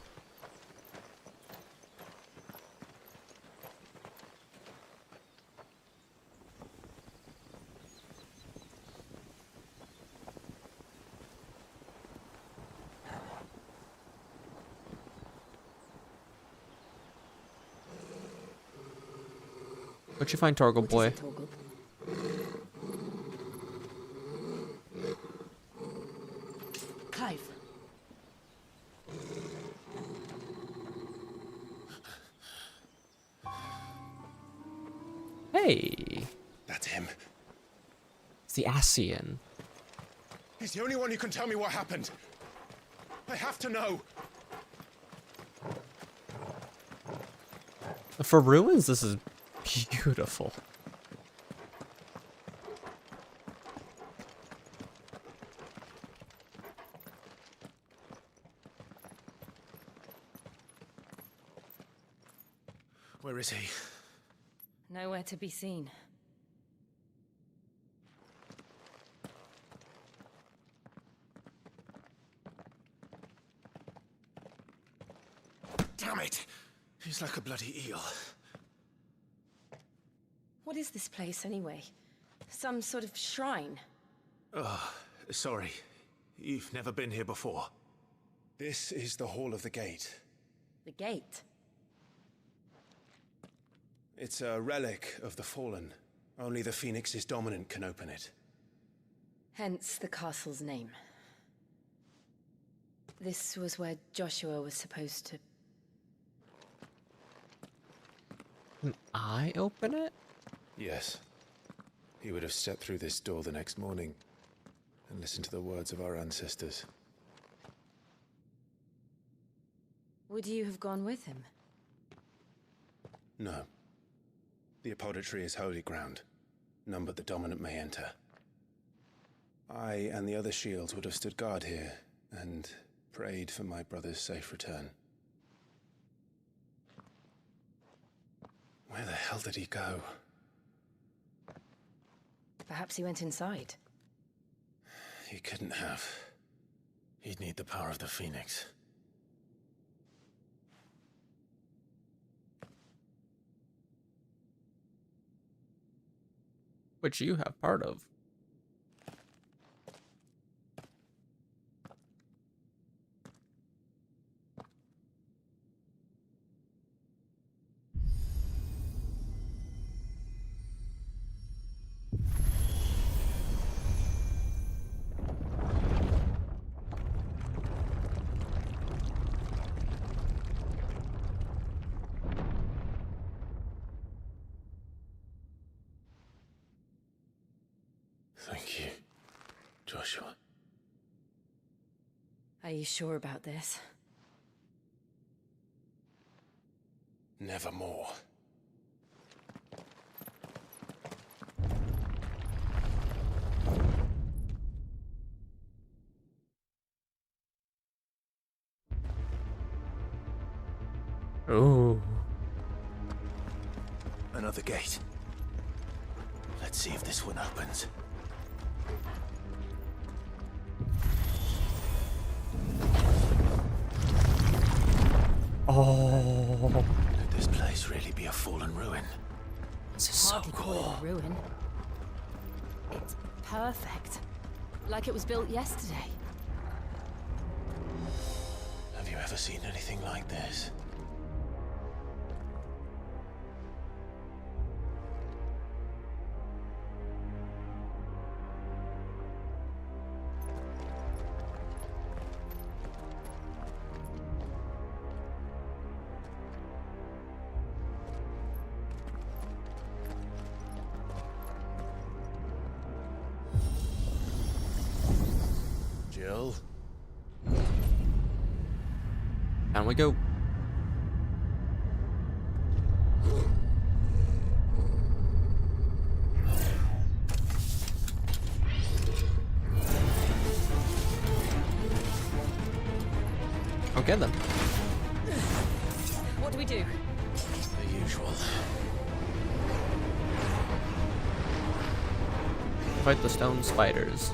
What'd you find, Torgal boy? Clive. Hey! That's him. It's the Asian. He's the only one who can tell me what happened. I have to know. For ruins, this is beautiful. Where is he? Nowhere to be seen. Damn it! He's like a bloody eel. What is this place, anyway? Some sort of shrine? Oh, sorry. You've never been here before. This is the Hall of the Gate. The gate? It's a relic of the Fallen. Only the Phoenix's dominant can open it. Hence the castle's name. This was where Joshua was supposed to... Can I open it? Yes. He would have stepped through this door the next morning and listened to the words of our ancestors. Would you have gone with him? No. The apodatory is holy ground. None but the dominant may enter. I and the other shields would have stood guard here and prayed for my brother's safe return. Where the hell did he go? Perhaps he went inside. He couldn't have. He'd need the power of the Phoenix. Which you have part of. Thank you, Joshua. Are you sure about this? Nevermore. Ooh. Another gate. Let's see if this one opens. Oh. Could this place really be a fallen ruin? This is so cool. Call it a ruin. It's perfect. Like it was built yesterday. Have you ever seen anything like this? Jill? Down we go. Okay then. What do we do? The usual. Fight the stone spiders.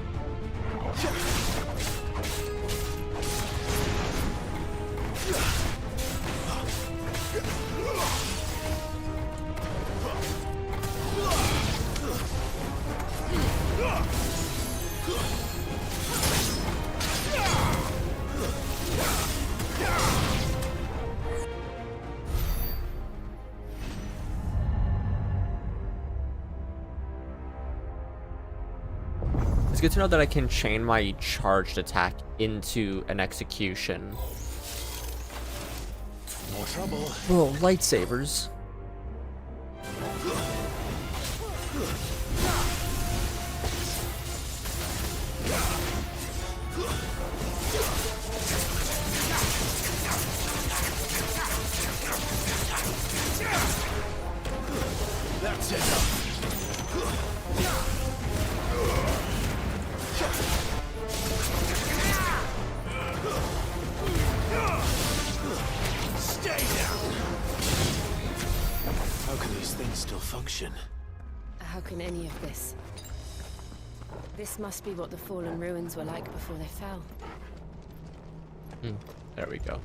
It's good to know that I can chain my charged attack into an execution. More trouble. Whoa, lightsabers. That's it. Stay down. How can these things still function? How can any of this? This must be what the fallen ruins were like before they fell. There we go.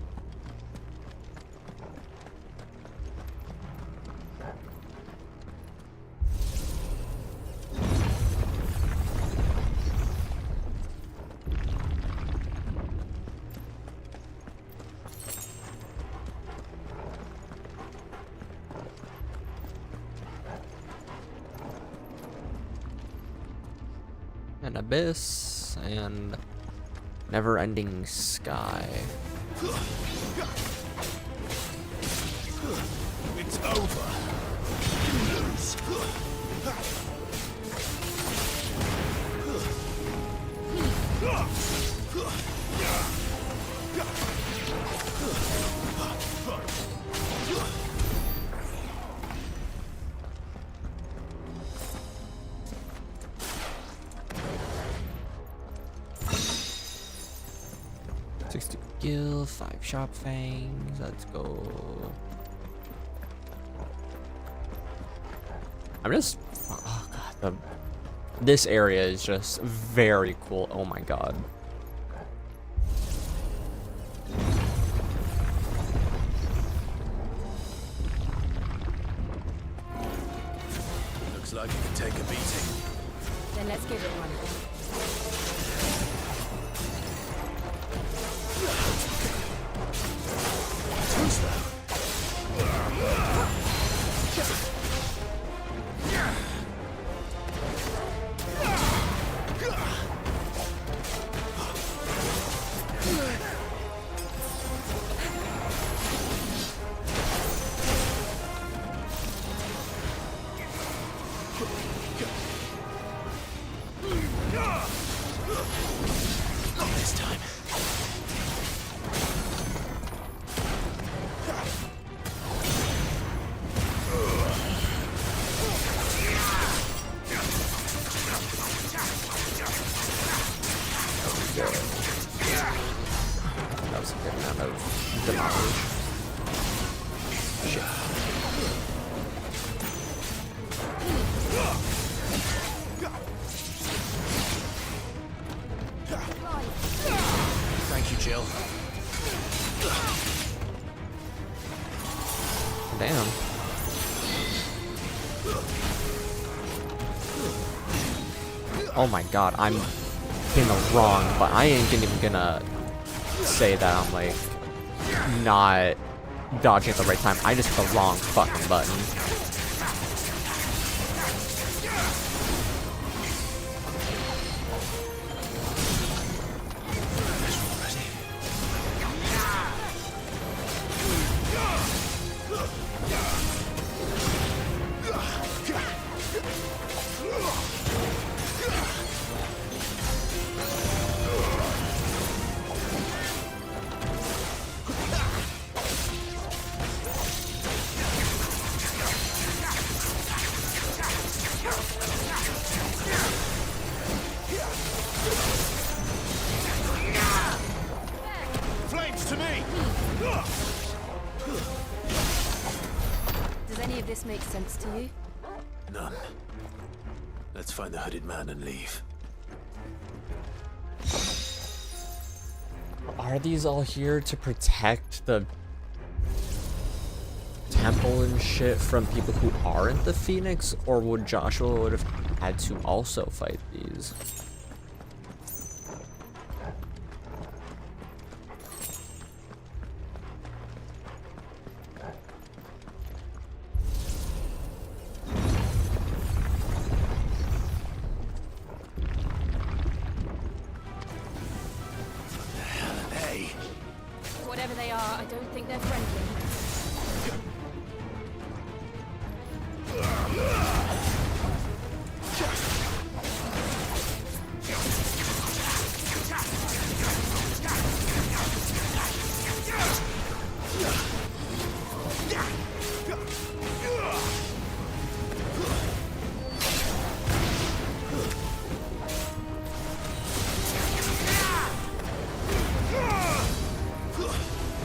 An abyss and never-ending sky. It's over. You lose. Skill, 5 sharp fangs. Let's go. I'm just. Oh god, this area is just very cool. Oh my god. Looks like it can take a beating. Then let's give it one. Too slow. Not this time. That was a good amount of damage. chill. Damn. Oh my god, I'm in the wrong, but I ain't even gonna say that I'm like not dodging at the right time. I just hit the wrong fucking button. Flames to me! Does any of this make sense to you? None. Let's find the hooded man and leave. Are these all here to protect the temple and shit from people who aren't the Phoenix, or would Joshua would have had to also fight these? Whatever they are, I don't think they're friendly.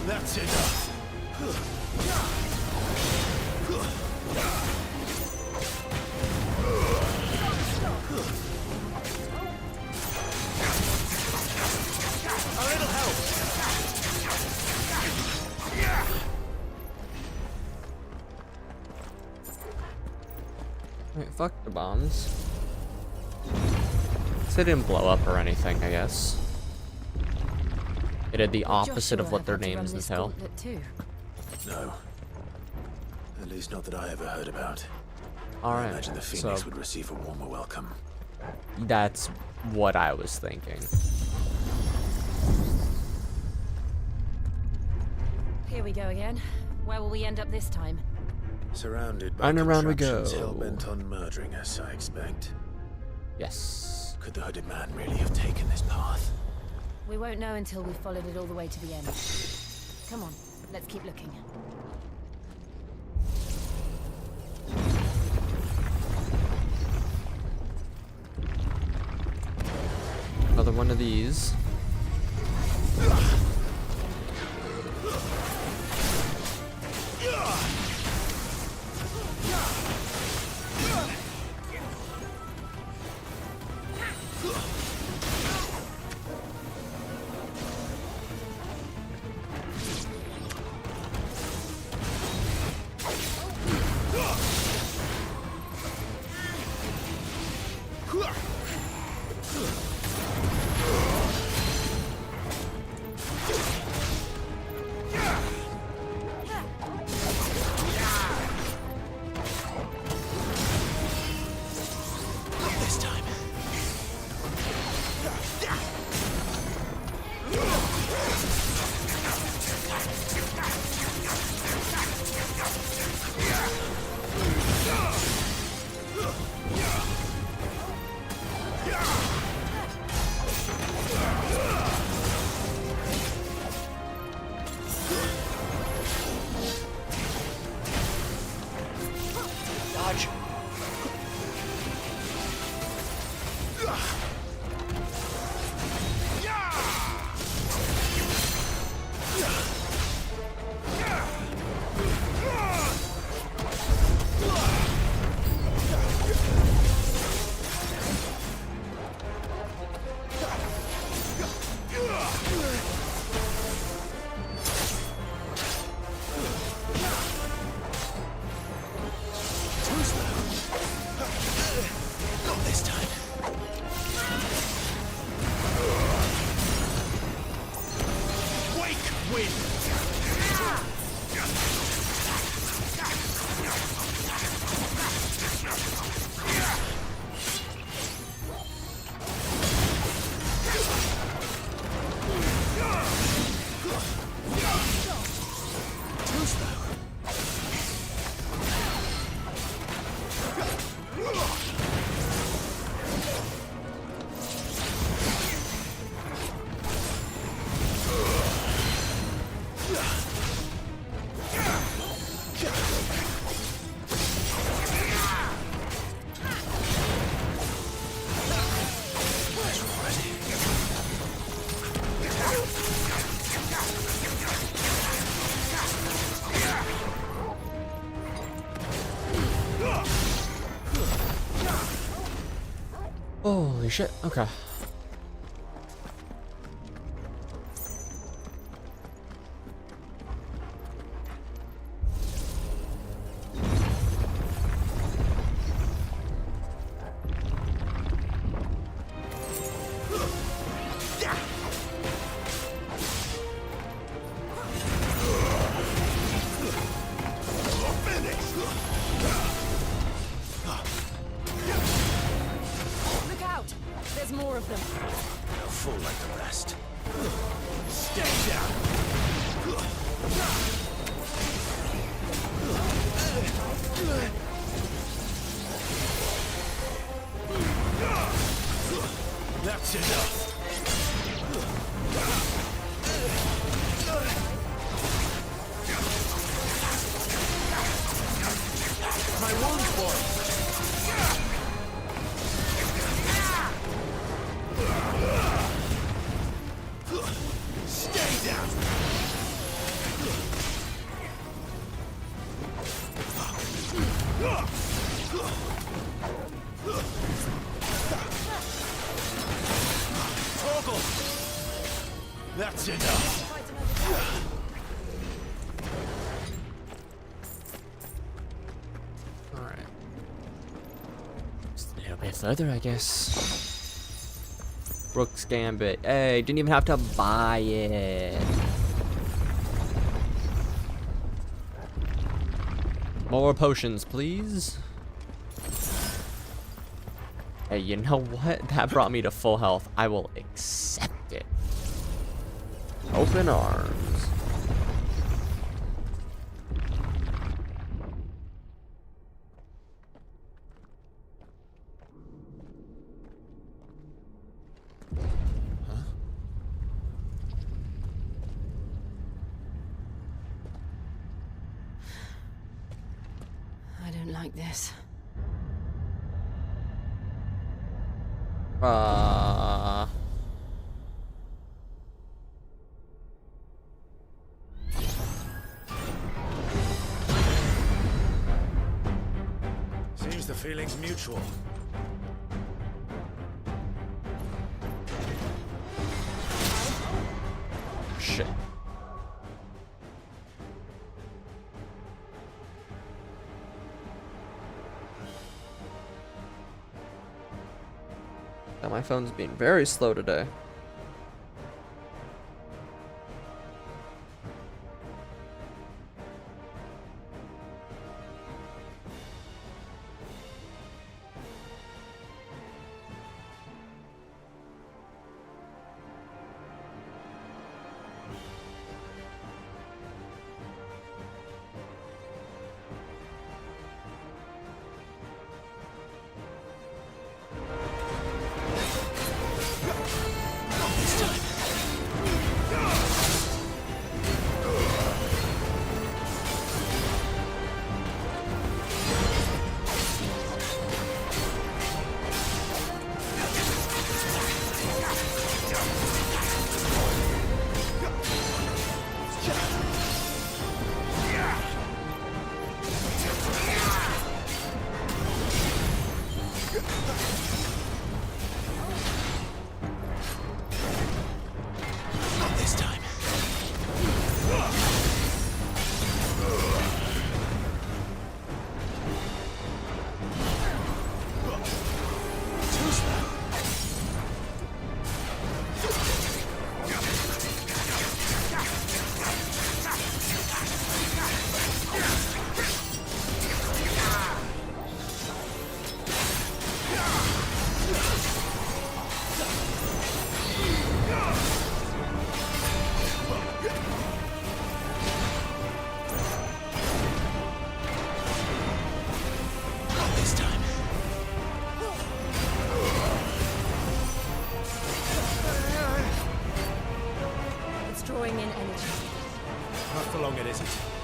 That's enough. A little help. Wait, fuck the bombs. They didn't blow up or anything, I guess. It did the opposite of what their names entail. No. At least not that I ever heard about. Alright, I imagine the Phoenix so would receive a warmer welcome. that's what I was thinking. Here we go again. Where will we end up this time? Surrounded by And around we contraptions go. hell-bent on murdering us, I expect. Yes. Could the hooded man really have taken this path? We won't know until we've followed it all the way to the end. Come on, let's keep looking. Another one of these. Holy shit, okay. Look out! There's more of them. A fool like the rest. Stay down! That's enough. My wound's boiled! Stay down! Torgal! That's enough. Alright. Just a little bit further, I guess. Rook's Gambit. Hey, didn't even have to buy it. More potions, please. Hey, you know what? That brought me to full health. I will accept it. Open arms. I don't like this. Seems the feeling's mutual. Shit. Now my phone's being very slow today.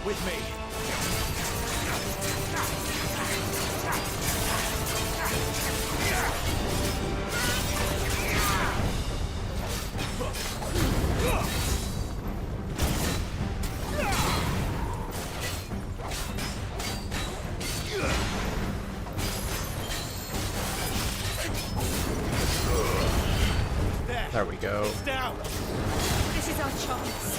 With me. There we go. Down. This is our chance.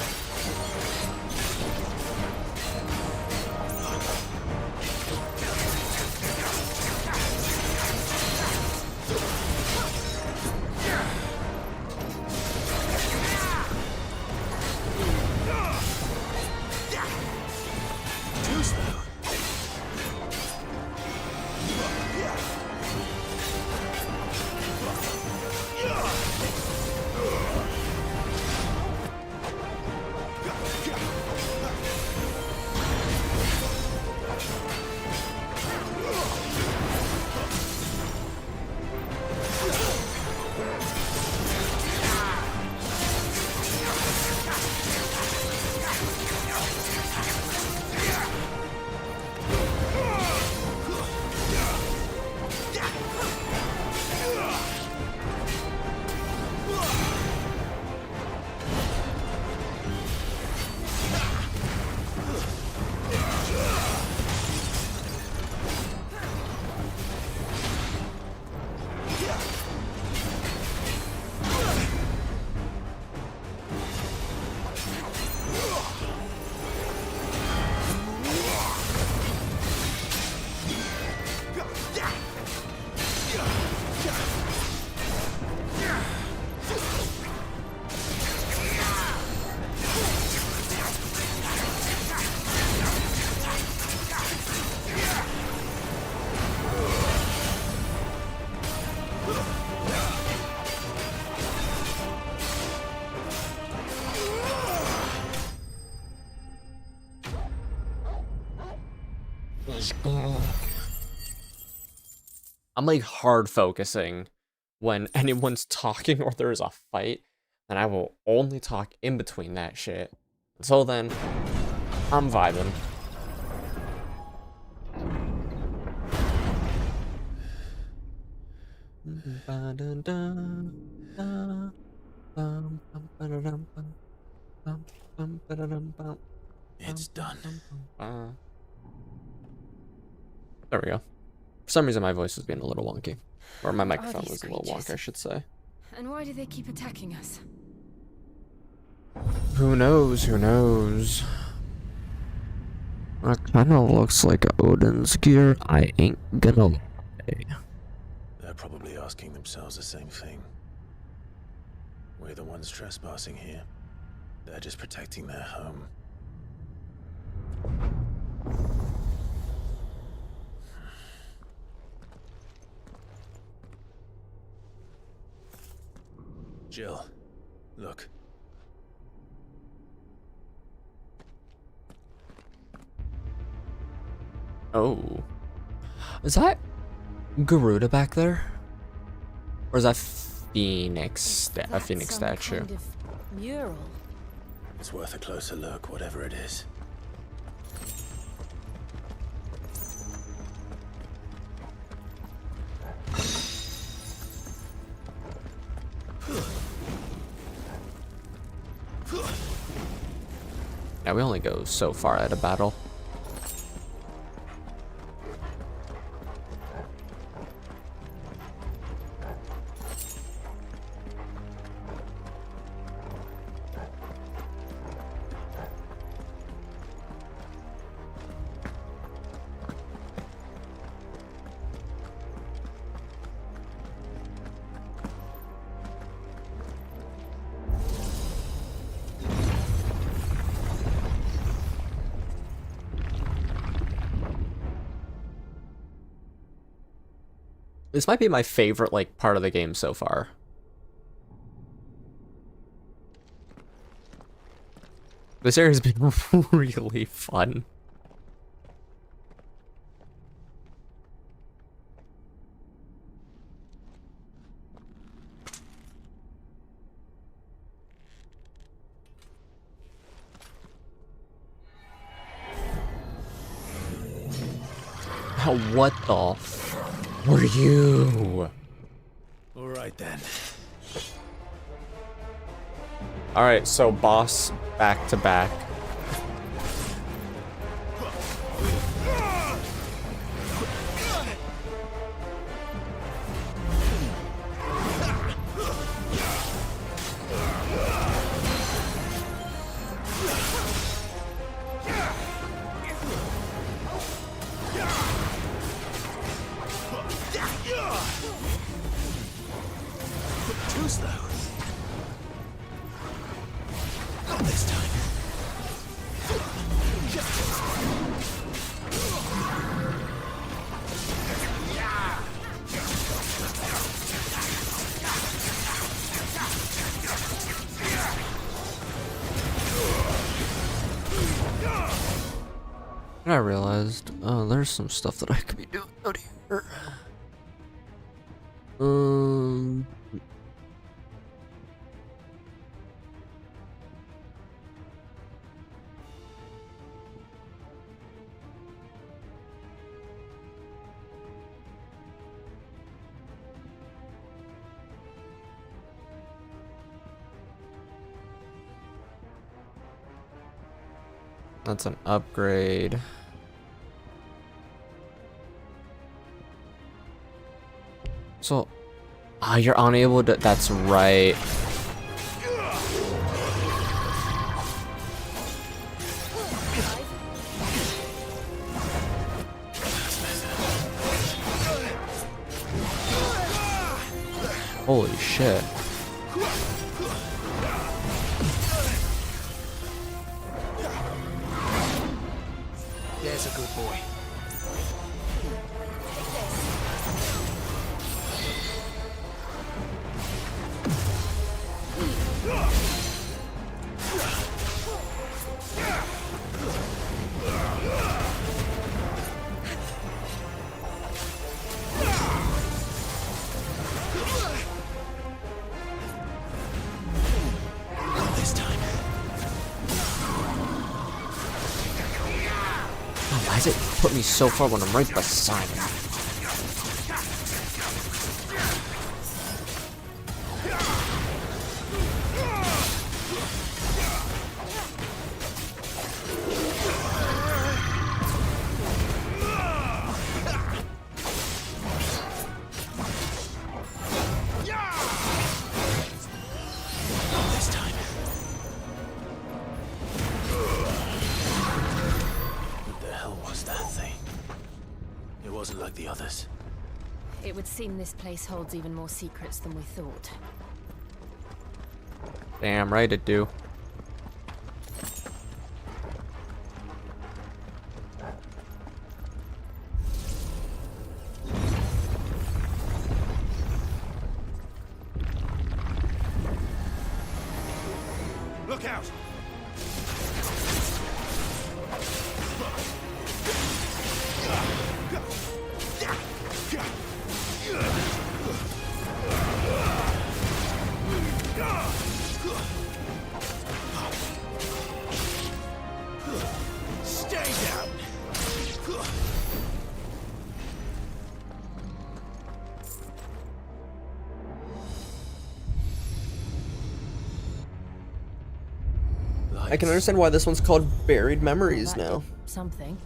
I'm like hard focusing when anyone's talking or there's a fight, and I will only talk in between that shit. Until then, I'm vibing. It's done. There we go. For some reason, my voice was being a little wonky. Or my What are microphone these was a little creatures? wonky, I should say. And why do they keep attacking us? Who knows? Who knows? That kind of looks like Odin's gear. I ain't gonna lie. They're probably asking themselves the same thing. We're the ones trespassing here. They're just protecting their home. Jill, look. Oh. Is that Garuda back there? Or is that Phoenix? A Phoenix Some statue? kind of mural. It's worth a closer look, whatever it is. Yeah, we only go so far at a battle. This might be my favorite, like, part of the game so far. This area's been really fun. Oh, what the f were you? All right then. All right, so boss back to back. Not this time. And I realized, there's some stuff that I could be doing out here. That's an upgrade. So, you're unable to, that's right. Holy shit. There's a good boy. This time. Oh, why does it put me so far when I'm right beside him? This time. What the hell was that thing? It wasn't like the others. It would seem this place holds even more secrets than we thought. Damn right it do. Look out! Stay down! I can understand why this one's called Buried Memories That now. did something.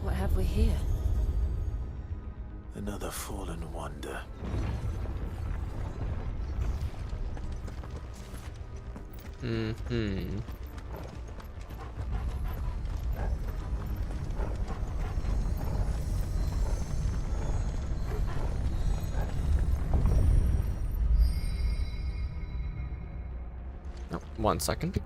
What have we here? Another fallen wonder. Mm-hmm. Oh, 1 second.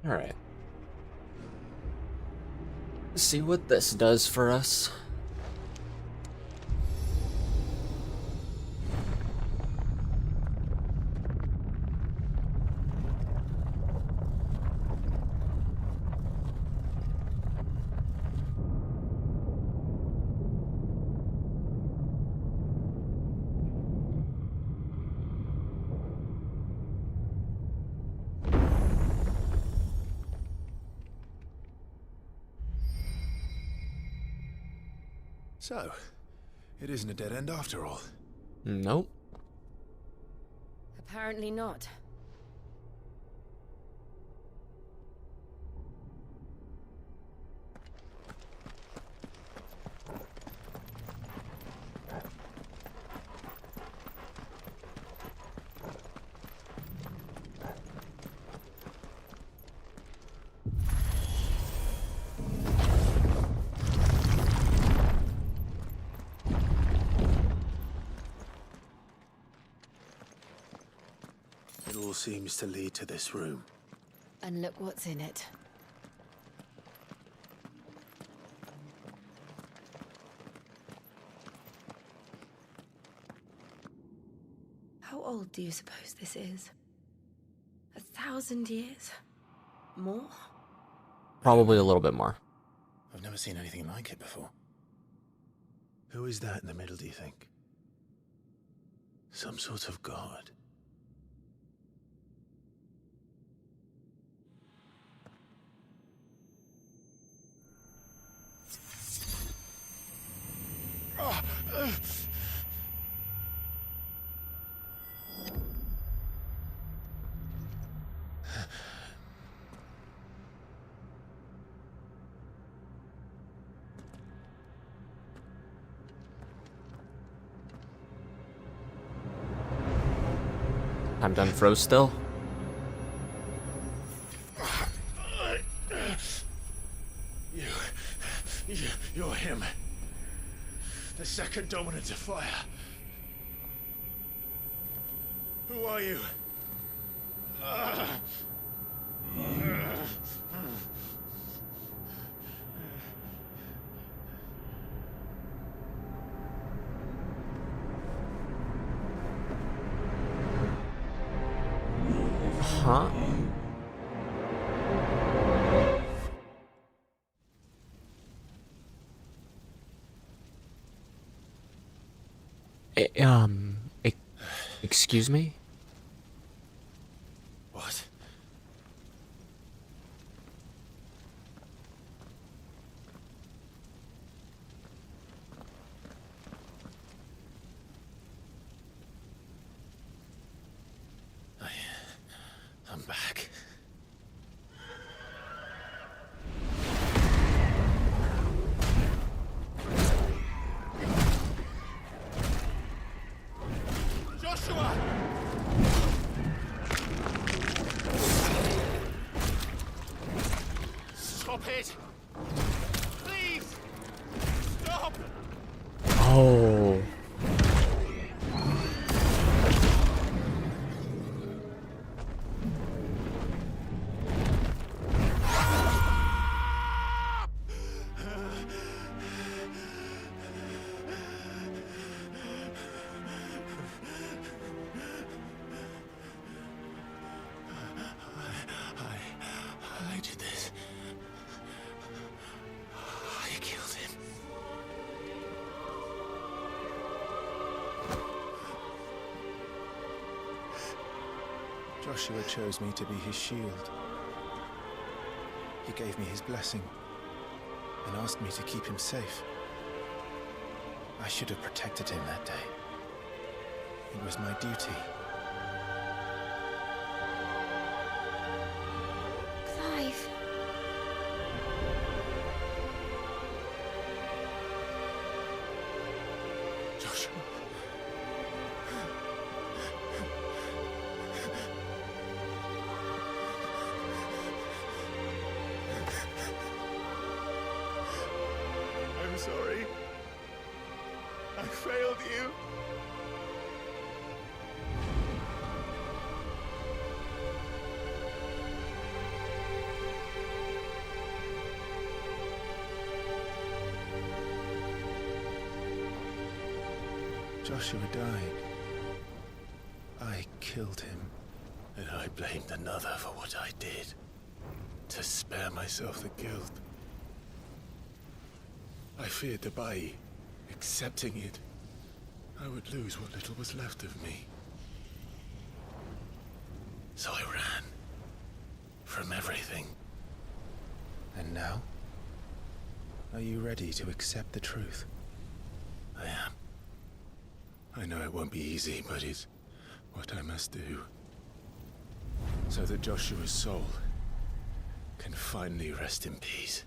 Alright. Let's see what this does for us. So, it isn't a dead end after all. Nope. Apparently not. It all seems to lead to this room. And look what's in it. How old do you suppose this is? 1,000 years? More? Probably a little bit more. I've never seen anything like it before. Who is that in the middle, do you think? Some sort of god? I'm done froze still. You're him. The second dominant of fire. Who are you? Huh? Excuse me? What? I'm back. Joshua! Stop it! Please! Stop! Oh. I did this. I killed him. Joshua chose me to be his shield. He gave me his blessing and asked me to keep him safe. I should have protected him that day. It was my duty. Clive. Joshua. I'm sorry. I failed you. Joshua died, I killed him. And I blamed another for what I did, to spare myself the guilt. I feared that by accepting it, I would lose what little was left of me. So I ran from everything. And now? Are you ready to accept the truth? I am. I know it won't be easy, but it's what I must do. So that Joshua's soul can finally rest in peace.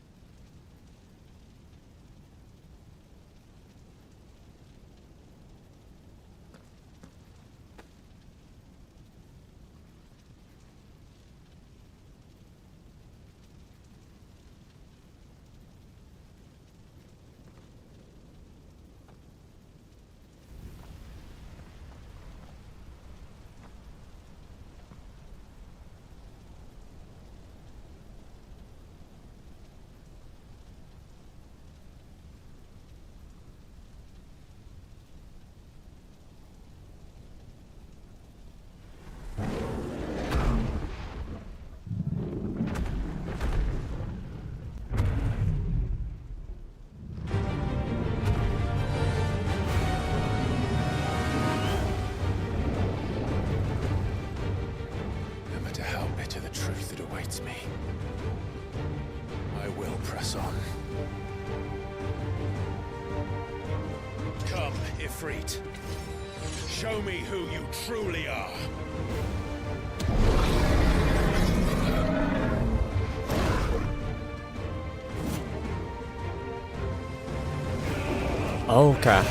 Me. I will press on. Come, Ifrit. Show me who you truly are. Okay.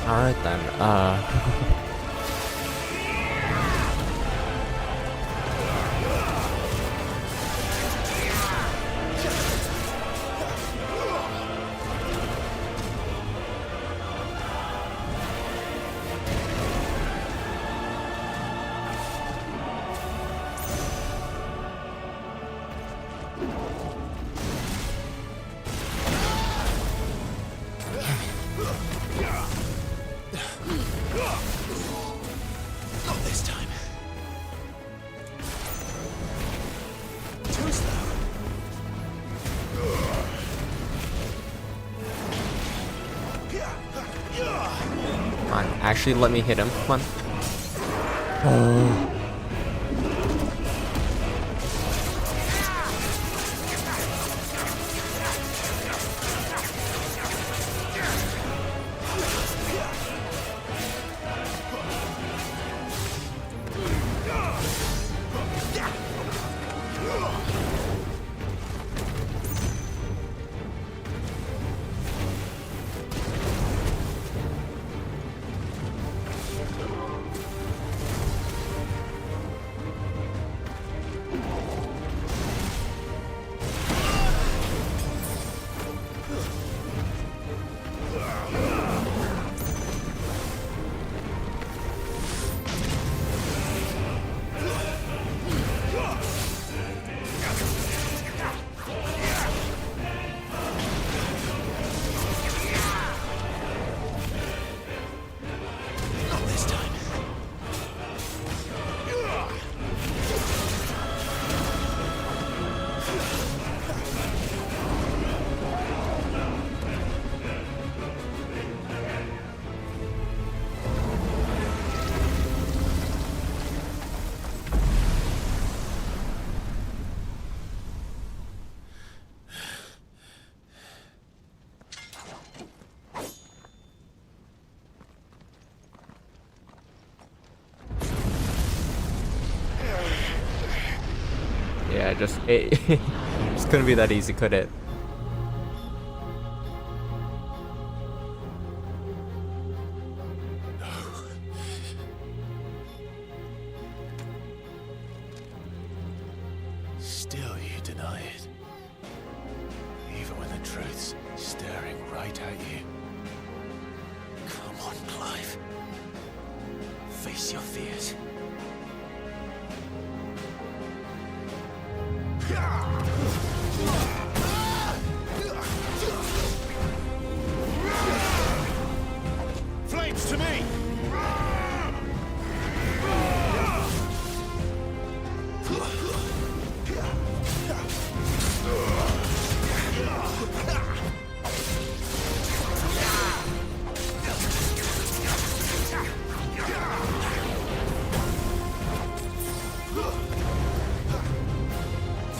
Alright then, actually let me hit him. Come on. Oh. Yeah, it just couldn't be that easy, could it? Still you deny it. Even when the truth's staring right at you. Come on, Clive. Face your fears. Flames to me!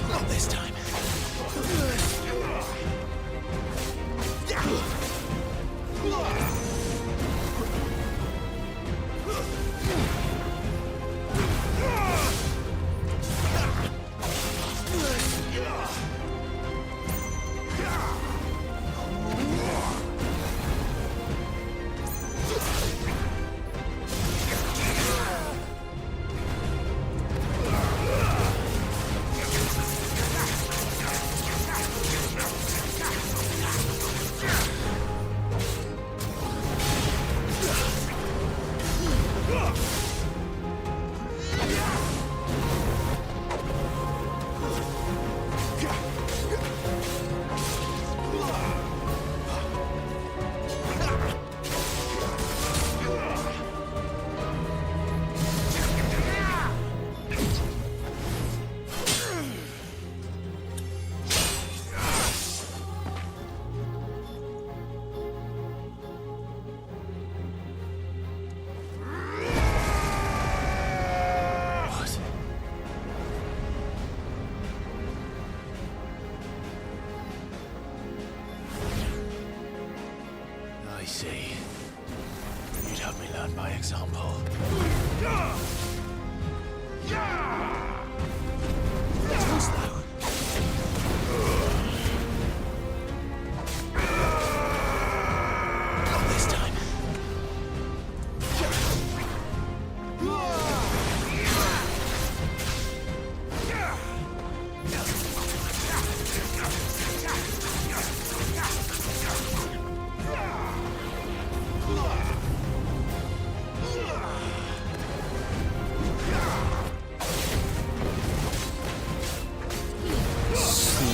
Not this time. I see. You'd have me learn by example. Too slow. Not this time.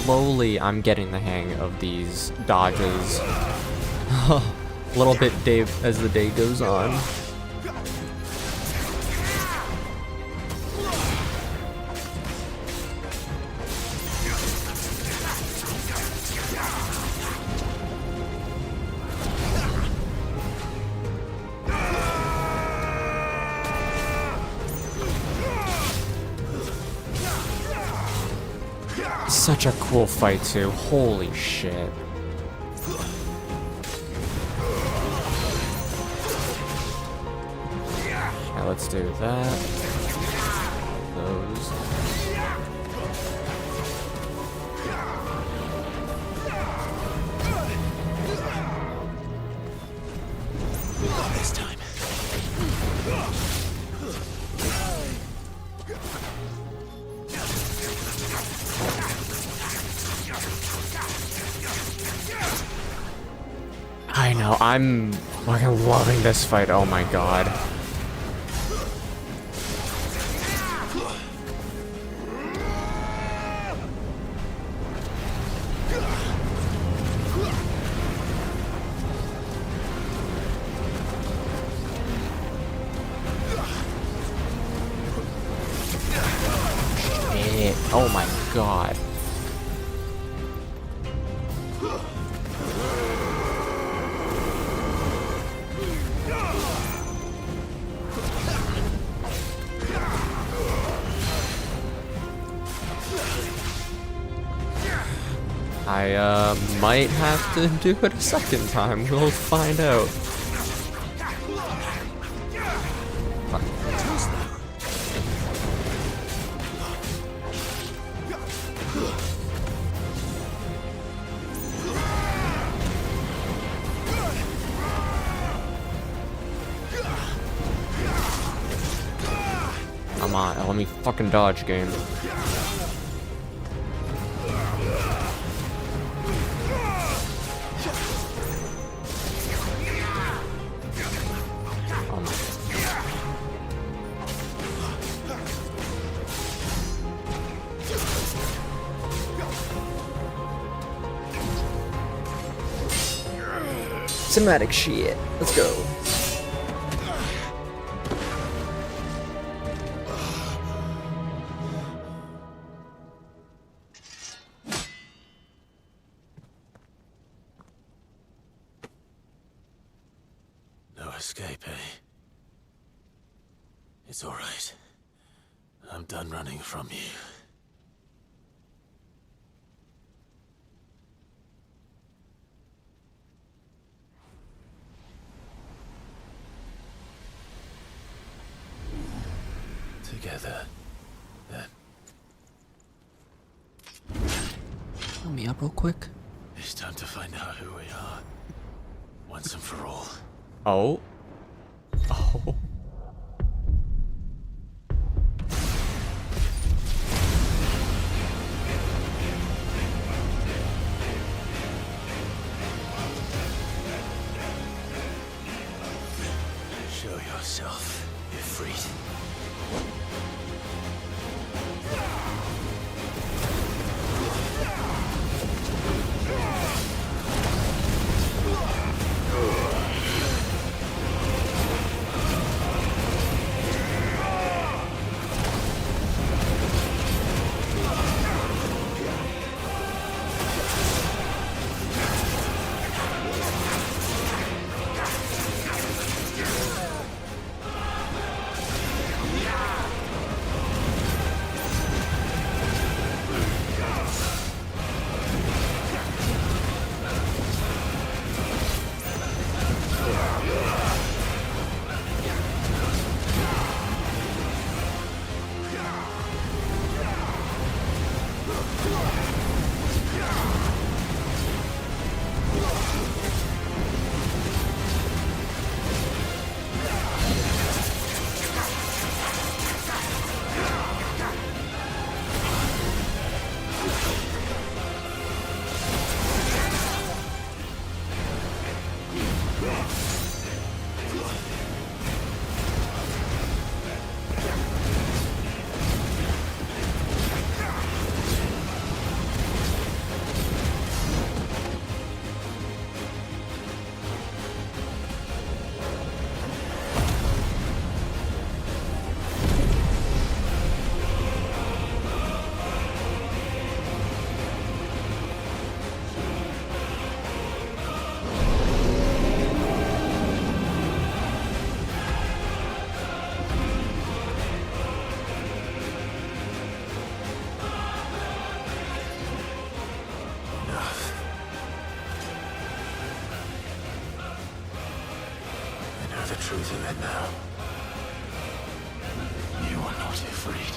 Slowly, I'm getting the hang of these dodges. A little bit as the day goes on. Such a cool fight too. Holy shit. Now let's do that. Those. Not this time. I know, I'm fucking loving this fight. Oh my god. Shit. Oh my god. I might have to do it a second time. We'll find out. Fuck. Come on, let me fucking dodge, game. Cinematic shit. Let's go. No escape, eh? It's all right. I'm done running from you. Together, then. Let me up real quick. It's time to find out who we are. Once and for all. Oh. Oh. Show yourself, Ifrit. The truth of it now. You are not afraid.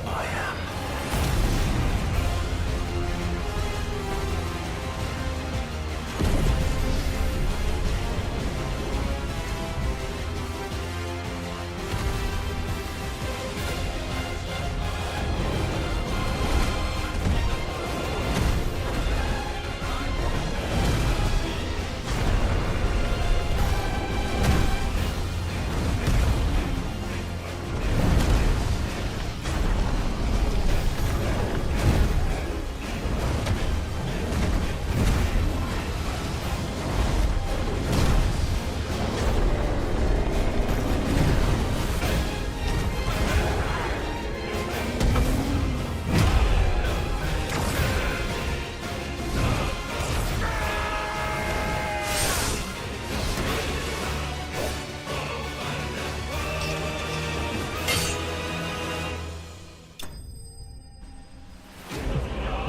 I am.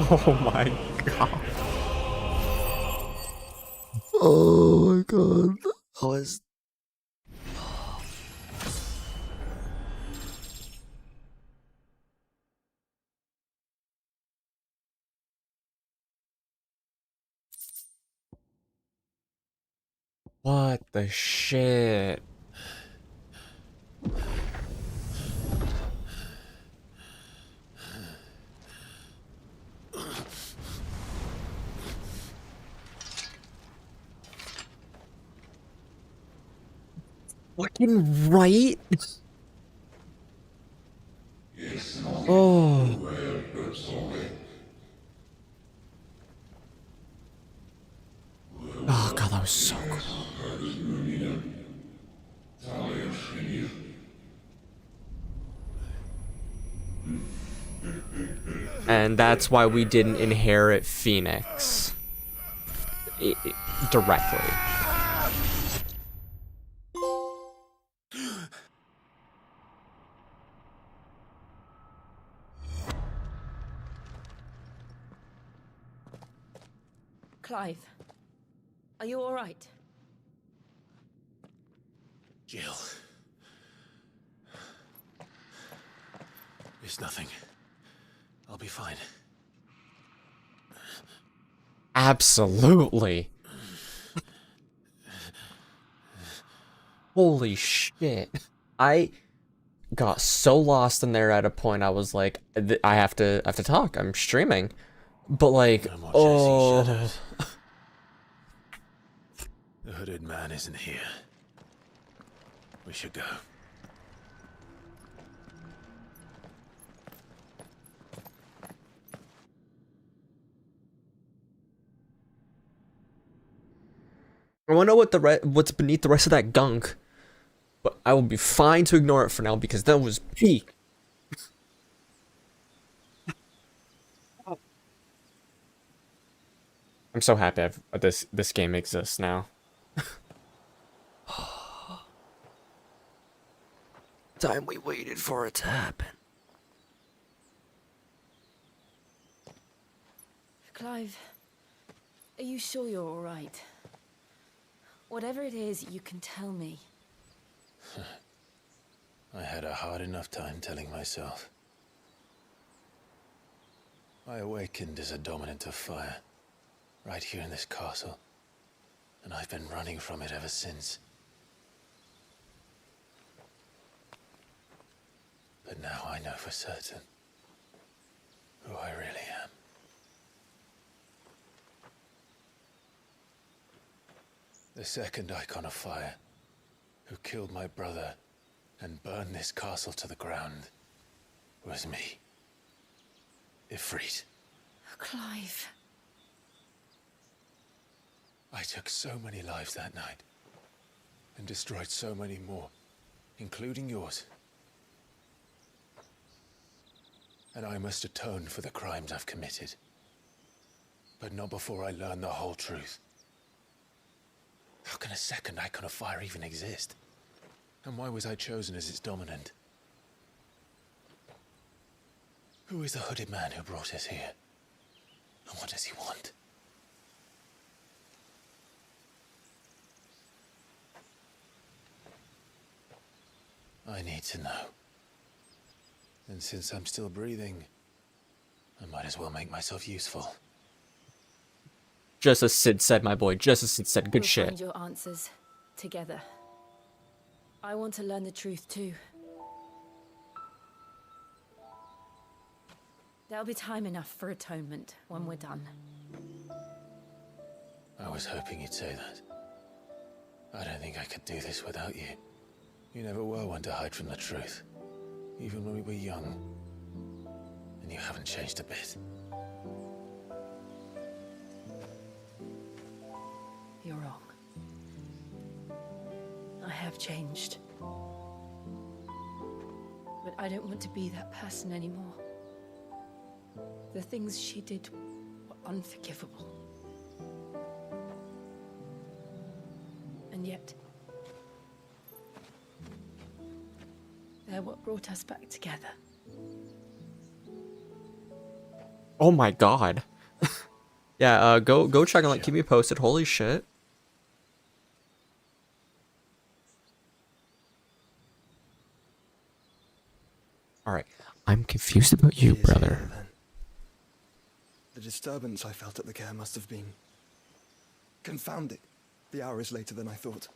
Oh my god. Oh my god. That was... What the shit? Fucking right. Oh. Oh god, that was so cool. And that's why we didn't inherit Phoenix directly. Clive, are you all right? Jill. It's nothing. I'll be fine. Absolutely. Holy shit. I got so lost in there at a point I was like, I have to talk. I'm streaming. But like, oh. The hooded man isn't here. We should go. I want to know what what's beneath the rest of that gunk, but I will be fine to ignore it for now because that was peak. I'm so happy this game exists now. Time we waited for it to happen. Clive, are you sure you're all right? Whatever it is, you can tell me. I had a hard enough time telling myself. I awakened as a dominant of fire, right here in this castle, and I've been running from it ever since. But now I know for certain who I really am. The second icon of fire, who killed my brother and burned this castle to the ground, was me. Ifrit. Clive. I took so many lives that night, and destroyed so many more, including yours. And I must atone for the crimes I've committed. But not before I learn the whole truth. How can a second icon of fire even exist? And why was I chosen as its dominant? Who is the hooded man who brought us here? And what does he want? I need to know. And since I'm still breathing, I might as well make myself useful. Just as Sid said, my boy. Just as Sid said. Good shit. Find your answers together. I want to learn the truth too. There'll be time enough for atonement when we're done. I was hoping you'd say that. I don't think I could do this without you. You never were one to hide from the truth, even when we were young. And you haven't changed a bit. You're wrong. I have changed. But I don't want to be that person anymore. The things she did were unforgivable. And yet, they're what brought us back together. Oh my god. Yeah, go check and like keep me posted. Holy shit. Alright. I'm confused about you, brother. The disturbance I felt at the care must have been confounding. The hour is later than I thought.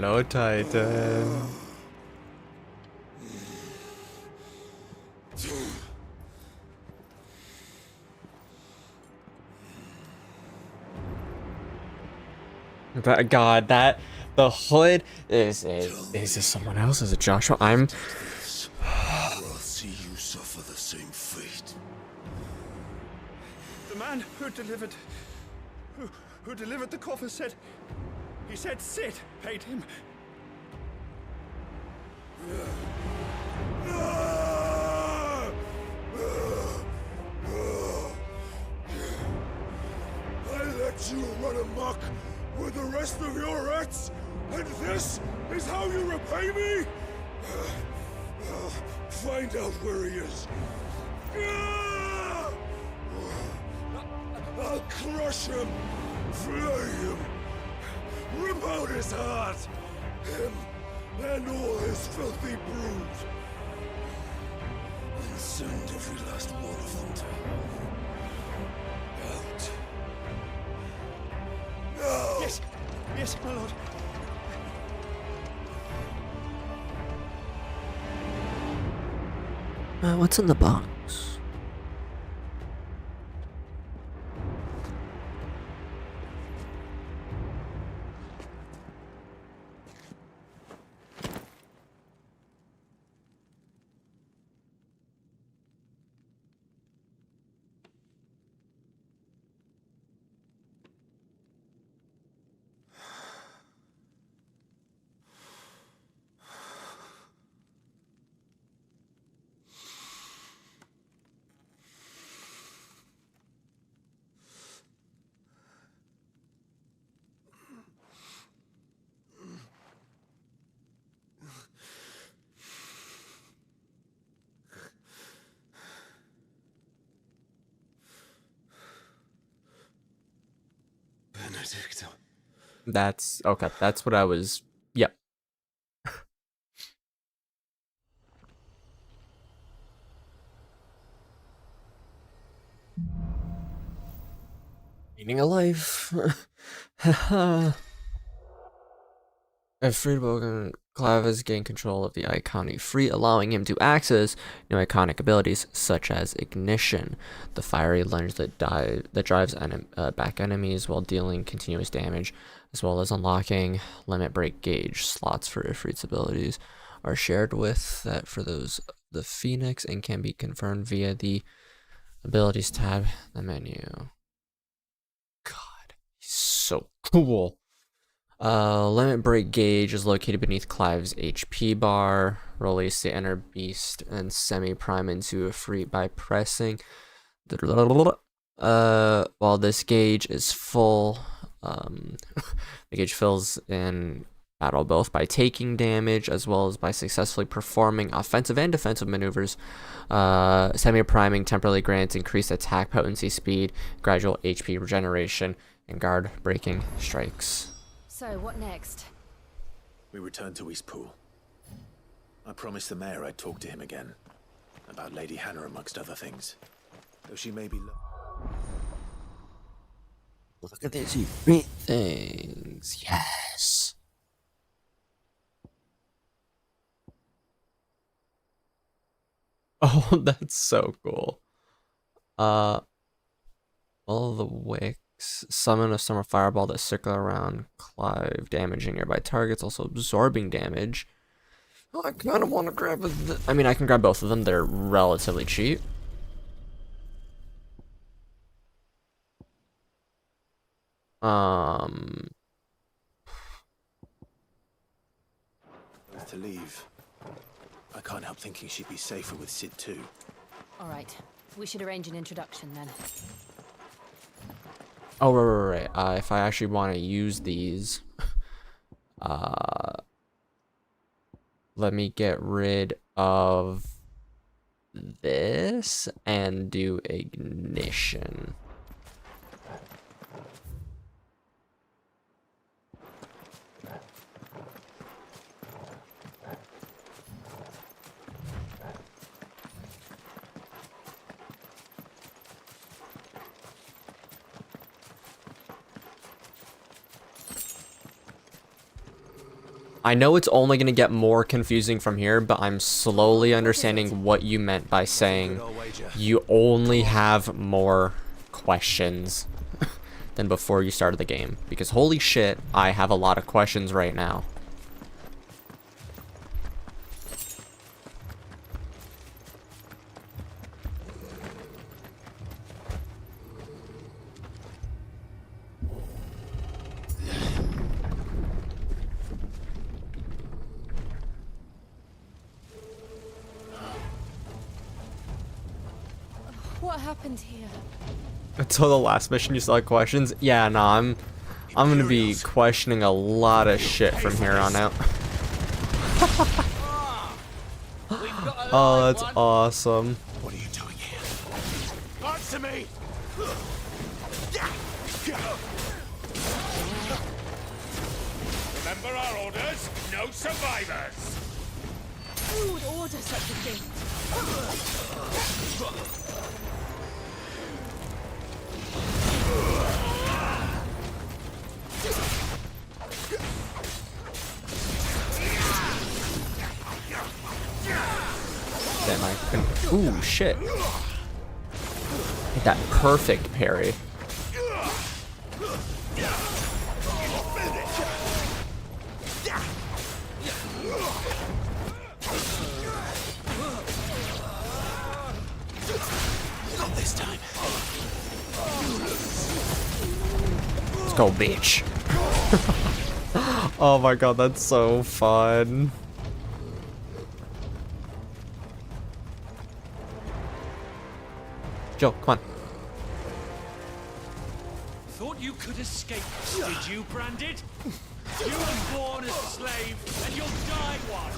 Hello, Titan. That God, that the hood is this someone else? Is it Joshua? Or I'll see you suffer the same fate. The man who delivered the coffer said Sid paid him. I let you run amok with the rest of your rats, and this is how you repay me? Find out where he is. I'll crush him, flay him, rip out his heart, him and all his filthy brood, and send every last one of them to hell. Out. Yes, yes, my lord. What's in the box? That's okay. That's what I was. Yep. Meaning of life. If Friedbogen Clav has gained control of the Iconi Free, allowing him to access new iconic abilities such as Ignition, the fiery lunge that drives back enemies while dealing continuous damage, as well as unlocking limit break gauge slots for Ifrit's abilities, are shared with that for the Phoenix and can be confirmed via the Abilities tab in the menu. God, he's so cool. Limit break gauge is located beneath Clive's HP bar. Release the inner beast and semi-prime into a free by pressing. While this gauge is full, the gauge fills in battle both by taking damage as well as by successfully performing offensive and defensive maneuvers. Semi-priming temporarily grants increased attack potency, speed, gradual HP regeneration, and guard breaking strikes. So, what next? We return to Eastpool. I promised the mayor I'd talk to him again. About Lady Hannah, amongst other things. Though she may be... Look at these great things. Yes. Oh, that's so cool. All the wicks. Summon a summer fireball that circle around Clive, damaging nearby targets, also absorbing damage. Oh, I kind of want to grab I mean, I can grab both of them. They're relatively cheap. To leave. I can't help thinking she'd be safer with Sid too. All right, we should arrange an introduction then. Oh, right. If I actually want to use these, let me get rid of this and do Ignition. I know it's only going to get more confusing from here, but I'm slowly understanding what you meant by saying you only have more questions than before you started the game. Because holy shit, I have a lot of questions right now. What happened here? Until the last mission you still had questions? Yeah, no, I'm gonna be questioning a lot of shit from here on out. Oh, that's awesome. What are you doing here? Answer me! Remember our orders? No survivors! Who would order such a thing? Damn, I couldn't. Ooh, shit. That perfect parry. Not this time. Let's go, bitch. Oh my god, that's so fun. Joe, come on. Thought you could escape, did you, Branded? You were born as a slave, and you'll die one.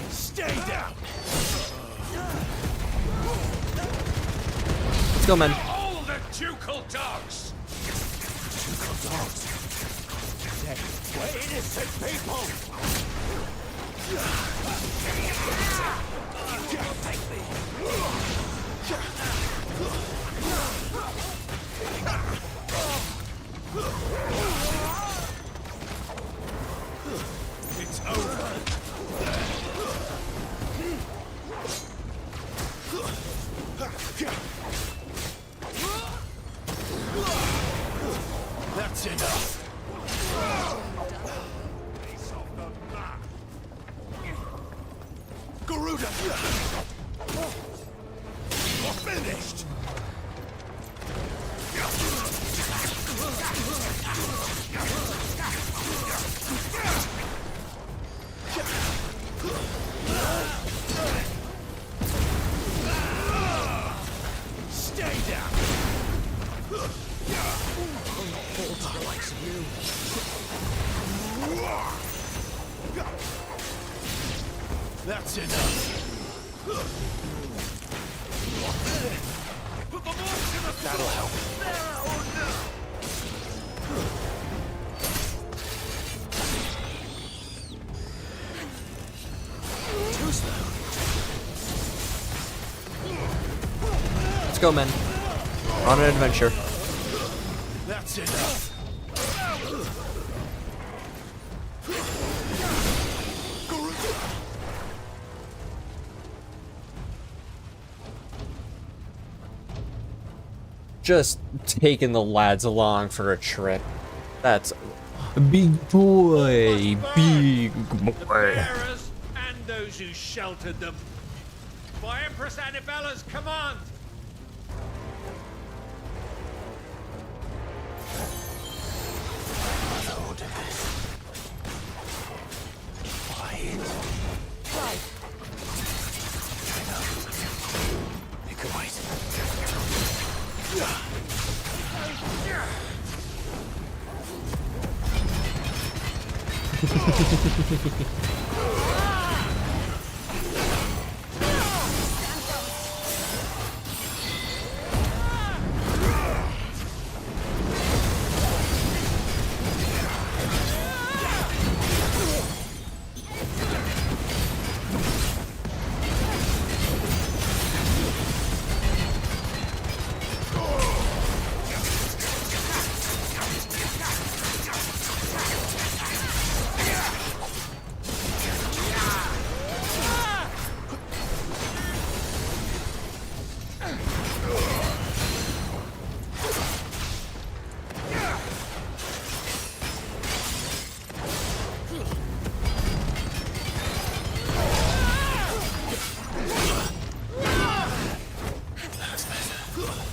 Stay down! Let's go, man. All the ducal dogs! Ducal dogs? We're innocent people! You can't take me! It's over. That's enough! Garuda! You're finished! Stay down! Fall to the likes of you. That's enough. That'll help. Too slow. Let's go, men. We're on an adventure. That's enough. Just taking the lads along for a trip. That's big boy, big boy. Bearers and those who sheltered them. By Empress Annabella's command. Mother ordered this. Why? I know. It could wait.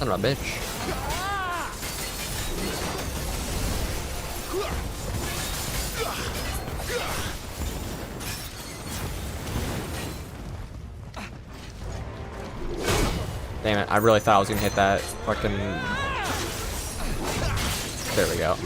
Son of a bitch. Damn it, I really thought I was gonna hit that fucking... There we go.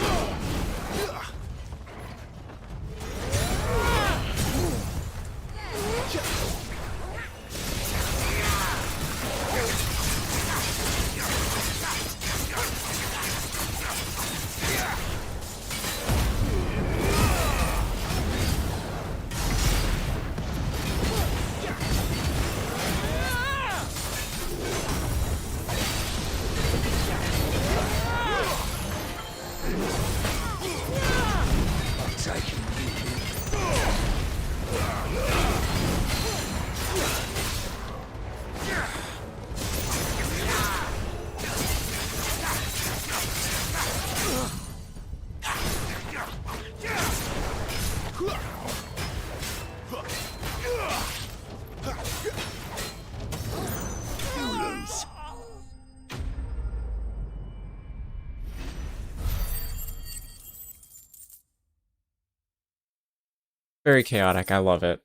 Very chaotic, I love it.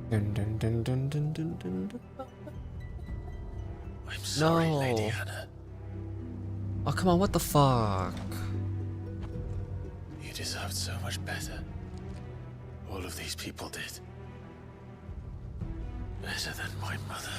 Dun, dun, dun, dun, dun, dun, dun, dun. I'm sorry, No. Lady Hannah. Oh, come on, what the fuck? You deserved so much better. All of these people did. Better than my mother.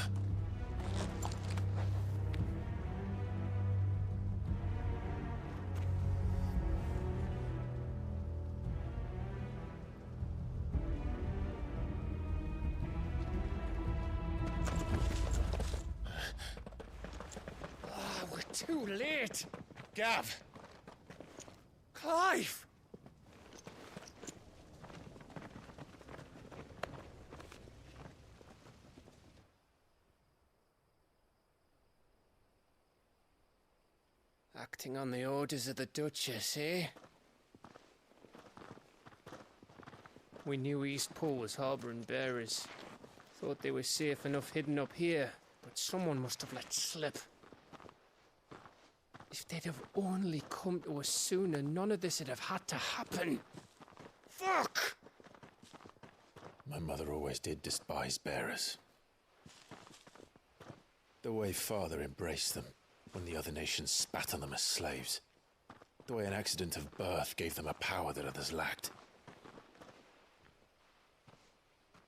We're too late. Gav. Clive. Acting on the orders of the Duchess, eh? We knew East Pool was harbouring bearers. Thought they were safe enough hidden up here, but someone must have let slip. If they'd have only come to us sooner, none of this would have had to happen. Fuck! My mother always did despise bearers. The way Father embraced them when the other nations spat on them as slaves. The way an accident of birth gave them a power that others lacked.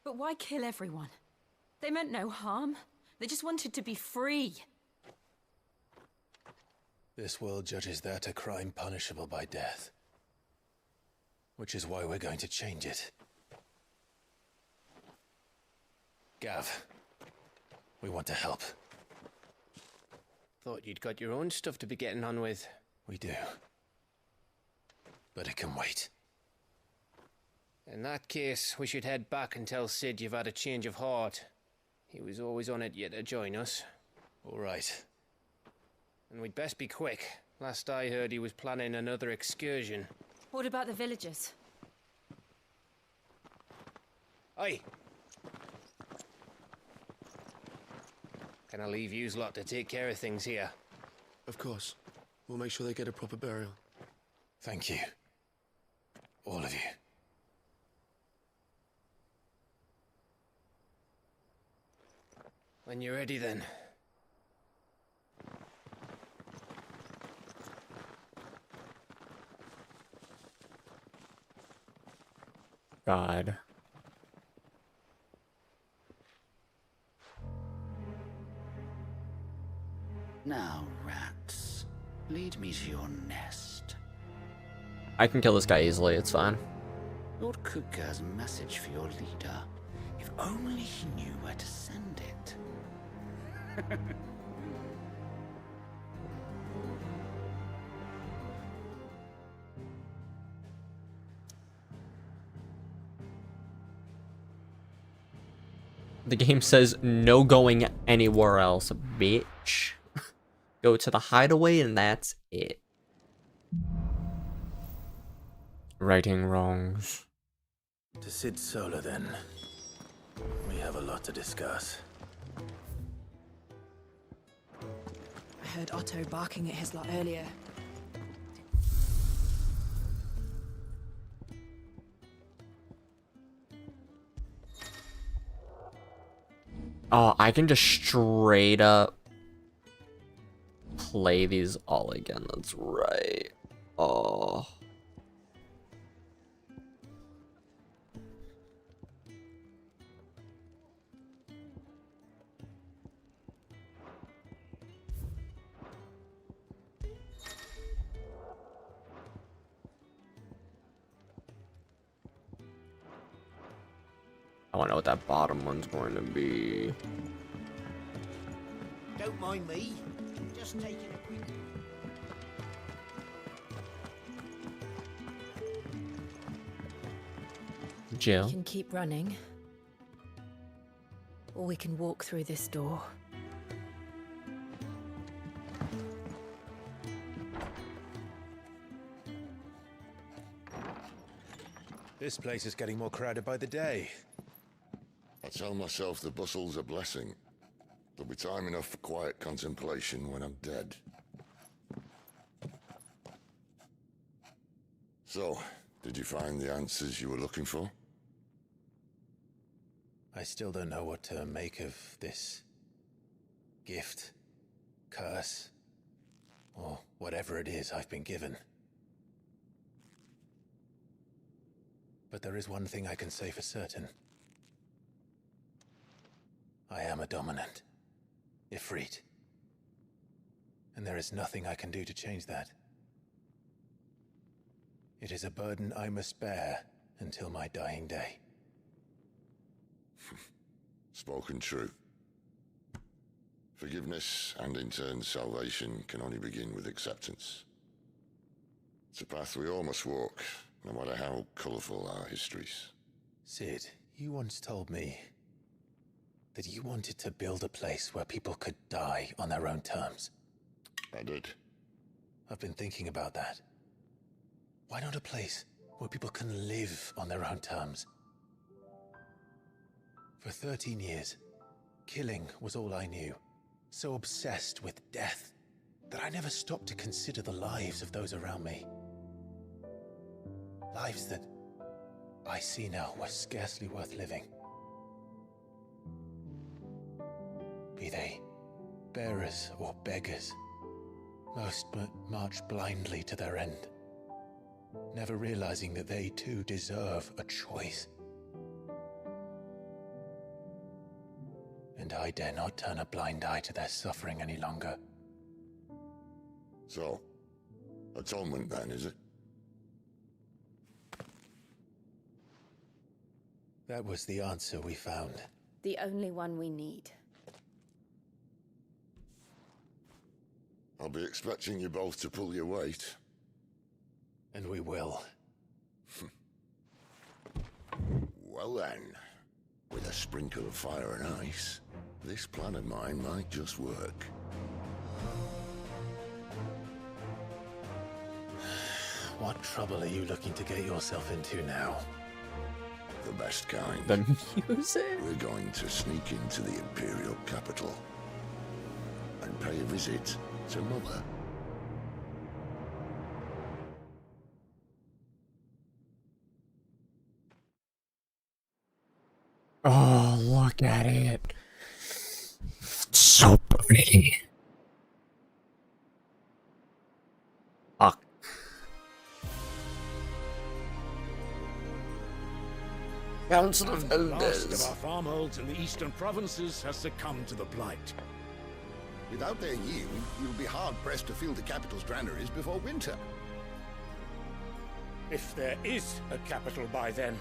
But why kill everyone? They meant no harm. They just wanted to be free. This world judges that a crime punishable by death. Which is why we're going to change it. Gav, we want to help. Thought you'd got your own stuff to be getting on with. We do. But it can wait. In that case, we should head back and tell Sid you've had a change of heart. He was always on it yet to join us. All right. And we'd best be quick. Last I heard, he was planning another excursion. What about the villagers? Aye. Can I leave yous lot to take care of things here? Of course. We'll make sure they get a proper burial. Thank you. All of you. When you're ready, then. God. Now, rats, lead me to your nest. I can kill this guy easily, it's fine. Lord Kuka has a message for your leader. If only he knew where to send it. The game says no going anywhere else, bitch. Go to the hideaway and that's it. righting wrongs. To Sid Solar, then. We have a lot to discuss. I heard Otto barking at his lot earlier. Oh, I can just straight up play these all again. That's right. Oh. I want to know what that bottom one's going to be. Don't mind me. Just taking a quick... Jill. We can keep running. Or we can walk through this door. This place is getting more crowded by the day. I tell myself the bustle's a blessing. There'll be time enough for quiet contemplation when I'm dead. So, did you find the answers you were looking for? I still don't know what to make of this gift, curse, or whatever it is I've been given. But there is one thing I can say for certain. I am a dominant, Ifrit. And there is nothing I can do to change that. It is a burden I must bear until my dying day. Spoken true. Forgiveness and in turn salvation can only begin with acceptance. It's a path we all must walk, no matter how colourful our histories. Sid, you once told me that you wanted to build a place where people could die on their own terms. I did. I've been thinking about that. Why not a place where people can live on their own terms? For 13 years, killing was all I knew. So obsessed with death that I never stopped to consider the lives of those around me. Lives that I see now were scarcely worth living. Be they bearers or beggars, most march blindly to their end, never realizing that they too deserve a choice. And I dare not turn a blind eye to their suffering any longer. So, atonement then, is it? That was the answer we found. The only one we need. I'll be expecting you both to pull your weight. And we will. Well then, with a sprinkle of fire and ice, this plan of mine might just work. What trouble are you looking to get yourself into now? The best kind. The music? We're going to sneak into the Imperial capital and pay a visit to Mother. Oh, look at it. It's so pretty. Fuck. Council of The last Elders. of our farmholds in the eastern provinces has succumbed to the blight. Without their yield, you'll be hard-pressed to fill the capital's granaries before winter. If there is a capital by then,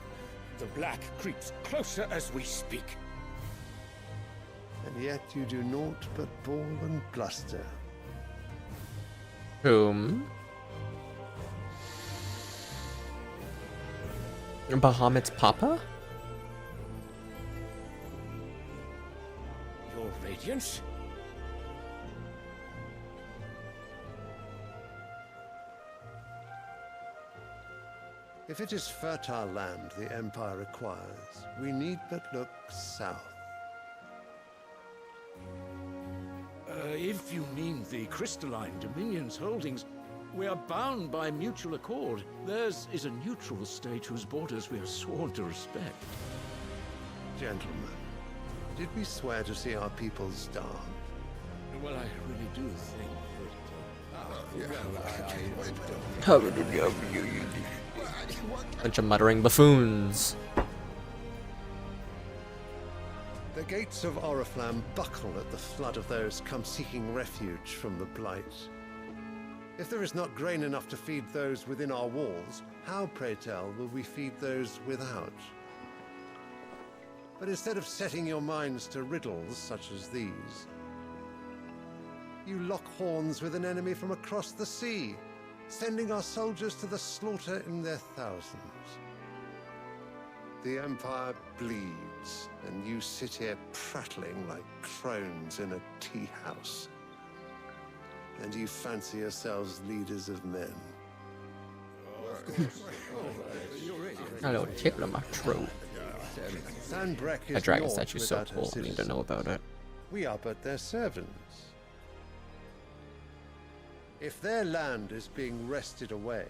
the black creeps closer as we speak. And yet you do naught but ball and bluster. Whom? Bahamut's papa? Your Radiance? If it is fertile land the Empire requires, we need but look south. If you mean the crystalline Dominion's holdings, we are bound by mutual accord. Theirs is a neutral state whose borders we are sworn to respect. Gentlemen, did we swear to see our peoples starve? Well, I really do think that... Bunch of muttering buffoons. The gates of Oriflamme buckle at the flood of those come seeking refuge from the Blight. If there is not grain enough to feed those within our walls, how, pray tell, will we feed those without? But instead of setting your minds to riddles such as these, you lock horns with an enemy from across the sea, sending our soldiers to the slaughter in their thousands. The Empire bleeds, and you sit here prattling like crones in a tea house. And you fancy yourselves leaders of men. Hello, tickle my throat. Sanbreck is That dragon naught statue's so without her cool. I need to citizens. know about it. We are but their servants. If their land is being wrested away,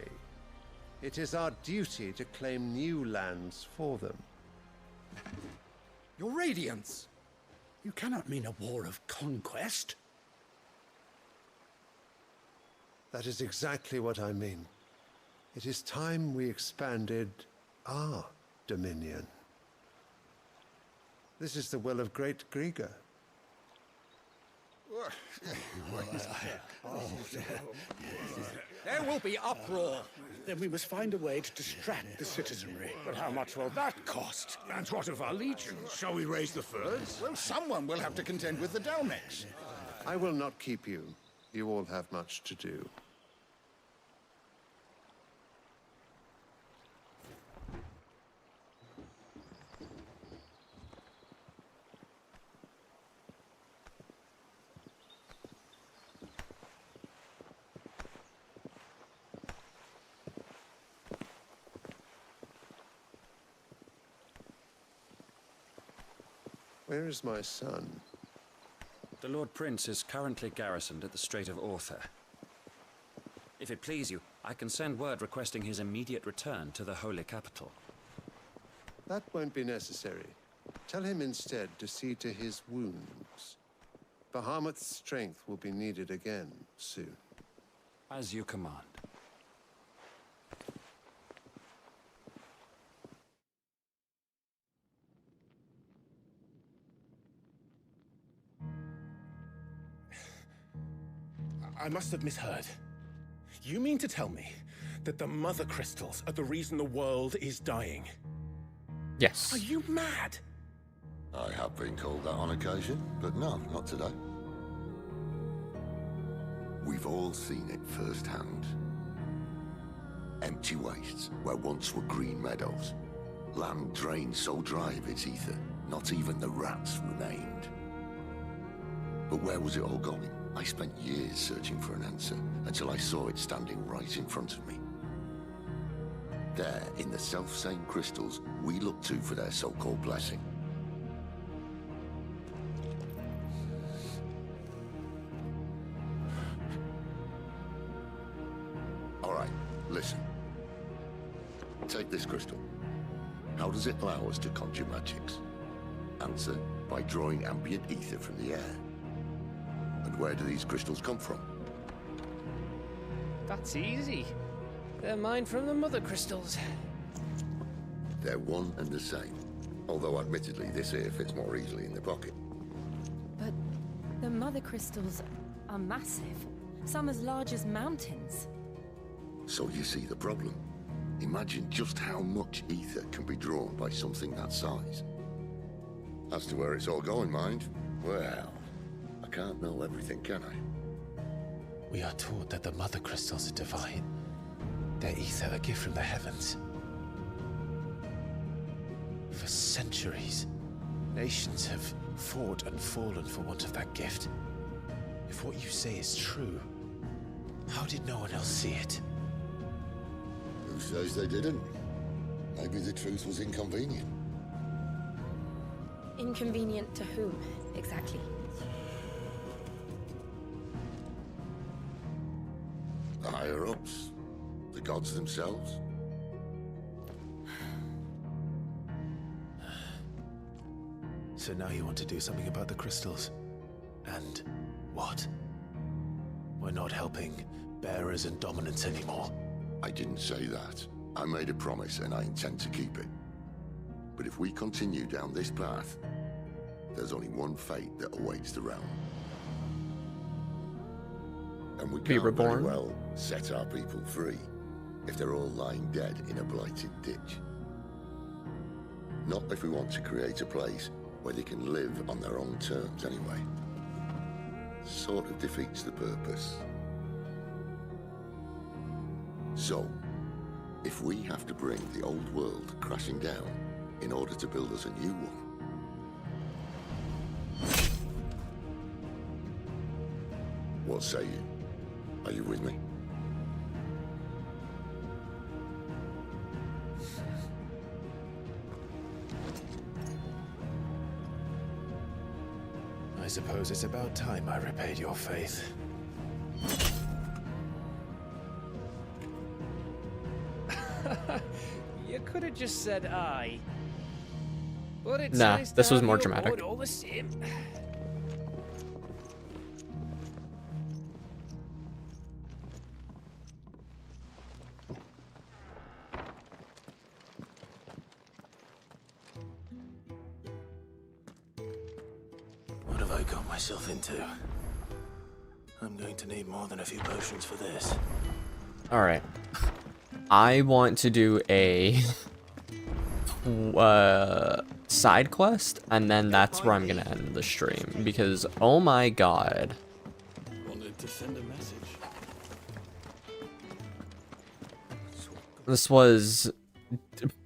it is our duty to claim new lands for them. Your Radiance! You cannot mean a war of conquest. That is exactly what I mean. It is time we expanded our dominion. This is the will of great Grieger. There will be uproar. Then we must find a way to distract the citizenry. But how much will that cost? And what of our legions? Shall we raise the furs? Well, someone will have to contend with the Dalmex. I will not keep you. You all have much to do. Where is my son? The Lord Prince is currently garrisoned at the Strait of Orther. If it please you, I can send word requesting his immediate return to the Holy Capital. That won't be necessary. Tell him instead to see to his wounds. Bahamut's strength will be needed again soon. As you command. I must have misheard. You mean to tell me that the Mother Crystals are the reason the world is dying? Yes. Are you mad? I have been called that on occasion, but no, not today. We've all seen it firsthand. Empty wastes where once were green meadows. Land drained so dry of its ether, not even the rats remained. But where was it all going? I spent years searching for an answer, until I saw it standing right in front of me. There, in the self-same crystals, we look to for their so-called blessing. All right, listen. Take this crystal. How does it allow us to conjure magics? Answer, by drawing ambient ether from the air. And where do these crystals come from? That's easy. They're mine from the Mother Crystals. They're one and the same. Although admittedly this here fits more easily in the pocket. But the Mother Crystals are massive. Some as large as mountains. So you see the problem. Imagine just how much ether can be drawn by something that size. As to where it's all going, mind, well, I can't know everything, can I? We are taught that the Mother Crystals are divine. Their ether a gift from the heavens. For centuries, nations have fought and fallen for want of that gift. If what you say is true, how did no one else see it? Who says they didn't? Maybe the truth was inconvenient. Inconvenient to whom, exactly? The higher-ups? The gods themselves? So now you want to do something about the crystals? And what? We're not helping bearers and dominants anymore. I didn't say that. I made a promise and I intend to keep it. But if we continue down this path, there's only one fate that awaits the realm. And we can't very well set our people free if they're all lying dead in a blighted ditch. Not if we want to create a place where they can live on their own terms anyway. Sort of defeats the purpose. So, if we have to bring the old world crashing down in order to build us a new one, what say you? Are you with me? I suppose it's about time I repaid your faith. You could have just said aye. But it's Nah, nice to this was have more you dramatic. aboard all the same. What have I got myself into? I'm going to need more than a few potions for this. Alright. I want to do a side quest, and then that's where I'm gonna end the stream, because oh my god. Wanted to send a message. This was...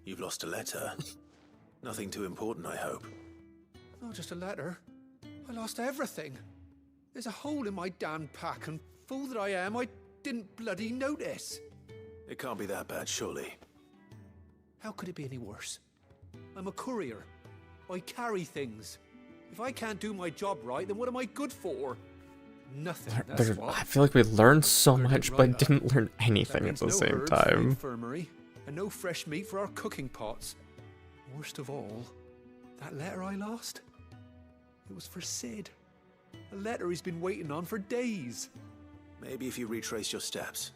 You've lost a letter. Nothing too important, I hope. Not just a letter. I lost everything. There's a hole in my damn pack, and fool that I am, I didn't bloody notice. It can't be that bad, surely. How could it be any worse? I'm a courier. I carry things. If I can't do my job right, then what am I good for? Nothing, that's what. I feel like we learned so much, but didn't learn anything at the No same herbs for the time. infirmary, and no fresh meat for our cooking pots. Worst of all, that letter I lost, it was for Sid. A letter he's been waiting on for days. Maybe if you retrace your steps.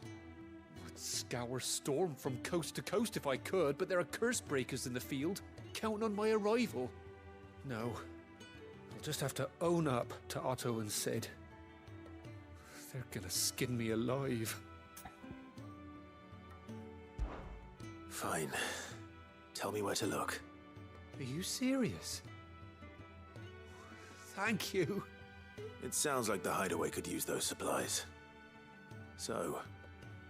I'd scour Storm from coast to coast if I could, but there are curse breakers in the field, counting on my arrival. No, I'll just have to own up to Otto and Sid. They're gonna skin me alive. Fine. Tell me where to look. Are you serious? Thank you. It sounds like the hideaway could use those supplies. So,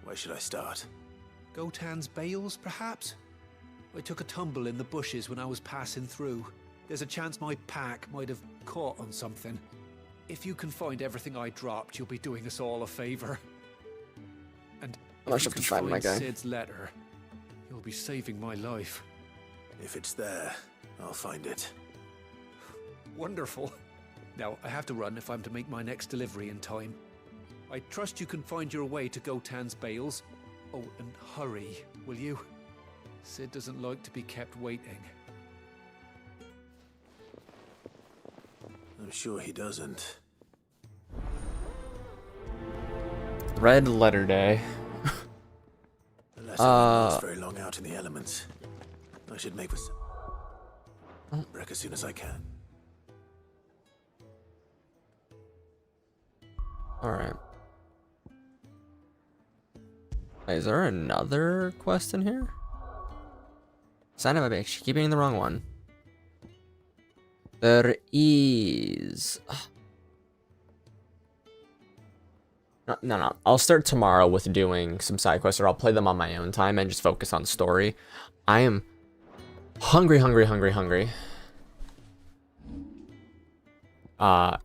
where should I start? Gotan's bales, perhaps? I took a tumble in the bushes when I was passing through. There's a chance my pack might have caught on something. If you can find everything I dropped, you'll be doing us all a favor. And I'll if you have can to find my guy. Sid's letter, you'll be saving my life. If it's there, I'll find it. Wonderful. Now, I have to run if I'm to make my next delivery in time. I trust you can find your way to Gotan's bales. Oh, and hurry, will you? Sid doesn't like to be kept waiting. I'm sure he doesn't. Red letter day. The letter won't last very long out in the elements. I should make with wreck as soon as I can. Alright. Is there another quest in here? Son of a bitch, keep getting the wrong one. There is... No. I'll start tomorrow with doing some side quests, or I'll play them on my own time and just focus on story. I am hungry.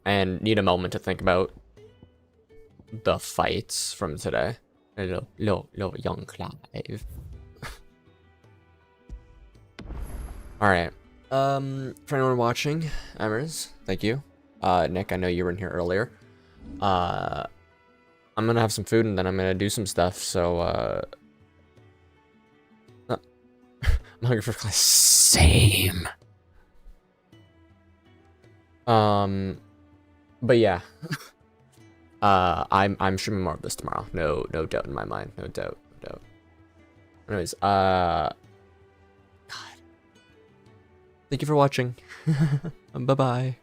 And need a moment to think about the fights from today. Little young Clive. All right. For anyone watching, Emers, thank you. Nick, I know you were in here earlier. I'm gonna have some food and then I'm gonna do some stuff. So, I'm hungry for class. Same. But yeah. I'm streaming more of this tomorrow. No doubt in my mind. No doubt. Anyways, God. Thank you for watching. Bye-bye.